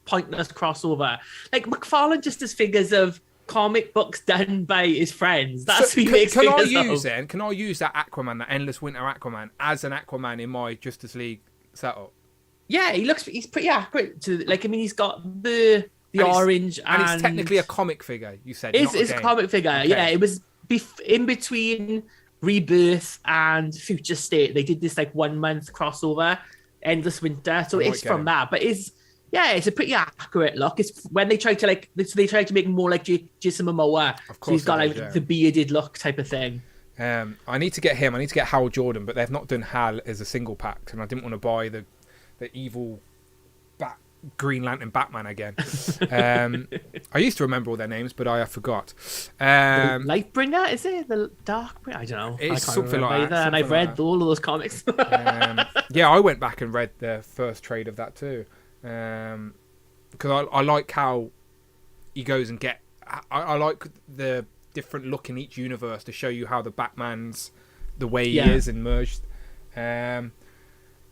pointless crossover. Like McFarlane just has figures of comic books done by his friends. That's what he makes figures of. Can I use that Aquaman, that endless winter Aquaman, as an Aquaman in my Justice League setup? Yeah, he's pretty accurate to, like, I mean, he's got the orange and it's technically a comic figure, you said. It's a comic figure. Okay. Yeah, it was in between Rebirth and Future State. They did this like 1 month crossover, endless winter. So it's from that, but it's a pretty accurate look. It's when they try to make him more like Jason Momoa. Of course, so he's got like the bearded look type of thing. I need to get him. I need to get Hal Jordan, but they've not done Hal as a single pack, and I didn't want to buy the evil Green Lantern Batman again. I used to remember all their names, but I forgot. Lightbringer, is it the Darkbringer? I don't know. It's something like that. And I've read all of those comics. Yeah, I went back and read the first trade of that too. Because I like how he goes and I like the different look in each universe to show you how the Batman's the way he is and merged.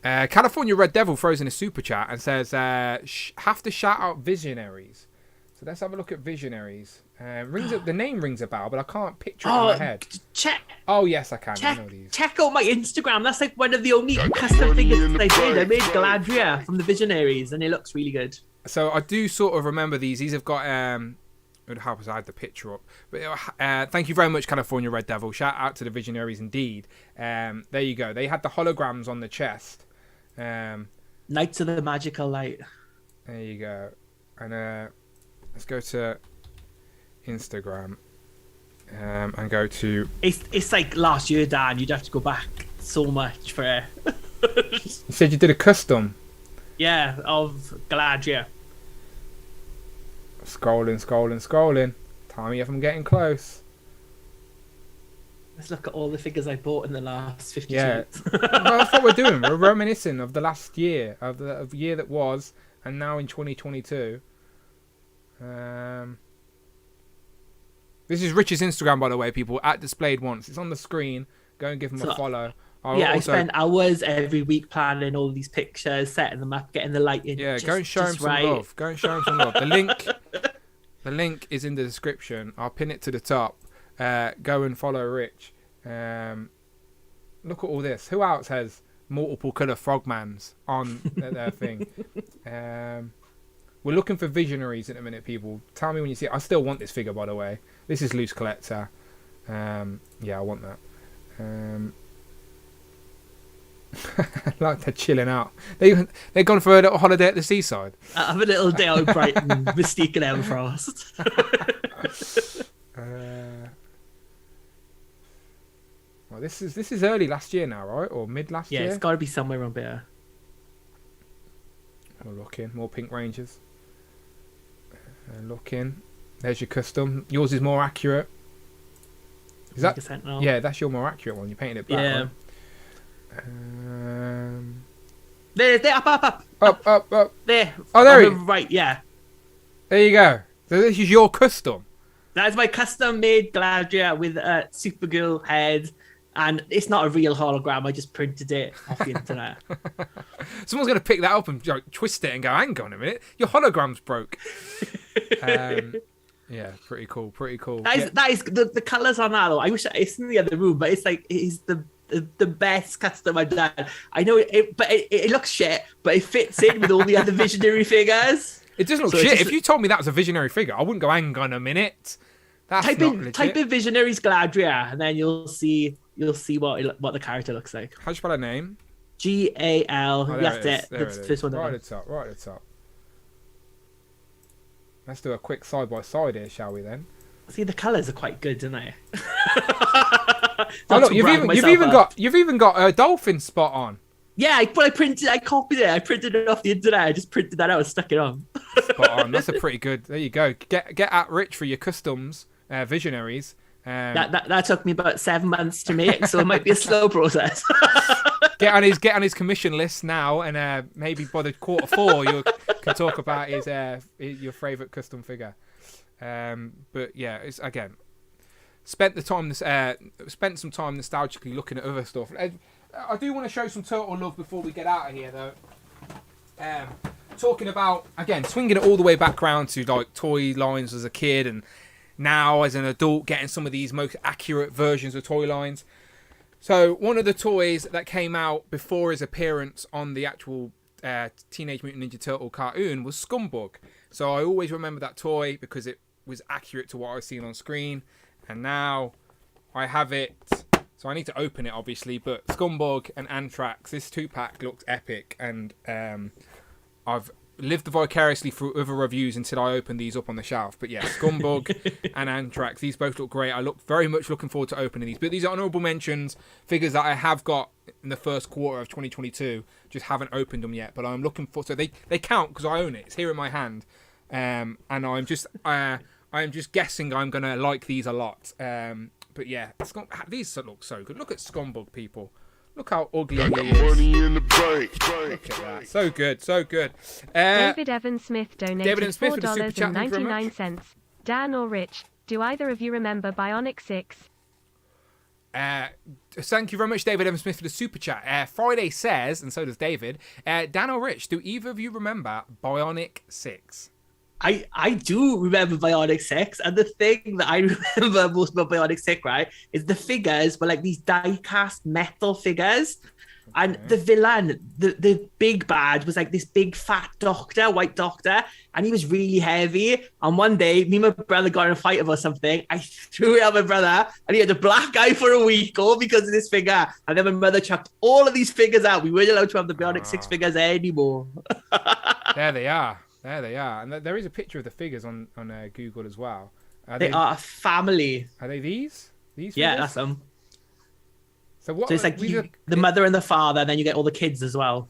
California Red Devil throws in a super chat and says have to shout out Visionaries. So let's have a look at Visionaries. The name rings a bell, but I can't picture it in my head. Oh yes, I can. I know these. Check out my Instagram. That's like one of the only custom figures I did. I made Galadriel from the Visionaries, and it looks really good. So I do sort of remember these. These have got it would help us. I had the picture up. But thank you very much, California Red Devil. Shout out to the Visionaries indeed. There you go. They had the holograms on the chest. Knights of the Magical Light. There you go. And let's go to Instagram and go to. It's like last year, Dan. You'd have to go back so much for it. You said you did a custom. Yeah, of Galadriel. Scrolling. Tell me if I'm getting close. Let's look at all the figures I bought in the last 50 minutes. Well, that's what we're doing. We're reminiscing of the last year, of the year that was, and now in 2022. This is Rich's Instagram, by the way, people, @displayed once. It's on the screen. Go and give him a follow. I spend hours every week planning all these pictures, setting them up, getting the lighting. Yeah, go and show him some love. Go and show him some love. The link is in the description. I'll pin it to the top. Go and follow Rich. Look at all this. Who else has multiple colour frogmans on their thing? We're looking for Visionaries in a minute, people. Tell me when you see it. I still want this figure, by the way. This is Loose Collector. Yeah, I want that. Like they're chilling out. They've gone for a little holiday at the seaside. Have a little day out in Brighton, Mystique and Elmfrost. Well, this is early last year now, right? Or mid last year? Yeah, it's got to be somewhere around there. We're looking. More Pink Rangers. Looking. There's your custom. Yours is more accurate. Is that? Yeah, that's your more accurate one. You painted it black. Yeah. There, up. There. Oh, there. Right, yeah. There you go. So this is your custom. That is my custom-made Galadriel with a Supergirl head, and it's not a real hologram. I just printed it off the internet. Someone's going to pick that up and twist it and go, hang on a minute, your hologram's broke. Yeah, pretty cool. That is the colours on that, though. I wish it's in the other room, but it's like it's the best custom I've done. I know it looks shit, but it fits in with all the other Visionary figures. It doesn't look shit. If you told me that was a Visionary figure, I wouldn't go, hang on a minute. That's type in Visionaries Galadriel, and then you'll see you'll see what the character looks like. How do you spell her name? Gal. Oh, That's it. it. That's the first one. Right at the top. Right at the top. Let's do a quick side by side here, shall we? Then. See, the colours are quite good, aren't they? Oh look, you've even got a dolphin spot on. Yeah, I copied it. I printed it off the internet. I just printed that out and stuck it on. Spot on. That's a pretty good. There you go. Get at Rich for your customs, visionaries. That took me about 7 months to make, so it might be a slow process. Get on his commission list now, and maybe by the quarter 4 you can talk about your favourite custom figure. But yeah, it's again spent some time nostalgically looking at other stuff. I do want to show some turtle love before we get out of here, though. Talking about, again, swinging it all the way back around to like toy lines as a kid and now as an adult, getting some of these most accurate versions of toy lines. So one of the toys that came out before his appearance on the actual Teenage Mutant Ninja Turtle cartoon was Scumbug. So I always remember that toy because it was accurate to what I've seen on screen. And now I have it. So I need to open it, obviously, but Scumbug and Anthrax, this 2-pack looks epic, and I've lived vicariously through other reviews until I open these up on the shelf. But yeah, Scumbug and Anthrax, these both look great. I very much looking forward to opening these. But these are honourable mentions, figures that I have got in the first quarter of 2022, just haven't opened them yet. But I'm looking for, so they count because I own it. It's here in my hand, and I'm just guessing I'm gonna like these a lot. But yeah, these look so good. Look at Scumbug, people. Look how ugly he is. Look at that. So good, so good. David Evan Smith donated $4.99. Dan or Rich, do either of you remember Bionic 6? Thank you very much, David Evan Smith, for the super chat. Friday says, and so does David, Dan or Rich, do either of you remember Bionic 6? I do remember Bionic 6, and the thing that I remember most about Bionic 6, right, is the figures were like these die-cast metal figures, and the villain, the big bad, was like this big fat doctor, white doctor, and he was really heavy. And one day, me and my brother got in a fight about something. I threw it at my brother, and he had a black eye for a week, all because of this figure. And then my mother chucked all of these figures out. We weren't allowed to have the Bionic 6 figures anymore. There they are. There they are. And there is a picture of the figures on Google as well. They are a family. Are they these? These figures? Yeah, that's them. So it's like the mother and the father, and then you get all the kids as well.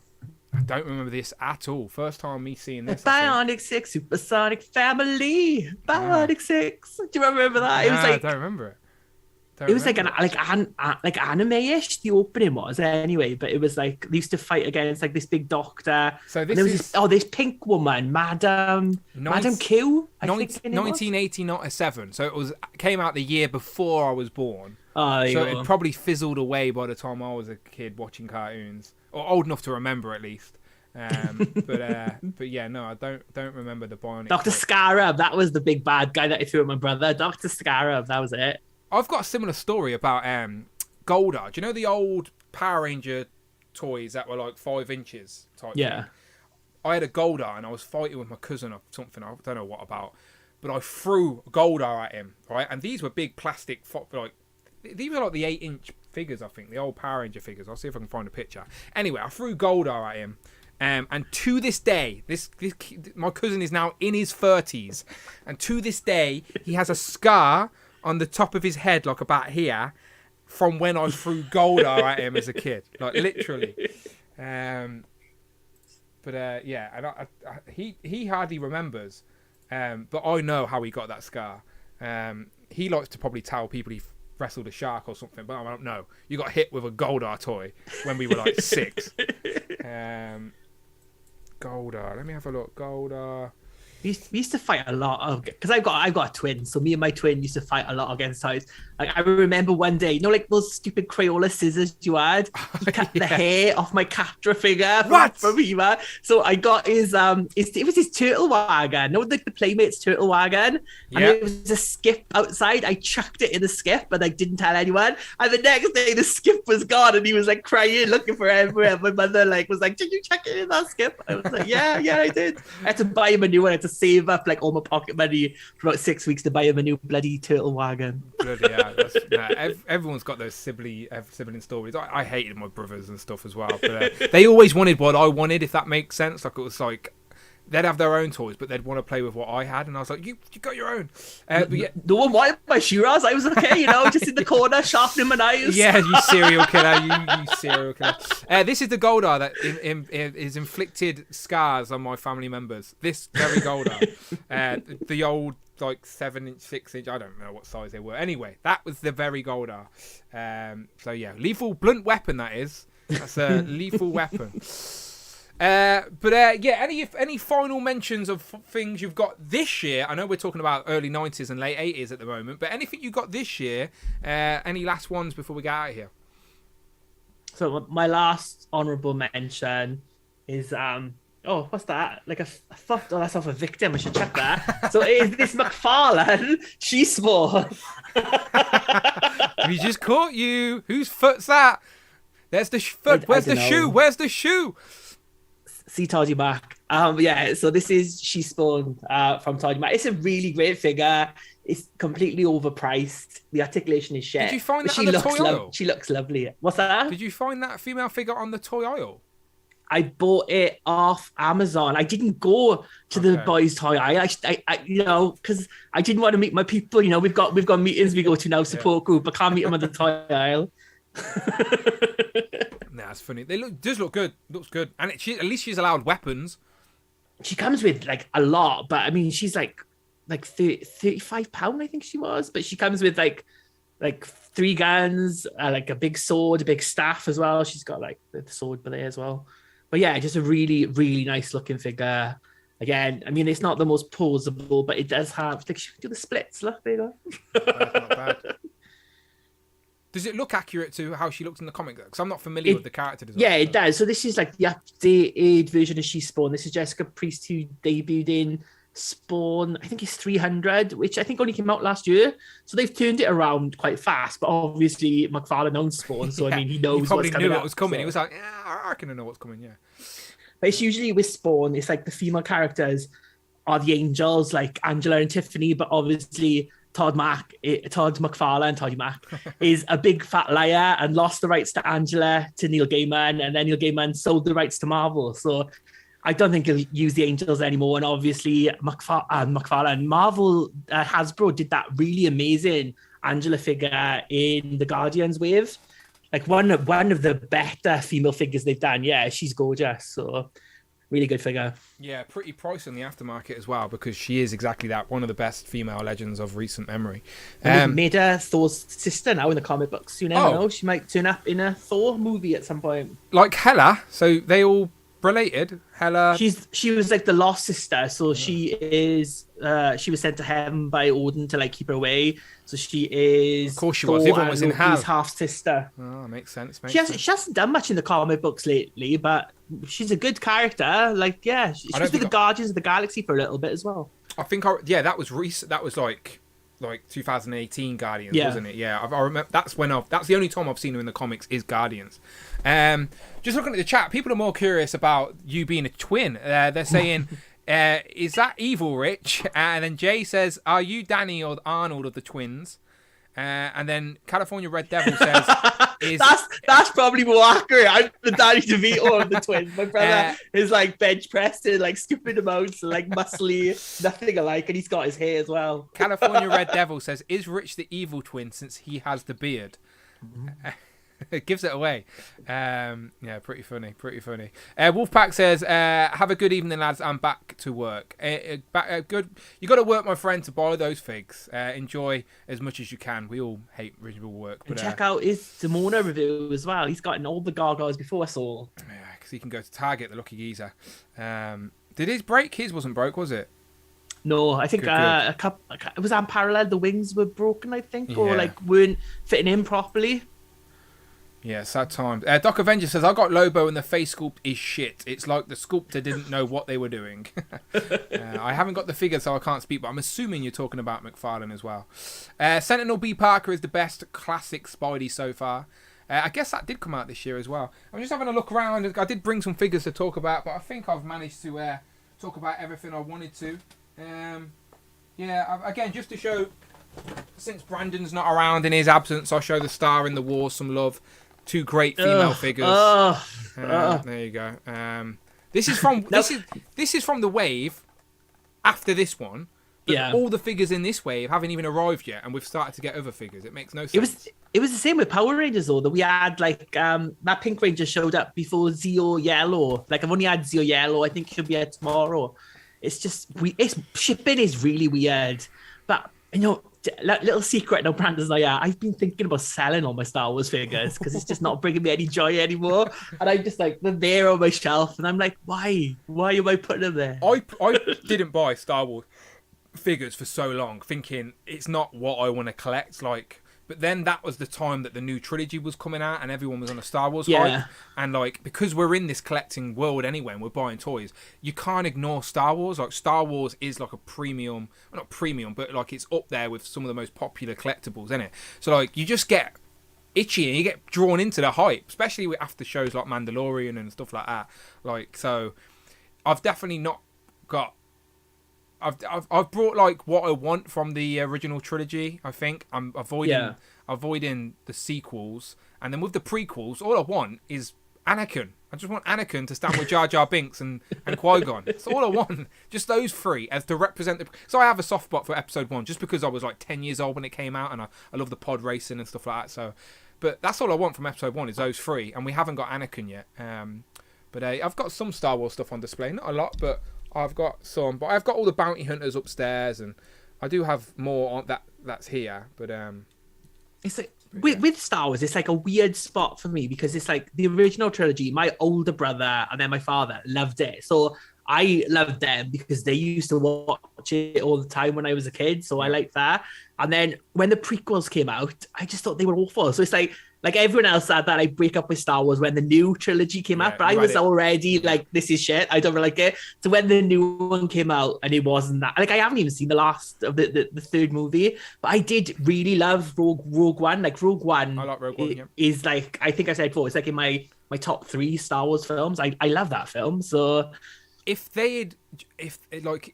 I don't remember this at all. First time me seeing this. Bionic 6 Supersonic Family. Bionic 6. Do you remember that? No, I don't remember it. It was like anime-ish, the opening was anyway, but it was like they used to fight against like this big doctor. So this pink woman, Madam Q, I think 1987. So it came out the year before I was born. So it probably fizzled away by the time I was a kid watching cartoons, or old enough to remember at least. But yeah, no, I don't remember the Bionic. Dr. Scarab, that was the big bad guy that I threw at my brother. Dr. Scarab, that was it. I've got a similar story about Goldar. Do you know the old Power Ranger toys that were like 5 inches type thing? I had a Goldar and I was fighting with my cousin or something. I don't know what about. But I threw Goldar at him, right? And these were big plastic, these were like the 8-inch figures, I think. The old Power Ranger figures. I'll see if I can find a picture. Anyway, I threw Goldar at him. And to this day, my cousin is now in his 30s. And to this day, he has a scar on the top of his head, like about here, from when I threw Goldar at him as a kid, like literally. Yeah, and he hardly remembers, but I know how he got that scar. He likes to probably tell people he wrestled a shark or something, but I don't know. You got hit with a Goldar toy when we were like 6. Goldar, let me have a look. Goldar. We used to fight a lot because I've got a twin, so me and my twin used to fight a lot against toys. Like I remember one day, like those stupid Crayola scissors you had, he cut the hair off my Catra figure from Eva. So I got it was his turtle wagon, the Playmates turtle wagon, and it was a skip outside. I chucked it in the skip, but I didn't tell anyone. And the next day, the skip was gone, and he was like crying, looking for everywhere. My mother was like, "Did you chuck it in that skip?" I was like, "Yeah, I did." I had to buy him a new one. I had to save up like all my pocket money for about 6 weeks to buy him a new bloody turtle wagon. Bloody hell. Everyone's got those sibling stories. I hated my brothers and stuff as well. But they always wanted what I wanted, if that makes sense. Like, it was like, they'd have their own toys, but they'd want to play with what I had. And I was like, you got your own. But yeah, no one wanted my Shiraz. I was okay, you know, just in the corner, sharpening my knives. yeah, you serial killer. You serial killer. This is the Goldar that is inflicted scars on my family members. This very Goldar. The old, like, 7-inch, 6-inch, I don't know what size they were. Anyway, that was the very Goldar. So, yeah, lethal blunt weapon, that is. That's a lethal weapon. Any final mentions of things you've got this year? I know we're talking about early 90s and late 80s at the moment, but anything you got this year? Any last ones before we get out of here? So my last honourable mention is what's that? Like that's off a victim. I should check that. So is this McFarlane? She's small. We just caught you. Whose foot's that? There's the foot. Where's the shoe? Where's the shoe? See Toddy Mac. So this is She Spawned from Toddy Mac. It's a really great figure. It's completely overpriced. The articulation is shit. Did you find that on the toy aisle? She looks lovely. What's that? Did you find that female figure on the toy aisle? I bought it off Amazon. I didn't go to the boys' toy aisle. I because I didn't want to meet my people. You know, we've got meetings we go to now, support group. I can't meet them on the toy aisle. Nah, it's funny. Does look good. Looks good, and at least she's allowed weapons. She comes with like a lot, but I mean, she's like 35 pound, I think she was. But she comes with like 3 guns, like a big sword, a big staff as well. She's got like the sword belay as well. But yeah, just a really, really nice looking figure. Again, I mean, it's not the most posable, but it does have. Like, she can do the splits. Look, there you go. Not bad. Does it look accurate to how she looks in the comic? Because I'm not familiar with the character design. Yeah, it does. So this is like the updated version of She Spawn. This is Jessica Priest, who debuted in Spawn, I think it's 300, which I think only came out last year. So they've turned it around quite fast. But obviously, McFarlane owns Spawn, so I mean, he knows probably what's coming. Knew what was coming. So. He was like, yeah, I reckon I know what's coming. Yeah. But it's usually with Spawn, it's like the female characters are the angels, like Angela and Tiffany, but obviously Toddy Mac is a big fat liar and lost the rights to Angela to Neil Gaiman, and then Neil Gaiman sold the rights to Marvel. So I don't think he'll use the angels anymore. And obviously McFarlane, Marvel, Hasbro did that really amazing Angela figure in the Guardians wave. Like one of the better female figures they've done. Yeah, she's gorgeous. So really good figure. Yeah, pretty pricey in the aftermarket as well, because she is exactly that, one of the best female legends of recent memory. And they've made her Thor's sister now in the comic books. You never know. She might turn up in a Thor movie at some point. Like Hela, so they all related. Hela. She was like the lost sister, so she is. She was sent to heaven by Odin to like keep her away. So she is. Of course she was. Everyone was in hell. She's half sister. Oh, makes sense. She hasn't done much in the comic books lately, but she's a good character. Like, yeah, she was with the Guardians of the Galaxy for a little bit as well. I think, that was recent. That was like 2018 Guardians, wasn't it? Yeah, I remember. That's the only time I've seen her in the comics is Guardians. Just looking at the chat, people are more curious about you being a twin. They're saying, is that evil, Rich? And then Jay says, are you Danny or Arnold of the twins? And then California Red Devil says, that's probably more accurate. I'm the Danny DeVito of the twins. My brother is like bench pressed and like stupid amounts and like muscly, nothing alike, and he's got his hair as well. California Red Devil says, is Rich the evil twin since he has the beard? Mm-hmm. It gives it away. Pretty funny. Wolfpack says, have a good evening, lads. I'm back to work. Good. You got to work, my friend, to buy those figs. Enjoy as much as you can. We all hate reasonable work. But and check out his Demona review as well. He's gotten all the gargoyles before us all. Yeah, because he can go to Target, the lucky geezer. Did his break? His wasn't broke, was it? No, I think a couple. It was unparalleled. The wings were broken, I think, or like weren't fitting in properly. Yeah, sad times. Doc Avenger says, I got Lobo and the face sculpt is shit. It's like the sculptor didn't know what they were doing. I haven't got the figure, so I can't speak, but I'm assuming you're talking about McFarlane as well. Sentinel B. Parker is the best classic Spidey so far. I guess that did come out this year as well. I'm just having a look around. I did bring some figures to talk about, but I think I've managed to talk about everything I wanted to. Again, just to show, since Brandon's not around in his absence, I'll show the Star in the War some love. 2 great female figures. There you go. This is from this is from the wave after this one. But all the figures in this wave haven't even arrived yet, and we've started to get other figures. It makes no sense. It was the same with Power Rangers though. That we had like that Pink Ranger showed up before Zeo Yellow. Like I've only had Zeo Yellow. I think it should be here tomorrow. It's just shipping is really weird. But you know, little secret now, Brandon's like, I've been thinking about selling all my Star Wars figures because it's just not bringing me any joy anymore. And I'm just like, they're there on my shelf, and I'm like, why? Why am I putting them there? I didn't buy Star Wars figures for so long, thinking it's not what I want to collect. But then that was the time that the new trilogy was coming out, and everyone was on a Star Wars hype. And because we're in this collecting world anyway, and we're buying toys, you can't ignore Star Wars. Like Star Wars is like a premium, well, not premium, but like it's up there with some of the most popular collectibles, isn't it? So you just get itchy and you get drawn into the hype, especially after shows like Mandalorian and stuff like that. So I've definitely not got. I've brought what I want from the original trilogy. I think I'm avoiding the sequels, and then with the prequels, all I want is Anakin. I just want Anakin to stand with Jar Jar Binks and Qui-Gon. That's all I want. Just those 3 as to represent the. So I have a soft spot for Episode 1 just because I was 10 years old when it came out, and I love the pod racing and stuff like that. So, but that's all I want from Episode 1 is those 3, and we haven't got Anakin yet. But I've got some Star Wars stuff on display, not a lot, but. I've got some, but I've got all the bounty hunters upstairs, and I do have more on that's here. But it's like with Star Wars, it's like a weird spot for me because it's like the original trilogy. My older brother and then my father loved it, so I loved them because they used to watch it all the time when I was a kid. So I liked that. And then when the prequels came out, I just thought they were awful. So it's like everyone else had that break up with Star Wars when the new trilogy came out, but I was already this is shit. I don't really like it. So when the new one came out and it wasn't that, I haven't even seen the last of the third movie, but I did really love Rogue One. Rogue One, I like Rogue One. Is I think I said before, it's in my top 3 Star Wars films. I love that film. So if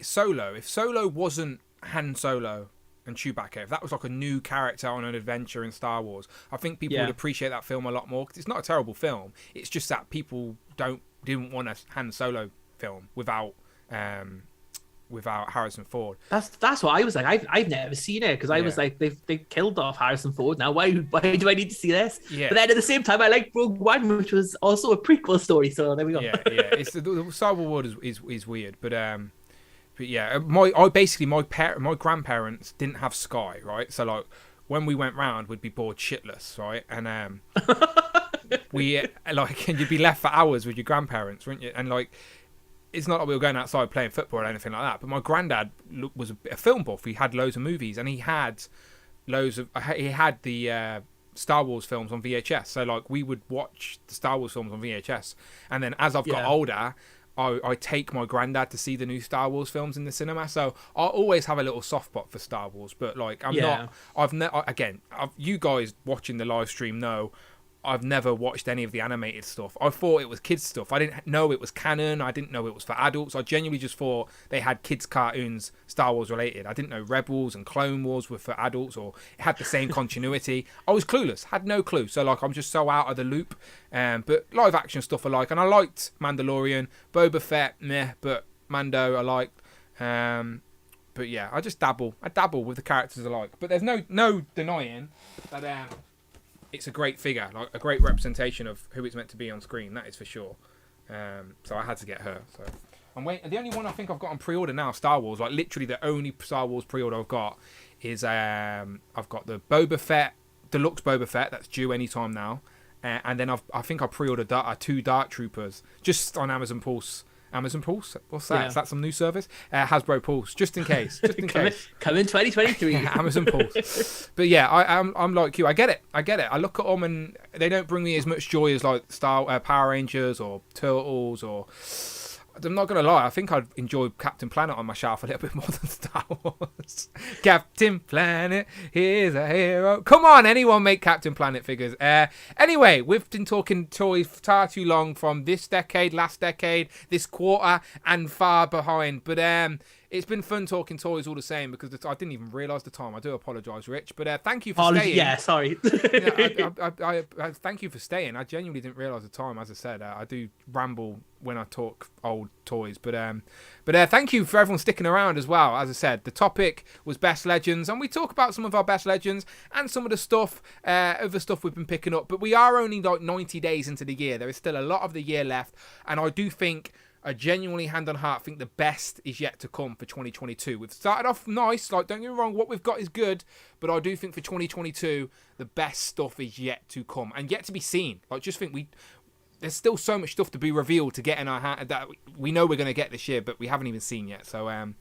Solo wasn't Han Solo and Chewbacca, if that was a new character on an adventure in Star Wars, I think people would appreciate that film a lot more, because it's not a terrible film. It's just that people didn't want a Han Solo film without Harrison Ford. That's what I was like. I've never seen it because I was like, they've killed off Harrison Ford now. Why do I need to see this? But then at the same time, I like Rogue One, which was also a prequel story. So there we go. It's the Star Wars world is weird, but my grandparents didn't have Sky, right? So when we went round, we'd be bored shitless, right? And and you'd be left for hours with your grandparents, wouldn't you? And it's not like we were going outside playing football or anything like that. But my granddad was a film buff. He had loads of movies, and he had the Star Wars films on VHS. So we would watch the Star Wars films on VHS, and then as I've got older, I take my granddad to see the new Star Wars films in the cinema. So I always have a little soft spot for Star Wars, but you guys watching the live stream know I've never watched any of the animated stuff. I thought it was kids stuff. I didn't know it was canon. I didn't know it was for adults. I genuinely just thought they had kids cartoons Star Wars related. I didn't know Rebels and Clone Wars were for adults, or it had the same continuity. I was clueless, had no clue. So I'm just so out of the loop. But live action stuff I like, and I liked Mandalorian, Boba Fett, meh, but Mando I liked. But yeah, I just dabble. I dabble with the characters I like. But there's no denying that it's a great figure, a great representation of who it's meant to be on screen. That is for sure. So I had to get her. So I'm waiting. The only one I think I've got on pre-order now, Star Wars. Literally the only Star Wars pre-order I've got is I've got the Boba Fett, deluxe Boba Fett. That's due anytime now. And then I think I pre-ordered 2 Dark Troopers just on Amazon Pulse. Amazon Pulse? What's that? Yeah. Is that some new service? Hasbro Pulse, just in case. Come in 2023. Amazon Pulse. But yeah, I'm like you. I get it. I look at them and they don't bring me as much joy as Power Rangers or Turtles or. I'm not going to lie, I think I'd enjoy Captain Planet on my shelf a little bit more than Star Wars. Captain Planet, here's a hero. Come on, anyone make Captain Planet figures. Anyway, we've been talking toys far too long from this decade, last decade, this quarter, and far behind. But it's been fun talking toys all the same because I didn't even realise the time. I do apologise, Rich, but thank you for staying. Yeah, sorry. I thank you for staying. I genuinely didn't realise the time. As I said, I do ramble when I talk old toys, but thank you for everyone sticking around as well. As I said, the topic was best legends, and we talk about some of our best legends and some of the stuff, other stuff we've been picking up. But we are only like 90 days into the year. There is still a lot of the year left, and I do think. I genuinely, hand on heart, think the best is yet to come for 2022. We've started off nice, like, don't get me wrong, what we've got is good, but I do think for 2022, the best stuff is yet to come and yet to be seen. Like, just think there's still so much stuff to be revealed to get in our hand that we know we're going to get this year, but we haven't even seen yet. So,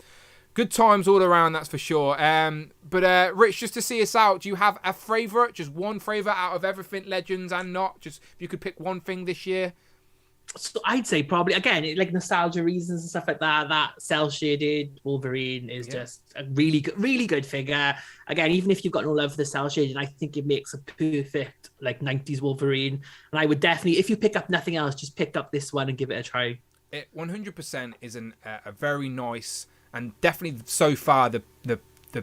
good times all around, that's for sure. But Rich, just to see us out, do you have a favourite? Just one favourite out of everything, Legends and not? Just if you could pick one thing this year. So I'd say probably, again, like nostalgia reasons and stuff like that, that cel-shaded Wolverine is just a really good figure. Again, even if you've got no love for the cel-shaded, I think it makes a perfect like 90s Wolverine. And I would definitely, if you pick up nothing else, just pick up this one and give it a try. It 100% is a very nice and definitely so far the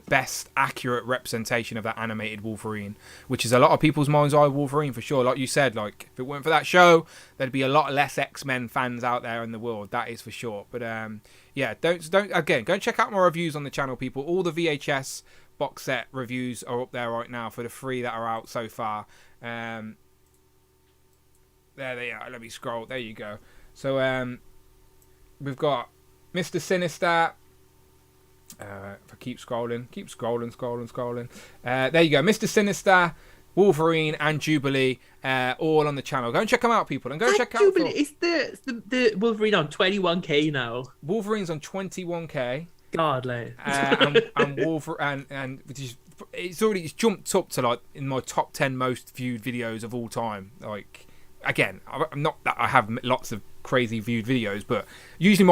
best accurate representation of that animated Wolverine, which is a lot of people's mind's eye Wolverine for sure. Like you said, like if it weren't for that show, there'd be a lot less X-Men fans out there in the world. That is for sure. But yeah, don't again, go and check out my reviews on the channel, people. All the VHS box set reviews are up there right now for the 3 that are out so far. There they are. Let me scroll. There you go. So we've got Mr. Sinister. If I keep scrolling. There you go. Mr. Sinister, Wolverine, and Jubilee, all on the channel. Go and check them out, people. And go check Jubilee, out. Is the Wolverine on 21k now? Wolverine's on 21k. God, like. and Wolverine, and it's jumped up to like in my top 10 most viewed videos of all time. Like, again, I'm not that I have lots of crazy viewed videos, but usually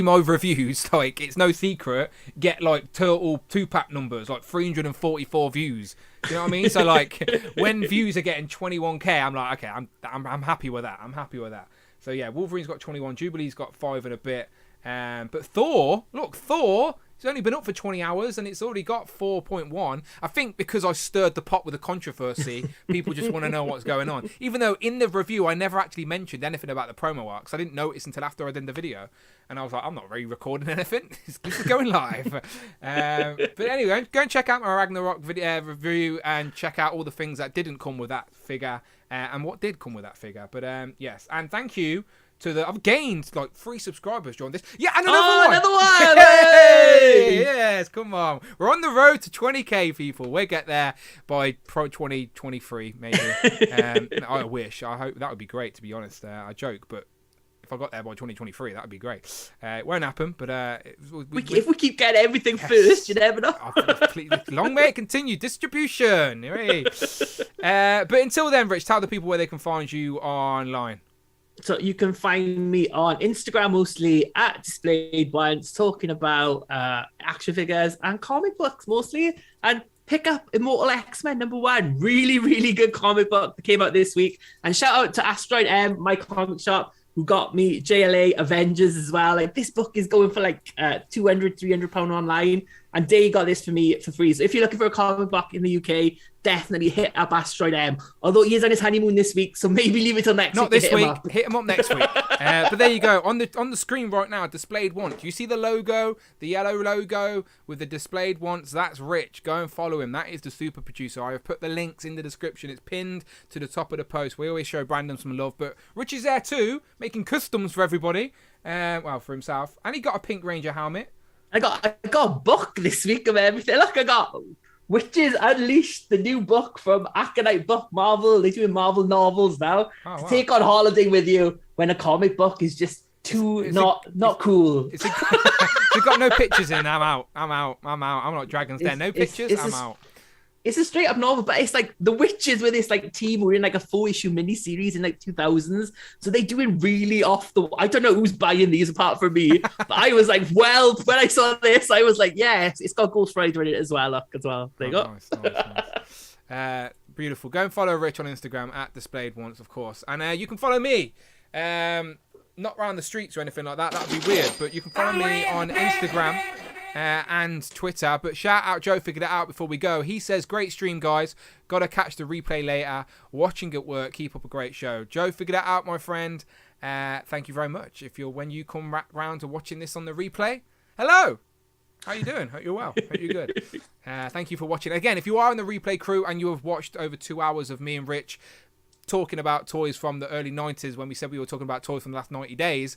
my reviews, like, it's no secret, get like total 2-pack numbers, like 344 views. Do you know what I mean? So like when views are getting 21k, I'm like, okay, I'm happy with that. I'm happy with that. So yeah, Wolverine's got 21, Jubilee's got 5 and a bit. But Thor, it's only been up for 20 hours and it's already got 4.1. I think because I stirred the pot with the controversy, people just want to know what's going on. Even though in the review I never actually mentioned anything about the promo arcs. I didn't notice until after I did the video. And I was like, I'm not really recording anything. This is going live. But anyway, go and check out my Ragnarok video review and check out all the things that didn't come with that figure and what did come with that figure. But yes, and thank you. I've gained like 3 subscribers during this. Yeah, and another one. Hey! Yes, come on. We're on the road to 20k, people. We'll get there by 2023, maybe. I wish. I hope that would be great, to be honest. I joke, but if I got there by 2023, that would be great. It won't happen, but if we keep getting everything first, you never know. Long may it continue. Distribution. But until then, Rich, tell the people where they can find you online. So you can find me on Instagram mostly at Displayed Once, talking about action figures and comic books mostly. And pick up Immortal X-Men #1. Really, really good comic book that came out this week. And shout out to Asteroid M, my comic shop, who got me JLA Avengers as well. Like, this book is going for like £200-300 online. And they got this for me for free. So if you're looking for a comic book in the UK, definitely hit up Asteroid M. Although he is on his honeymoon this week, so maybe leave it till next week. Not this week. Hit him up next week. But there you go. On the screen right now, Displayed Once. You see the logo, the yellow logo with the Displayed Once? That's Rich. Go and follow him. That is the super producer. I have put the links in the description. It's pinned to the top of the post. We always show Brandon some love. But Rich is there too, making customs for everybody. Well, for himself. And he got a Pink Ranger helmet. I got a book this week of everything. Look, I got Witches Unleashed, the new book from Aconite Book Marvel. They're doing Marvel novels now. Oh, to wow. take on holiday with you when a comic book is just not cool. It's got no pictures in. I'm out. I'm not Dragon's Den. No pictures. I'm out. It's a straight up novel, but it's like the Witches with this like team were in like a 4-issue miniseries in like 2000s. So they're doing really off the. I don't know who's buying these apart from me, but I was like, well, when I saw this, I was like, yes, it's got Ghost Rider in it as well. Look, as well. There you go. Nice. Beautiful. Go and follow Rich on Instagram at Displayed Once, of course, and you can follow me. not around the streets or anything like that. That would be weird. But you can follow me on Instagram and Twitter. But shout out Joe figured it out before we go. He says, great stream, guys. Gotta catch the replay later. Watching at work. Keep up a great show. Joe figured it out, my friend. Thank you very much. When you come round to watching this on the replay, hello. How you doing? Hope you're well. Hope you're good. Thank you for watching. Again, if you are in the replay crew and you have watched over 2 hours of me and Rich talking about toys from the early 90s when we said we were talking about toys from the last 90 days,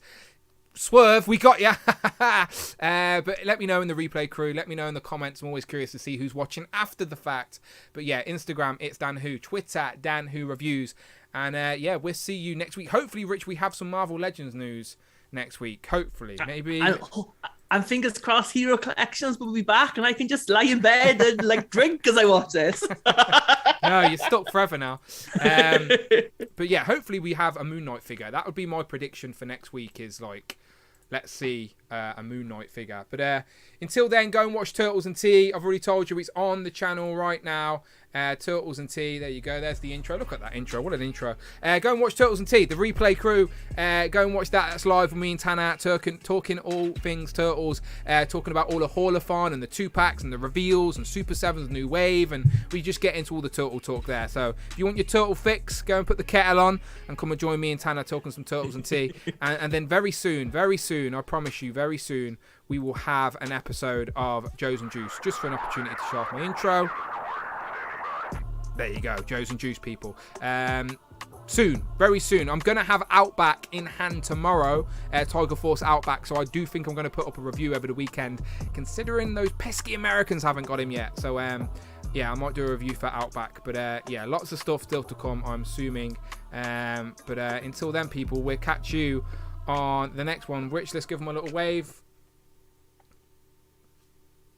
swerve, we got ya. But let me know in the replay crew. Let me know in the comments. I'm always curious to see who's watching after the fact. But yeah, Instagram, it's Dan Who. Twitter, Dan Who Reviews. And yeah, we'll see you next week. Hopefully, Rich, we have some Marvel Legends news next week. Hopefully. Maybe... And fingers crossed, Hero Collections will be back, and I can just lie in bed and like drink as I watch this. No, you're stuck forever now. But yeah, hopefully we have a Moon Knight figure. That would be my prediction for next week. Is like, let's see a Moon Knight figure. But until then, go and watch Turtles and Tea. I've already told you it's on the channel right now. Turtles and Tea, there you go. There's the intro. Look at that intro. What an intro. Go and watch Turtles and Tea, the replay crew. Go and watch that. That's live with me and Tanner talking all things Turtles, talking about all the Haul-a-thon and the 2-packs and the reveals and Super 7's new wave, and we just get into all the Turtle talk there. So if you want your Turtle fix, go and put the kettle on and come and join me and Tanner talking some Turtles and Tea. And then very soon, I promise you, very soon, we will have an episode of Joe's and Juice, just for an opportunity to show off my intro. There you go, Joe's and Juice, people. Soon, very soon. I'm going to have Outback in hand tomorrow, Tiger Force Outback, so I do think I'm going to put up a review over the weekend, considering those pesky Americans haven't got him yet. So, yeah, I might do a review for Outback. But, yeah, lots of stuff still to come, I'm assuming. But until then, people, we'll catch you on the next one. Rich, let's give them a little wave.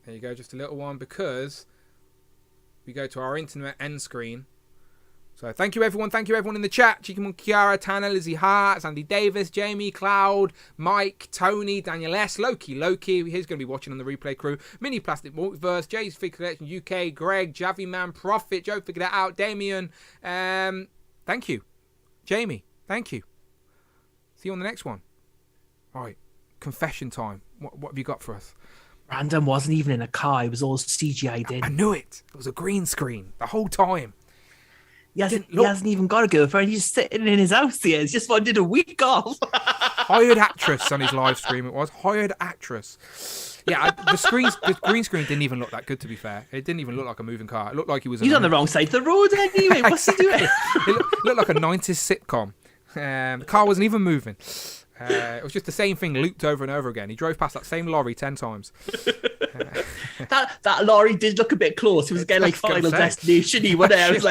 There you go, just a little one, because... we go to our internet end screen. So thank you everyone in the chat. Chicken Kiara, Tanner, Lizzie Hart, Andy Davis, Jamie, Cloud, Mike, Tony, Daniel S, Loki, he's going to be watching on the replay crew, Mini Plastic Multiverse, Jay's Fig Collection UK, Greg, Javi Man, Prophet, Joe figured that out, Damien, thank you, Jamie, thank you. See you on the next one. Alright, confession time. What have you got for us? Random wasn't even in a car. It was all CGI'd in. I knew it. It was a green screen the whole time. He hasn't even got a girlfriend. He's just sitting in his house here. He's just wanted a week off. Hired actress on his live stream. It was hired actress. Yeah, the green screen didn't even look that good, to be fair. It didn't even look like a moving car. It looked like he was... He's on the wrong side of the road anyway. What's he doing? It looked like a 90s sitcom. The car wasn't even moving. It was just the same thing looped over and over again. He drove past that same lorry 10 times. That lorry did look a bit close. It was getting like Final Destination-y, wasn't it? I was like,